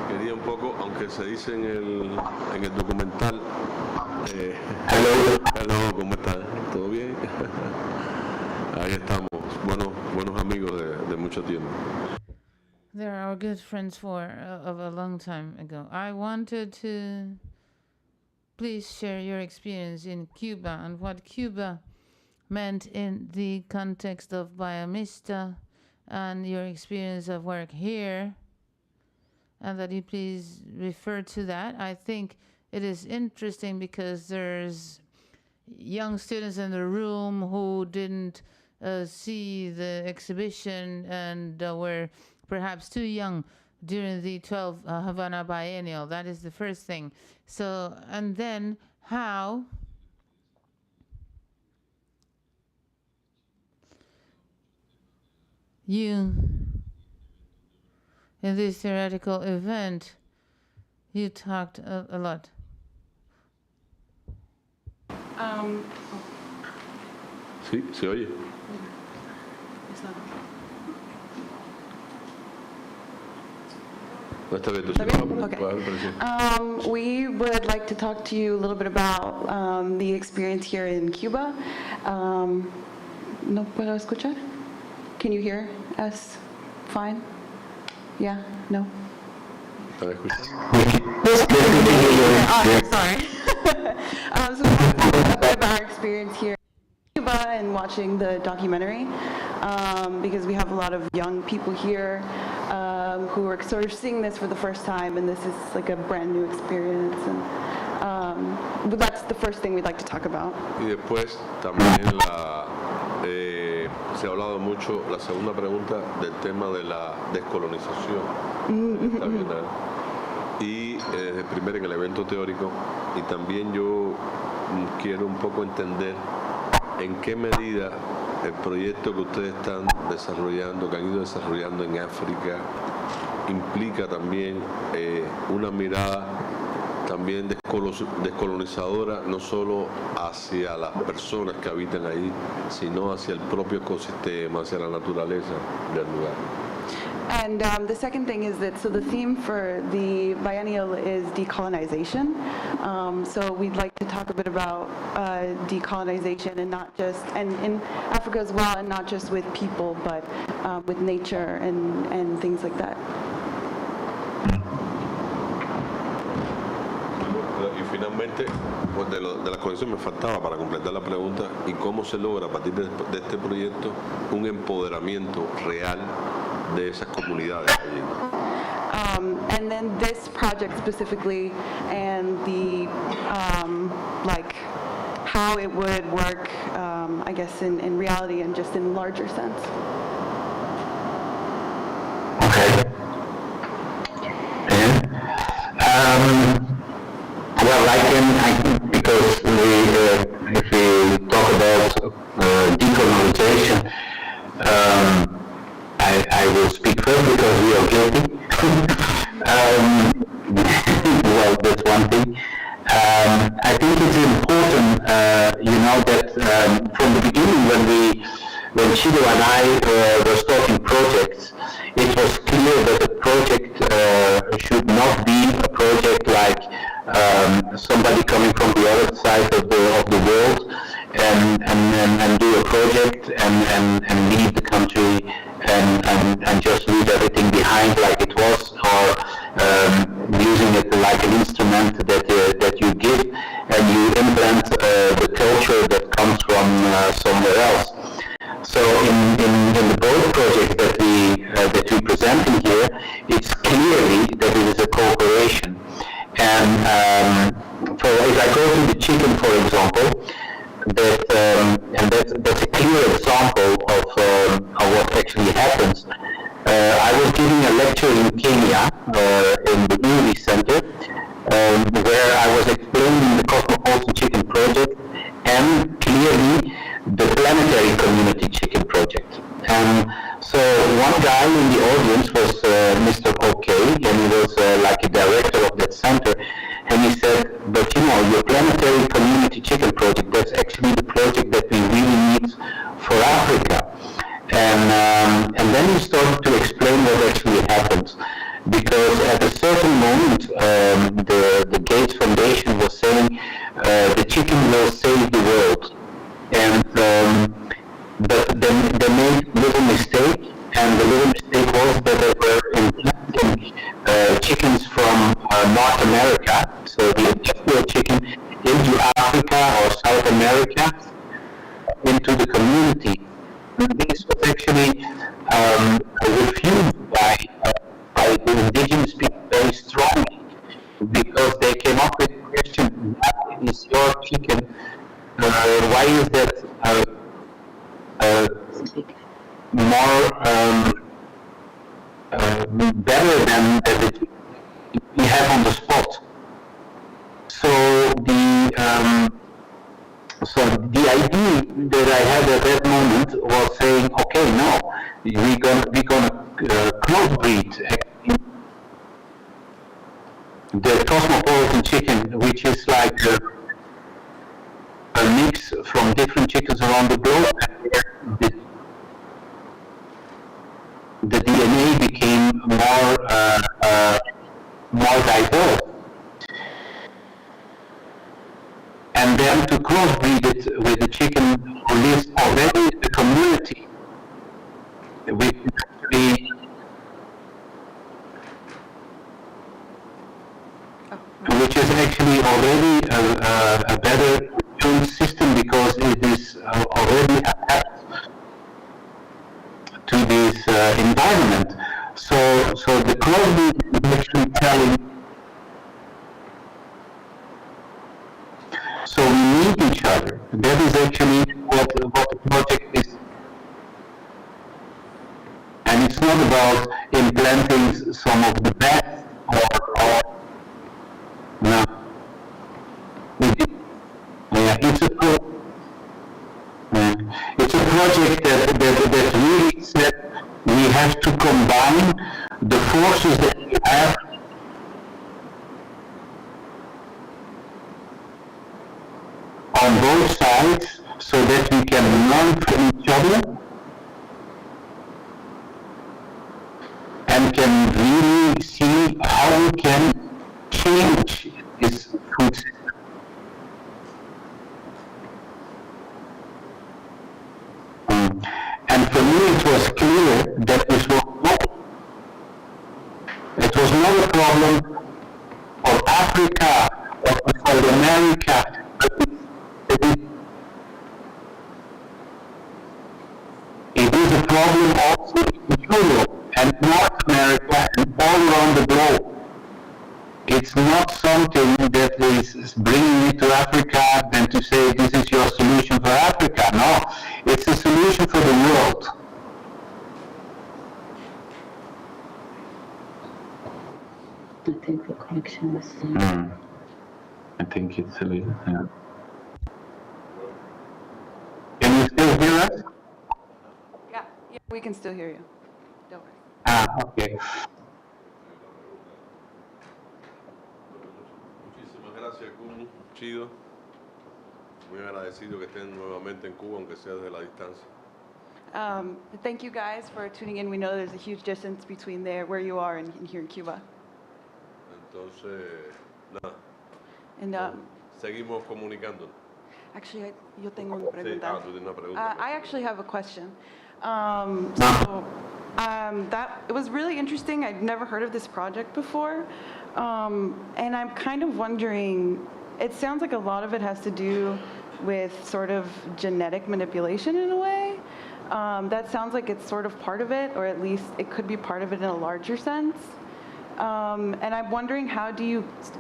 Quería un poco, aunque se dice en el documental, hello, ¿cómo estás? ¿Todo bien? Ahí estamos, buenos amigos de mucho tiempo. They're our good friends of a long time ago. I wanted to please share your experience in Cuba and what Cuba meant in the context of Biomista and your experience of work here, and that you please refer to that. I think it is interesting because there's young students in the room who didn't see the exhibition and were perhaps too young during the 12 Havana Biennial. That is the first thing. So, and then how you, in this theoretical event, you talked a lot. Sí, se oye. Okay. We would like to talk to you a little bit about the experience here in Cuba. ¿No puedo escuchar? Can you hear us fine? Yeah? No? ¿Están escuchando? Sorry. So we want to talk a bit about our experience here in Cuba and watching the documentary, because we have a lot of young people here who are sort of seeing this for the first time, and this is like a brand new experience. And but that's the first thing we'd like to talk about. Y después también se ha hablado mucho, la segunda pregunta, del tema de la descolonización de esta bienal. Y primero en el evento teórico, y también yo quiero un poco entender en qué medida el proyecto que ustedes están desarrollando, que han ido desarrollando en África, implica también una mirada también descolonizadora, no solo hacia las personas que habitan ahí, sino hacia el propio ecosistema, hacia la naturaleza del lugar. And the second thing is that, so the theme for the biennial is decolonization. So we'd like to talk a bit about decolonization, and not just, and in Africa as well, and not just with people, but with nature and things like that. Y finalmente, pues de la conexión me faltaba para completar la pregunta, y cómo se logra a partir de este proyecto un empoderamiento real de esas comunidades allí. And then this project specifically, and the like how it would work, I guess in reality and just in larger sense. Okay. Well, I can because if we talk about decolonization, I will speak first because we are guilty. Well, that's one thing. I think it's important, that from the beginning when Chido and I were starting projects, it was clear that the project should not be a project like somebody coming from the other side of the world and do a project and leave the country and just leave everything behind like it was, or using it like an instrument that you give and you implant the culture that comes from somewhere else. So in the both projects that we presenting here, it's clearly that it is a cooperation. And if I go to the chicken, for example, that's a clear example of what actually happens. I was giving a lecture in Kenya, in the Movie Center, where I was explaining the Cosmopolitan Chicken Project and clearly the Planetary Community Chicken Project. And so one guy in the audience was Mr. OK, and he was like a director of that center, and he said, but your Planetary Community Chicken Project, that's actually the project that we really need for Africa. And then he started to explain what actually happened. Because at a certain moment, the Gates Foundation was saying, the chicken will save the world. And but then they made a little mistake, and the little mistake was that they were implanting chickens from North America, so the industrial chicken, into Africa or South America, into the community. This was actually refused by the indigenous people very strongly, because they came up with the question, why is your chicken, why is that more better than the chicken we have on the spot? So the idea that I had at that moment was saying, okay, no, we're gonna crossbreed the Cosmopolitan chicken, which is like a mix from different chickens around the globe, and the DNA became more diverse. And then to crossbreed it with the chicken who lives already in the community, which is actually already a better tuned system, because it is already attached to this environment. So the crossbreed is actually telling. So we need each other. That is actually what the project is. And it's not about implanting some of the best or no. Yeah, it's a project that really said we have to combine the forces that we have on both sides so that we can learn from each other and can really see how we can change this food system. And for me it was clear that it was not a problem of Africa or of South America, but it is a problem also in Europe and North America and all around the globe. It's not something that is bringing it to Africa and to say this is your solution for Africa. No, it's a solution for the world. I think the connection is... I think it's a little... Yeah. Can you still hear us? Yeah, we can still hear you. Don't worry. Okay. Muchísimas gracias, Kun. Chido. Muy agradecido que estén nuevamente en Cuba, aunque sea desde la distancia. Thank you guys for tuning in. We know there's a huge distance between where you are and here in Cuba. Entonces, nada, And seguimos comunicándonos. actually, yo tengo una pregunta. Sí, tú tienes una pregunta. I actually have a question. That it was really interesting. I'd never heard of this project before, and I'm kind of wondering. It sounds like a lot of it has to do with sort of genetic manipulation in a way. That sounds like it's sort of part of it, or at least it could be part of it in a larger sense. And I'm wondering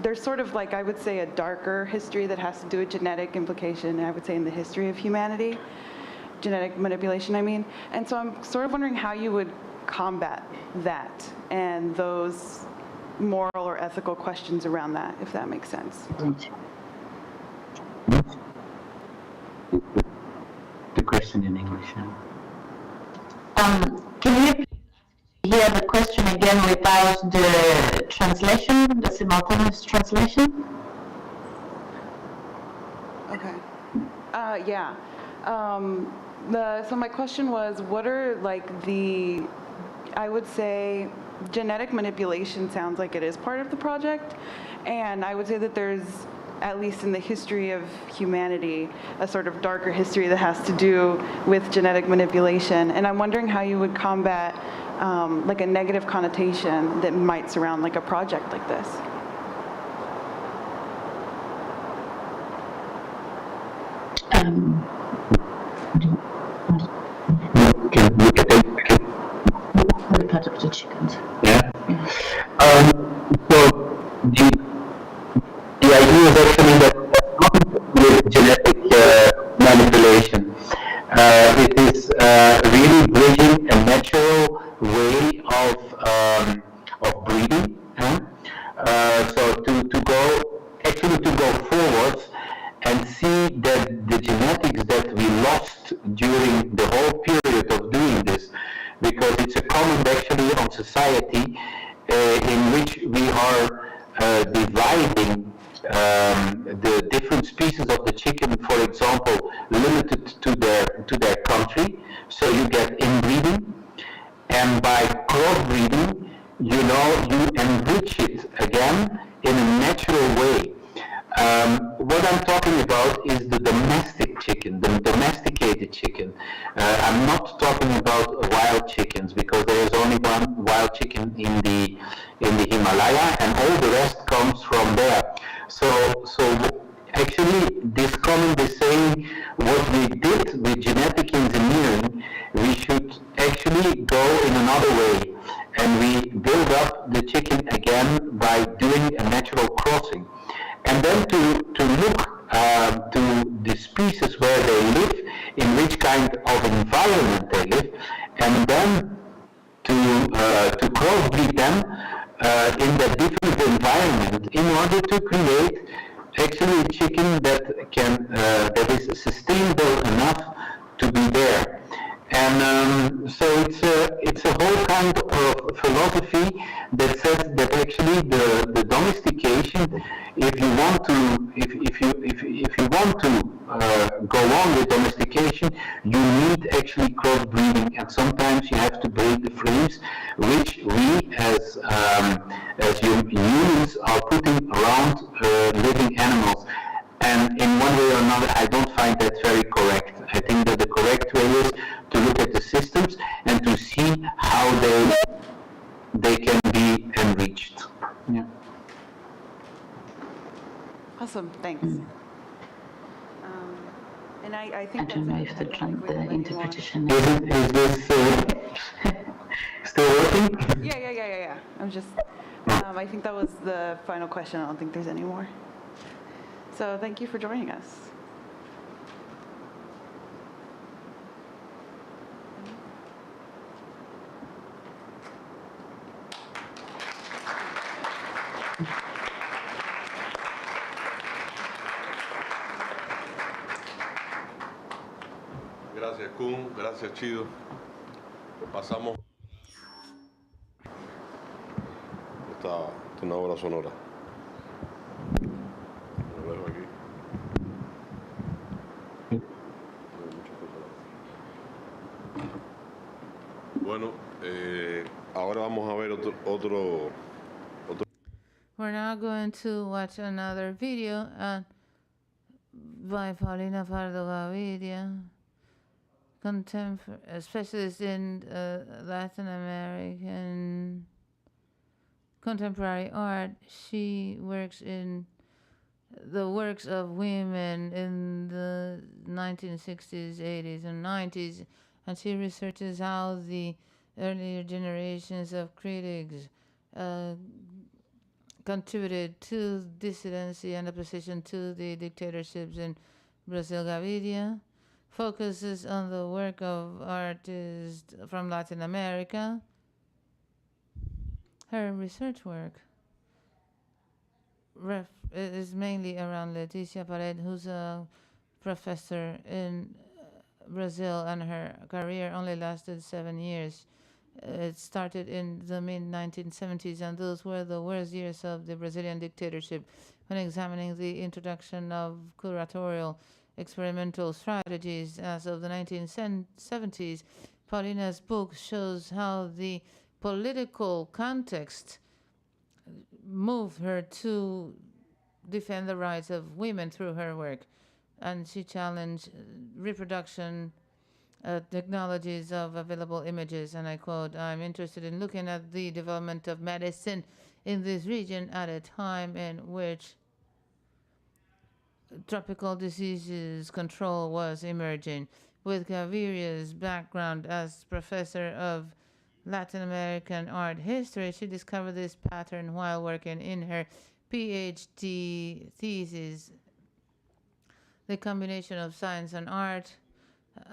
there's sort of like, I would say, a darker history that has to do with genetic implication, I would say, in the history of humanity, genetic manipulation, I mean. And so I'm sort of wondering how you would combat that and those moral or ethical questions around that, if that makes sense. The question in English. Can you hear the question again without the translation, the simultaneous translation? Okay. Yeah. So my question was, what are like I would say, genetic manipulation sounds like it is part of the project, and I would say that there's, at least in the history of humanity, a sort of darker history that has to do with genetic manipulation. And I'm wondering how you would combat like a negative connotation that might surround like a project like this. The part of the chickens. Yeah. So the idea is actually that it's not with genetic manipulation. It is really bridging a natural way of breeding. So to go forward and see that the genetics that we lost during the whole period of doing this, because it's a comment actually on society in which we are dividing the different species of the chicken, for example, limited to their country. So you get inbreeding, and by crossbreeding, you enrich it again in a natural way. What I'm talking about is the domestic chicken, the domesticated chicken. I'm not talking about wild chickens, because there is only one wild chicken in the Himalaya, and all the rest comes from there. So actually, this comment is saying what we did with genetic engineering, we should actually go in another way, and we build up the chicken again by doing a natural crossing. And then to look to the species where they live, in which kind of environment they live, and then to crossbreed them in the different environment in order to create actually a chicken that is sustainable enough to be there. And so it's a whole kind of philosophy that says that actually the domestication, if you want to if you want to go on with domestication, you need actually crossbreeding, and sometimes you have to break the frames which we as humans are putting around living animals. And in one way or another, I don't find that very correct. I think that the correct way is to look at the systems and to see how they can be enriched. Yeah. Awesome, thanks. And I think I don't know if the interpretation Is this still working? Yeah. I'm just, I think that was the final question. I don't think there's any more. So thank you for joining us. Gracias, Kun. Gracias, Chido. Pasamos. Esta es una obra sonora. Lo dejo aquí. Bueno, ahora vamos a ver otro. We're now going to watch another video by Paulina Pardo Gaviria, a specialist in Latin American contemporary art. She works in the works of women in the 1960s, 80s, and 90s, and she researches how the earlier generations of critics contributed to dissidency and opposition to the dictatorships in Brazil. Gaviria focuses on the work of artists from Latin America. Her research work is mainly around Leticia Pared, who's a professor in Brazil, and her career only lasted 7 years. It started in the mid-1970s, and those were the worst years of the Brazilian dictatorship. When examining the introduction of curatorial experimental strategies as of the 1970s, Paulina's book shows how the political context moved her to defend the rights of women through her work, and she challenged reproduction technologies of available images, and I quote, "I'm interested in looking at the development of medicine in this region at a time in which tropical diseases control was emerging." With Gaviria's background as professor of Latin American art history, she discovered this pattern while working in her PhD thesis. The combination of science and art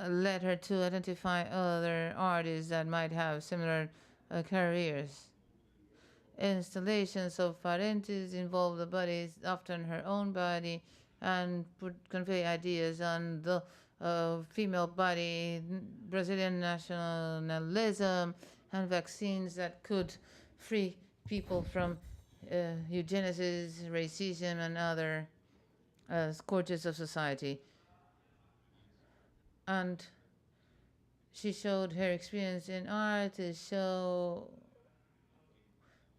led her to identify other artists that might have similar careers. Installations of Parentes involve the body, often her own body, and would convey ideas on the female body, Brazilian nationalism, and vaccines that could free people from eugenesis, racism, and other scourges of society. And she showed her experience in art to show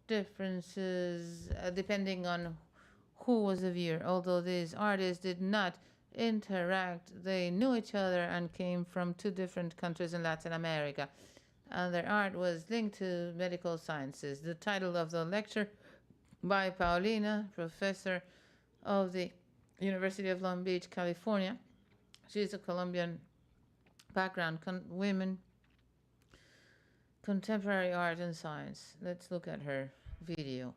differences depending on who was the viewer. Although these artists did not interact, they knew each other and came from two different countries in Latin America, and their art was linked to medical sciences. The title of the lecture by Paulina, professor of the University of Long Beach, California. She's a Colombian background. Women contemporary art and science. Let's look at her video.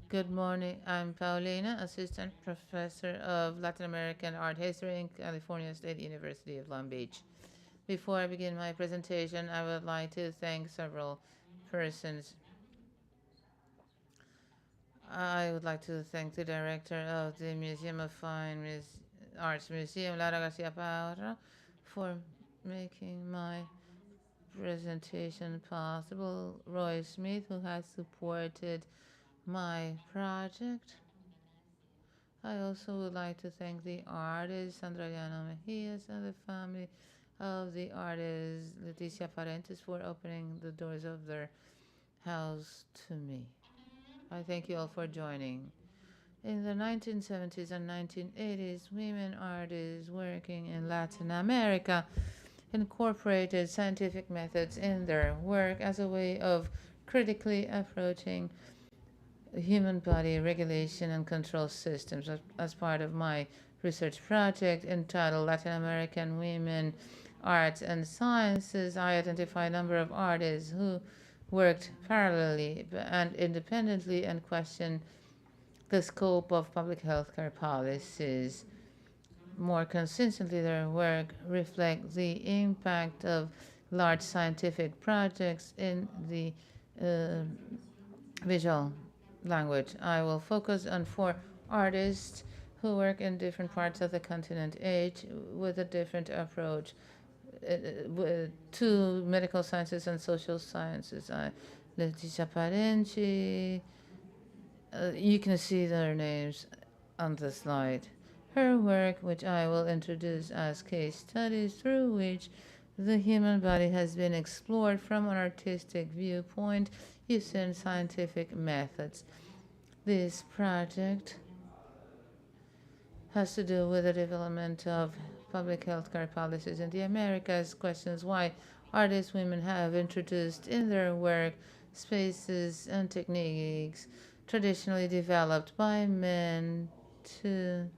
Good morning. I'm Paulina, Assistant Professor of Latin American Art History in California State University of Long Beach. Before I begin my presentation, I would like to thank several persons. I would like to thank the director of the Museum of Fine Arts Museum, Lara Garcia Parra, for making my presentation possible. Roy Smith, who has supported my project. I also would like to thank the artist, Sandra Llano Mejias, and the family of the artist, Leticia Parentes, for opening the doors of their house to me. I thank you all for joining. In the 1970s and 1980s, women artists working in Latin America incorporated scientific methods in their work as a way of critically approaching human body regulation and control systems. As part of my research project entitled Latin American Women, Arts and Sciences, I identified a number of artists who worked parallelly and independently and questioned the scope of public health care policies. More consistently, their work reflects the impact of large scientific projects in the visual language. I will focus on 4 artists who work in different parts of the continent, each with a different approach to medical sciences and social sciences. Leticia Parenti, you can see their names on the slide. Her work, which I will introduce as case studies through which the human body has been explored from an artistic viewpoint using scientific methods. This project has to do with the development of public health care policies in the Americas, questions why artist women have introduced in their work spaces and techniques traditionally developed by men to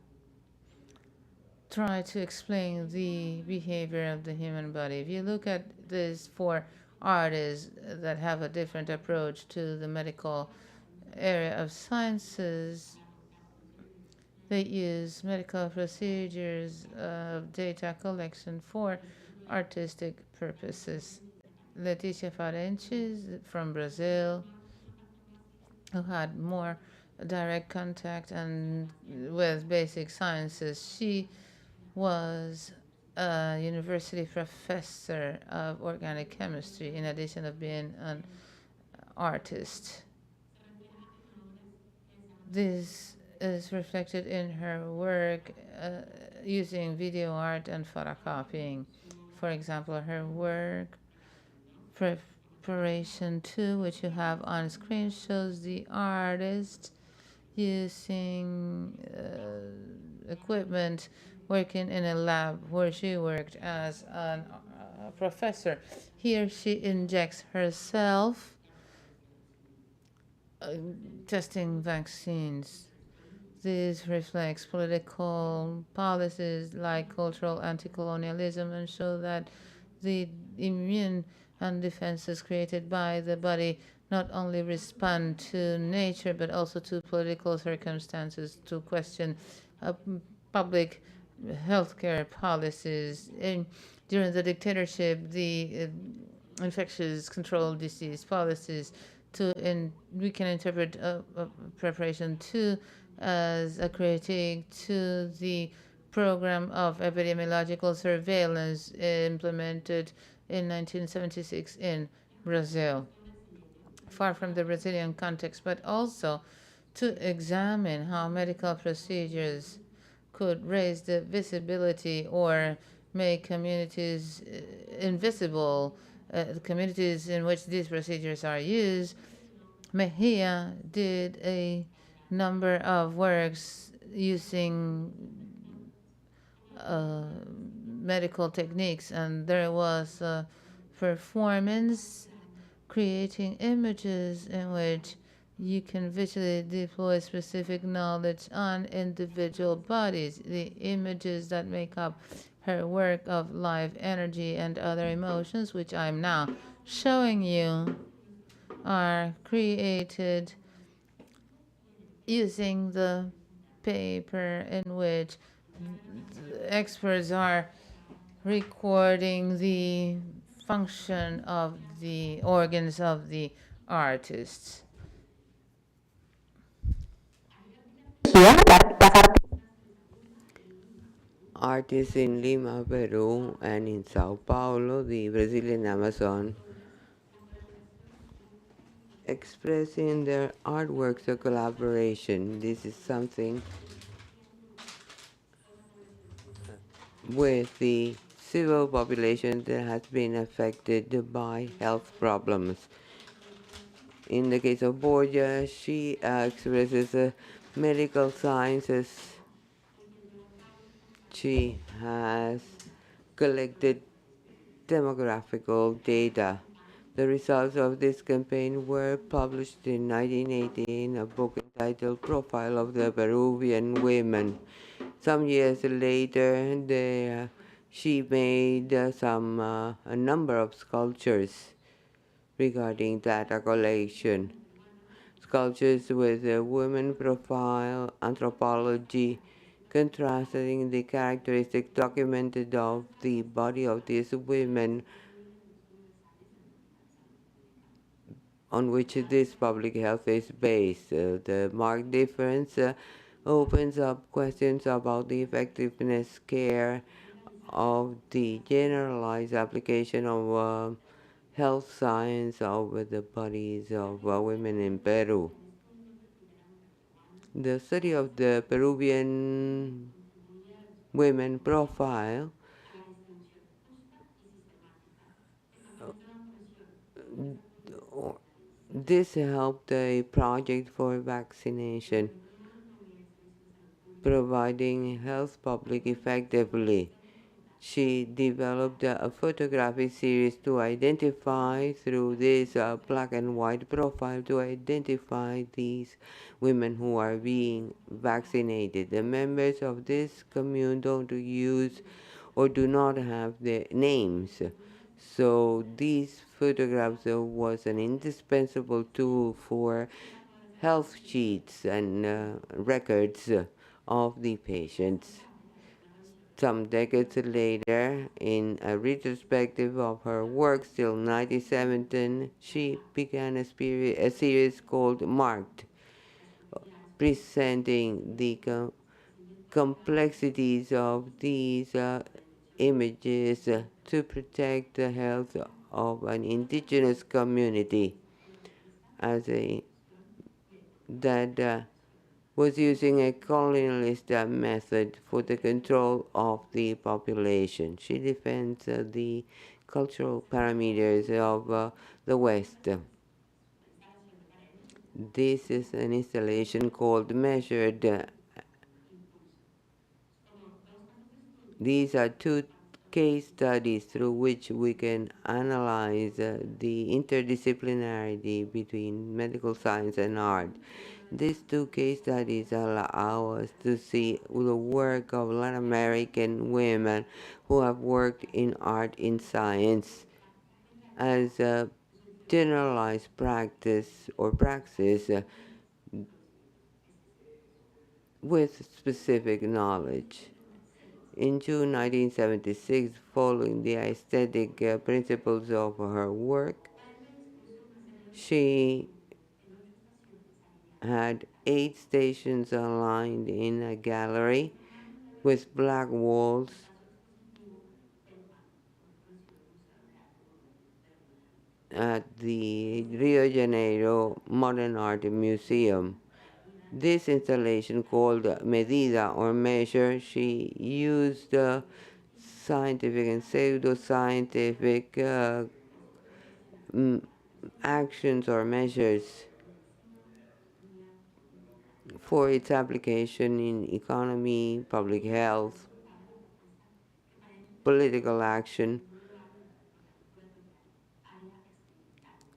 try to explain the behavior of the human body. If you look at these 4 artists that have a different approach to the medical area of sciences, they use medical procedures of data collection for artistic purposes. Leticia Farenches from Brazil, who had more direct contact and with basic sciences. She was a university professor of organic chemistry in addition of being an artist. This is reflected in her work using video art and photocopying. For example, her work Preparation 2, which you have on screen, shows the artist using equipment working in a lab where she worked as a professor. Here she injects herself testing vaccines. This reflects political policies like cultural anti-colonialism and show that the immune and defenses created by the body not only respond to nature but also to political circumstances to question public healthcare policies. During the dictatorship, the infectious control disease policies we can interpret Preparation 2 as a critique to the program of epidemiological surveillance implemented in 1976 in Brazil. Far from the Brazilian context, but also to examine how medical procedures could raise the visibility or make communities invisible, the communities in which these procedures are used. Mejia did a number of works using medical techniques, and there was a performance creating images in which you can visually deploy specific knowledge on individual bodies. The images that make up her work of life, energy, and other emotions, which I'm now showing you, are created using the paper in which experts are recording the function of the organs of the artists. Here, las Artists in Lima, Peru, and in Sao Paulo, the Brazilian Amazon, expressing their artworks of collaboration. This is something with the civil population that has been affected by health problems. In the case of Borgia, she expresses medical sciences. She has collected demographical data. The results of this campaign were published in 1980 in a book entitled Profile of the Peruvian Women. Some years later, she made a number of sculptures regarding data collection. Sculptures with a women profile anthropology, contrasting the characteristics documented of the body of these women on which this public health is based. The marked difference opens up questions about the effectiveness, care of the generalized application of health science over the bodies of women in Peru. The study of the Peruvian women profile this helped a project for vaccination, providing health public effectively. She developed a photographic series to identify through this black and white profile to identify these women who are being vaccinated. The members of this commune don't use or do not have their names. So these photographs was an indispensable tool for health sheets and records of the patients. Some decades later, in a retrospective of her work, still 1917, she began a series called Marked, presenting the complexities of these images to protect the health of an indigenous community as that was using a colonialist method for the control of the population. She defends the cultural parameters of the West. This is an installation called Measured. These are two case studies through which we can analyze the interdisciplinarity between medical science and art. These two case studies allow us to see the work of Latin American women who have worked in art in science as a generalized practice or praxis with specific knowledge. In June 1976, following the aesthetic principles of her work, she had 8 stations aligned in a gallery with black walls at the Rio de Janeiro Modern Art Museum. This installation, called Medida or Measure, she used scientific and pseudo-scientific actions or measures for its application in economy, public health, political action.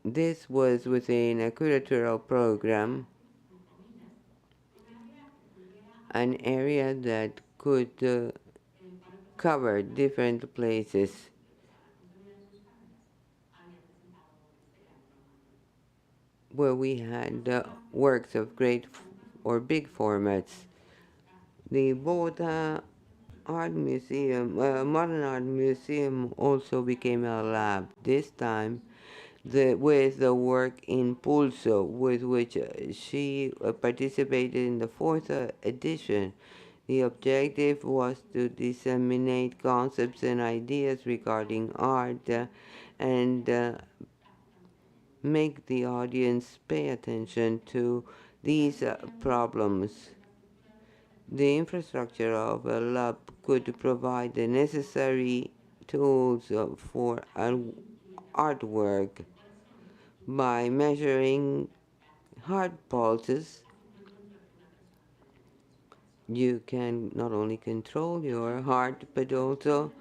This was within a curatorial program, an area that could covered different places where we had works of great or big formats. The Bogota Art Museum, Modern Art Museum, also became a lab. This time, with the work in Pulso, with which she participated in the fourth edition. The objective was to disseminate concepts and ideas regarding art and make the audience pay attention to these problems. The infrastructure of a lab could provide the necessary tools for artwork by measuring heart pulses. You can not only control your heart but also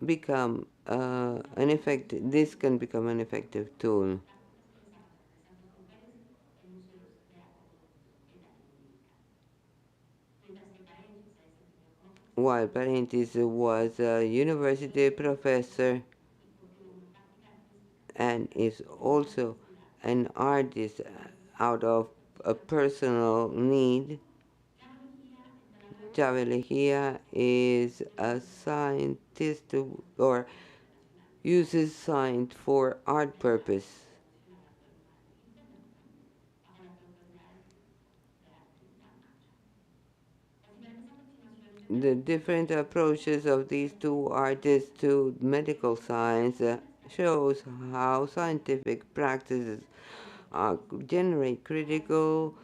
become an effect. This can become an effective tool. While Parentis was a university professor and is also an artist out of a personal need, Chavelejia is a scientist or uses science for art purpose. The different approaches of these two artists to medical science shows how scientific practices generate critical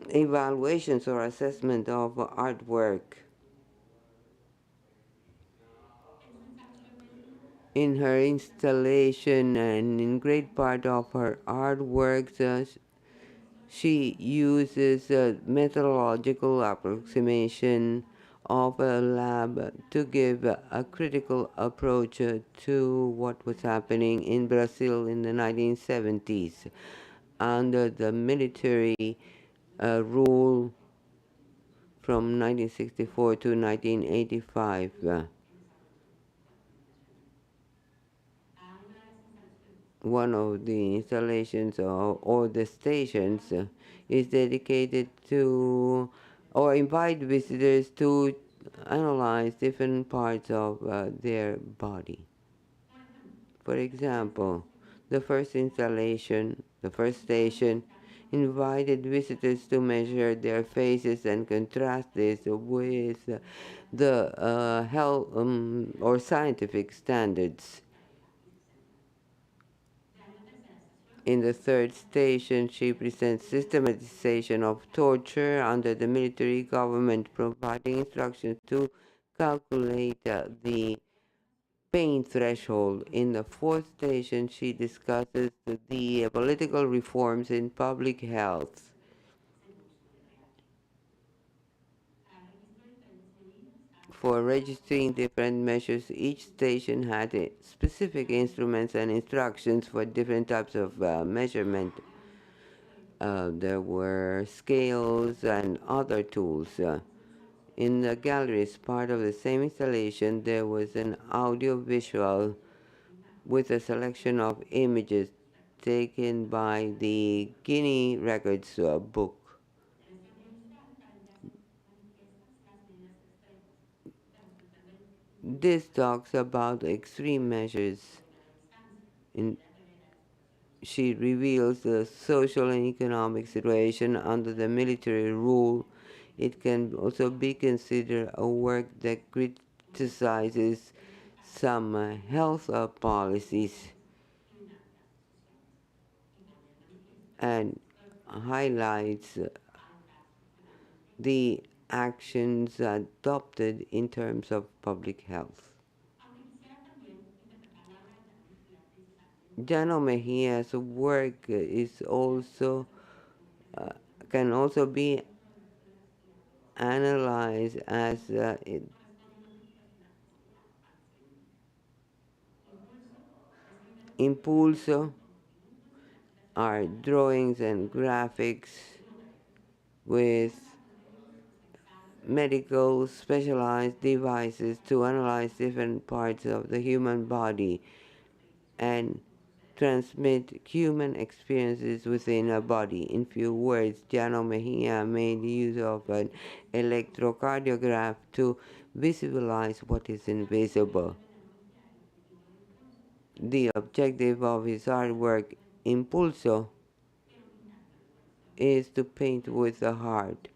evaluations or assessment of artwork. In her installation and in great part of her artworks, she uses a methodological approximation of a lab to give a critical approach to what was happening in Brazil in the 1970s under the military rule from 1964 to 1985. One of the installations or the stations is dedicated to or invite visitors to analyze different parts of their body. For example, the first station, invited visitors to measure their faces and contrast this with the health or scientific standards. In the third station, she presents systematization of torture under the military government, providing instructions to calculate the pain threshold. In the fourth station, she discusses the political reforms in public health. For registering different measures, each station had specific instruments and instructions for different types of measurement. There were scales and other tools. In the galleries, part of the same installation, there was an audio-visual with a selection of images taken by the Guinea Records book. This talks about extreme measures. She reveals the social and economic situation under the military rule. It can also be considered a work that criticizes some health policies and highlights the actions adopted in terms of public health. Llano Mejia's work is also can also be analyzed as impulso are drawings and graphics with medical specialized devices to analyze different parts of the human body and transmit human experiences within a body. In few words, Jano Mejia made use of an electrocardiograph to visualize what is invisible. The objective of his artwork, Impulso, is to paint with the heart.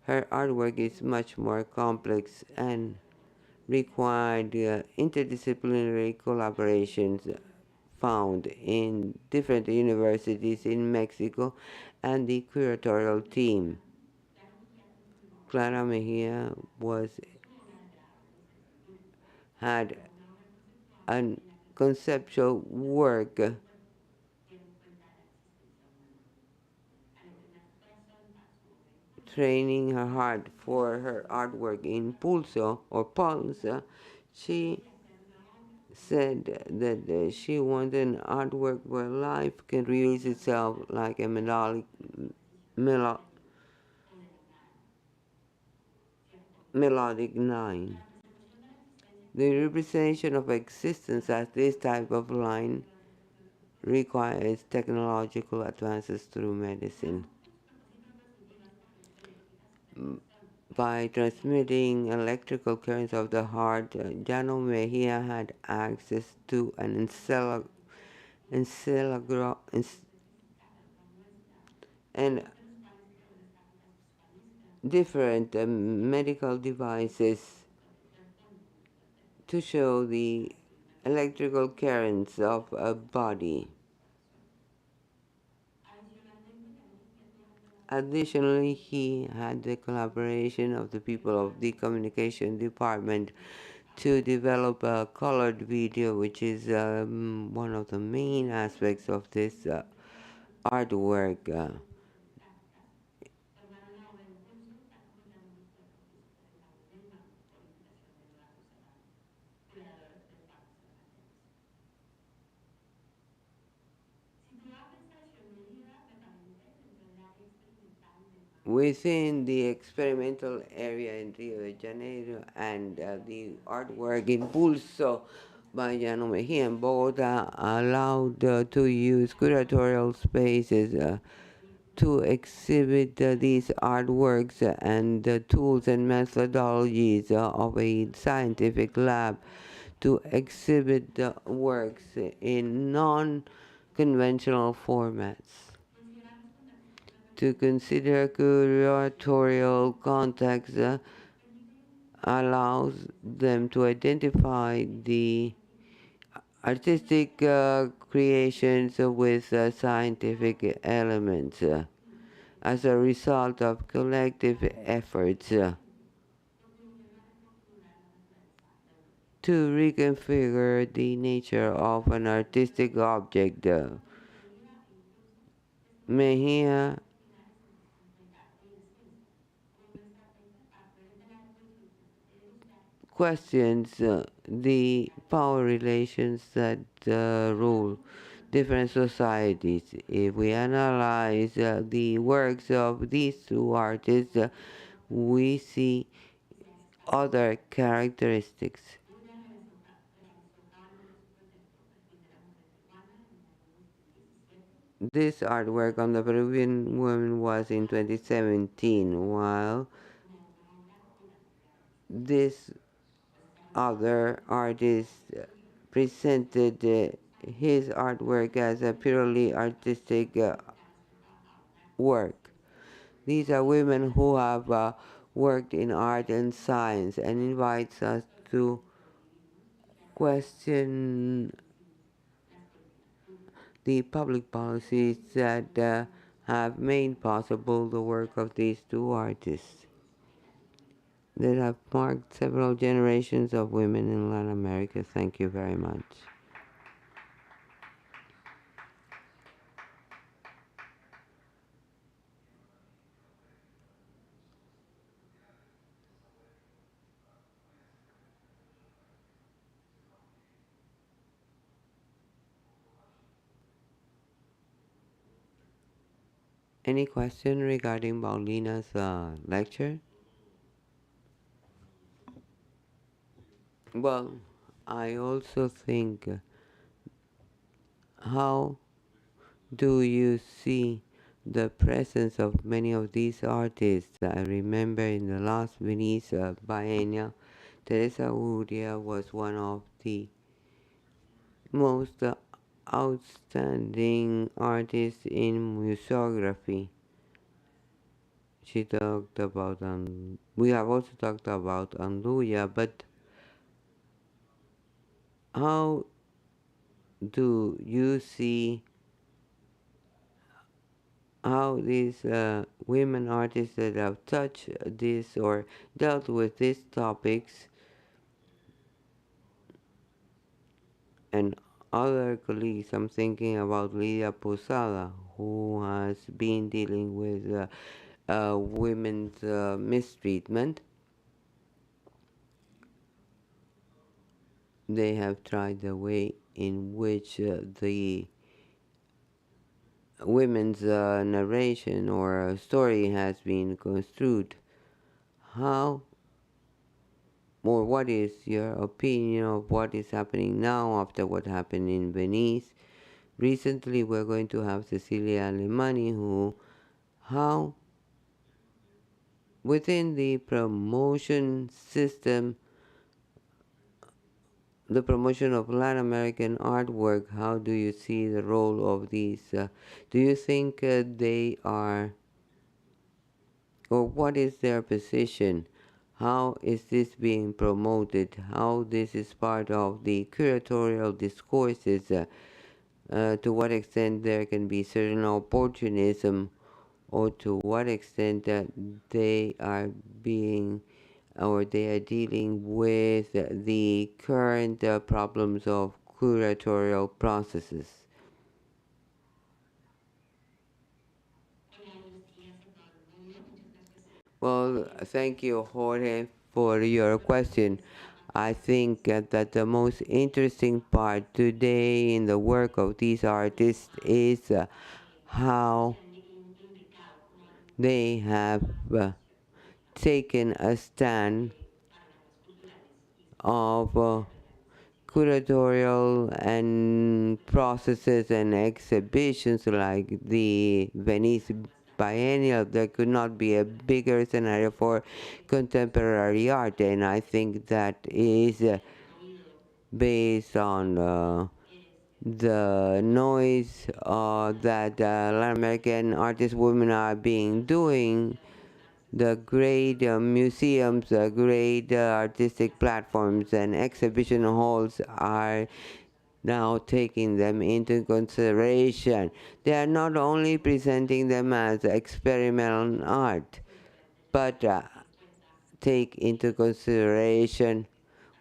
Her artwork is much more complex and required interdisciplinary collaborations found in different universities in Mexico and the curatorial team. Clara Mejia had a conceptual work training her heart for her artwork in Pulso or Pulse. She said that she wanted an artwork where life can release itself like a melodic line. The representation of existence as this type of line requires technological advances through medicine. By transmitting electrical currents of the heart, Jano Mejia had access to an and different medical devices to show the electrical currents of a body. Additionally, he had the collaboration of the people of the communication department to develop a colored video, which is one of the main aspects of this artwork. Within the experimental area in Rio de Janeiro and the artwork Impulso by Jano Mejia in Bogota allowed to use curatorial spaces to exhibit these artworks and the tools and methodologies of a scientific lab to exhibit the works in non-conventional formats. To consider curatorial context allows them to identify the artistic creations with scientific elements as a result of collective efforts to reconfigure the nature of an artistic object. Mejia questions the power relations that rule different societies. If we analyze the works of these two artists, we see other characteristics. This artwork on the Peruvian woman was in 2017, while this other artist presented his artwork as a purely artistic work. These are women who have worked in art and science and invites us to question the public policies that have made possible the work of these two artists that have marked several generations of women in Latin America. Thank you very much. Any question regarding Paulina's lecture? Well, I also think, how do you see the presence of many of these artists? I remember in the last Venice Biennial, Teresa Uria was one of the most outstanding artists in museography. She talked about, we have also talked about Anduja, but how do you see how these women artists that have touched this or dealt with these topics and other colleagues? I'm thinking about Lydia Posada, who has been dealing with women's mistreatment. They have tried the way in which the women's narration or story has been construed. How or what is your opinion of what is happening now after what happened in Venice? Recently, we're going to have Cecilia Alemani, who, how within the promotion system, the promotion of Latin American artwork, how do you see the role of these? Do you think they are, or what is their position? How is this being promoted? How this is part of the curatorial discourses? To what extent there can be certain opportunism, or to what extent that they are being or they are dealing with the current problems of curatorial processes. Well, thank you, Jorge, for your question. I think that the most interesting part today in the work of these artists is how they have taken a stand of curatorial and processes and exhibitions like the Venice Biennial. There could not be a bigger scenario for contemporary art, and I think that is based on the noise that Latin American artists, women are being doing. The great museums, the great artistic platforms and exhibition halls are now taking them into consideration. They are not only presenting them as experimental art, but take into consideration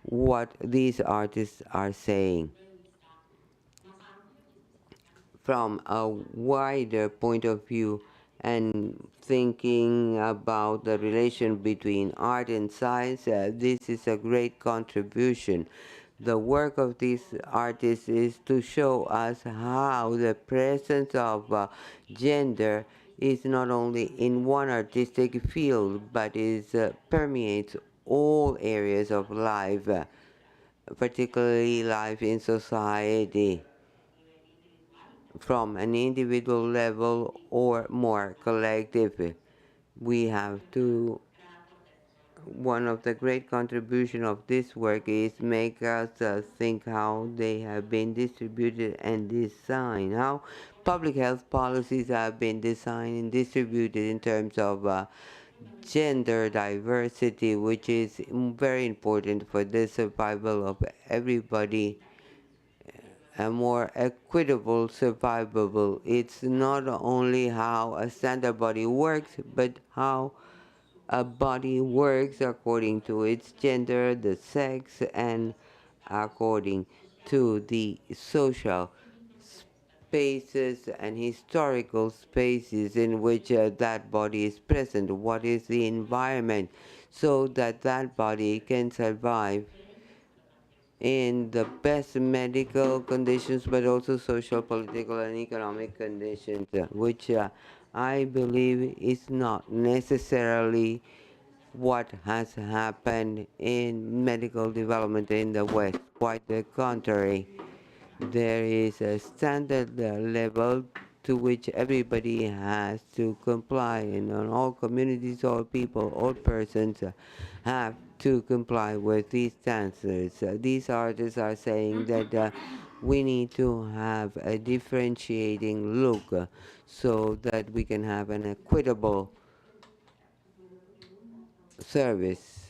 what these artists are saying from a wider point of view, and thinking about the relation between art and science. This is a great contribution. The work of these artists is to show us how the presence of gender is not only in one artistic field, but is permeates all areas of life, particularly life in society, from an individual level or more collective. We have to, one of the great contribution of this work is make us think how they have been distributed and designed, how public health policies have been designed and distributed in terms of gender diversity, which is very important for the survival of everybody, a more equitable survivable. It's not only how a standard body works, but how a body works according to its gender, the sex, and according to the social spaces and historical spaces in which that body is present. What is the environment so that that body can survive in the best medical conditions, but also social, political, and economic conditions, which I believe is not necessarily what has happened in medical development in the West. Quite the contrary. There is a standard level to which everybody has to comply, and on all communities, all people, all persons have to comply with these standards. These artists are saying that we need to have a differentiating look so that we can have an equitable service.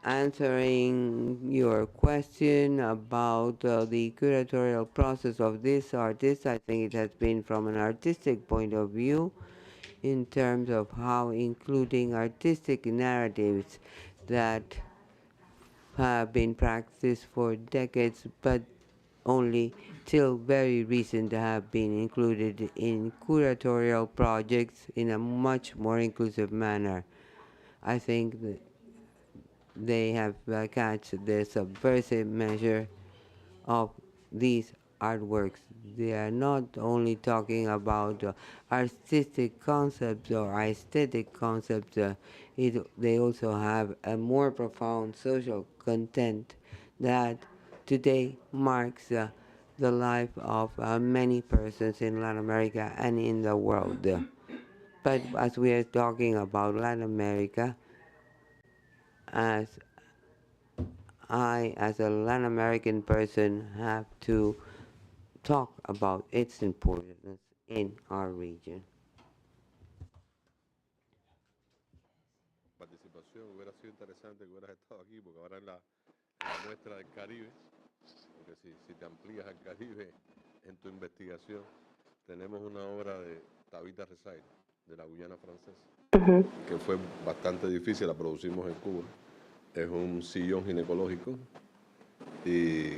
Answering your question about the curatorial process of this artist, I think it has been from an artistic point of view in terms of how including artistic narratives that have been practiced for decades but only till very recent have been included in curatorial projects in a much more inclusive manner. I think that they have catch the subversive measure of these artworks. They are not only talking about artistic concepts or aesthetic concepts, they also have a more profound social content that today marks the life of many persons in Latin America and in the world. But as we are talking about Latin America, as I, as a Latin American person, have to talk about its importance in our region. Participación, hubiera sido interesante que hubieras estado aquí, porque ahora en la muestra del Caribe, porque si te amplías al Caribe en tu investigación, tenemos una obra de Tabitha Rezaire, de la Guyana francesa, que fue bastante difícil, la producimos en Cuba. Es un sillón ginecológico y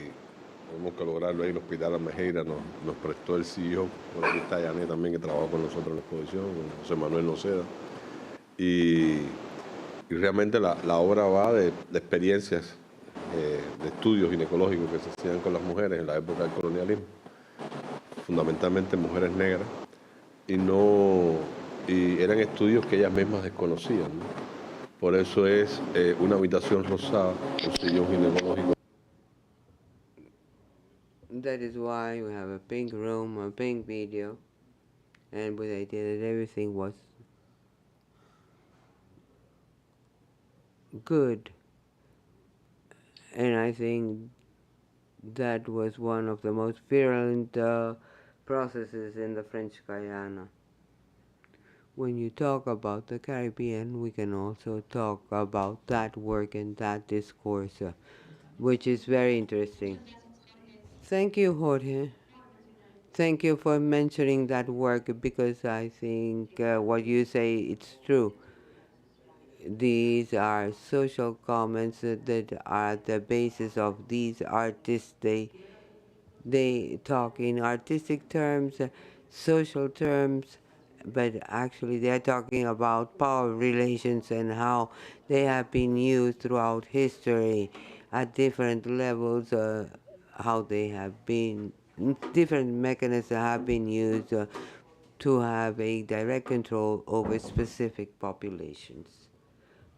tenemos que lograrlo ahí. El Hospital Almejeira nos prestó el sillón. Por aquí está Yané también, que trabajó con nosotros en la exposición, con José Manuel Noceda. Y realmente la obra va de experiencias, de estudios ginecológicos que se hacían con las mujeres en la época del colonialismo, fundamentalmente mujeres negras, y eran estudios que ellas mismas desconocían, ¿no? Por eso es una habitación rosada, un sillón ginecológico. That is why we have a pink room, a pink video, and with the idea that everything was good. And I think that was one of the most virulent processes in the French Guiana. When you talk about the Caribbean, we can also talk about that work and that discourse, which is very interesting. Thank you, Jorge. Thank you for mentioning that work, because I think what you say, it's true. These are social comments that are the basis of these artists. They talk in artistic terms, social terms, but actually they are talking about power relations and how they have been used throughout history at different levels, how they have been, different mechanisms have been used to have a direct control over specific populations.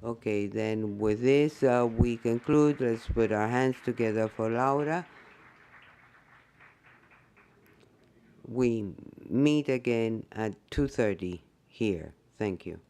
Okay, then with this, we conclude. Let's put our hands together for Laura. We meet again at 2:30 here. Thank you.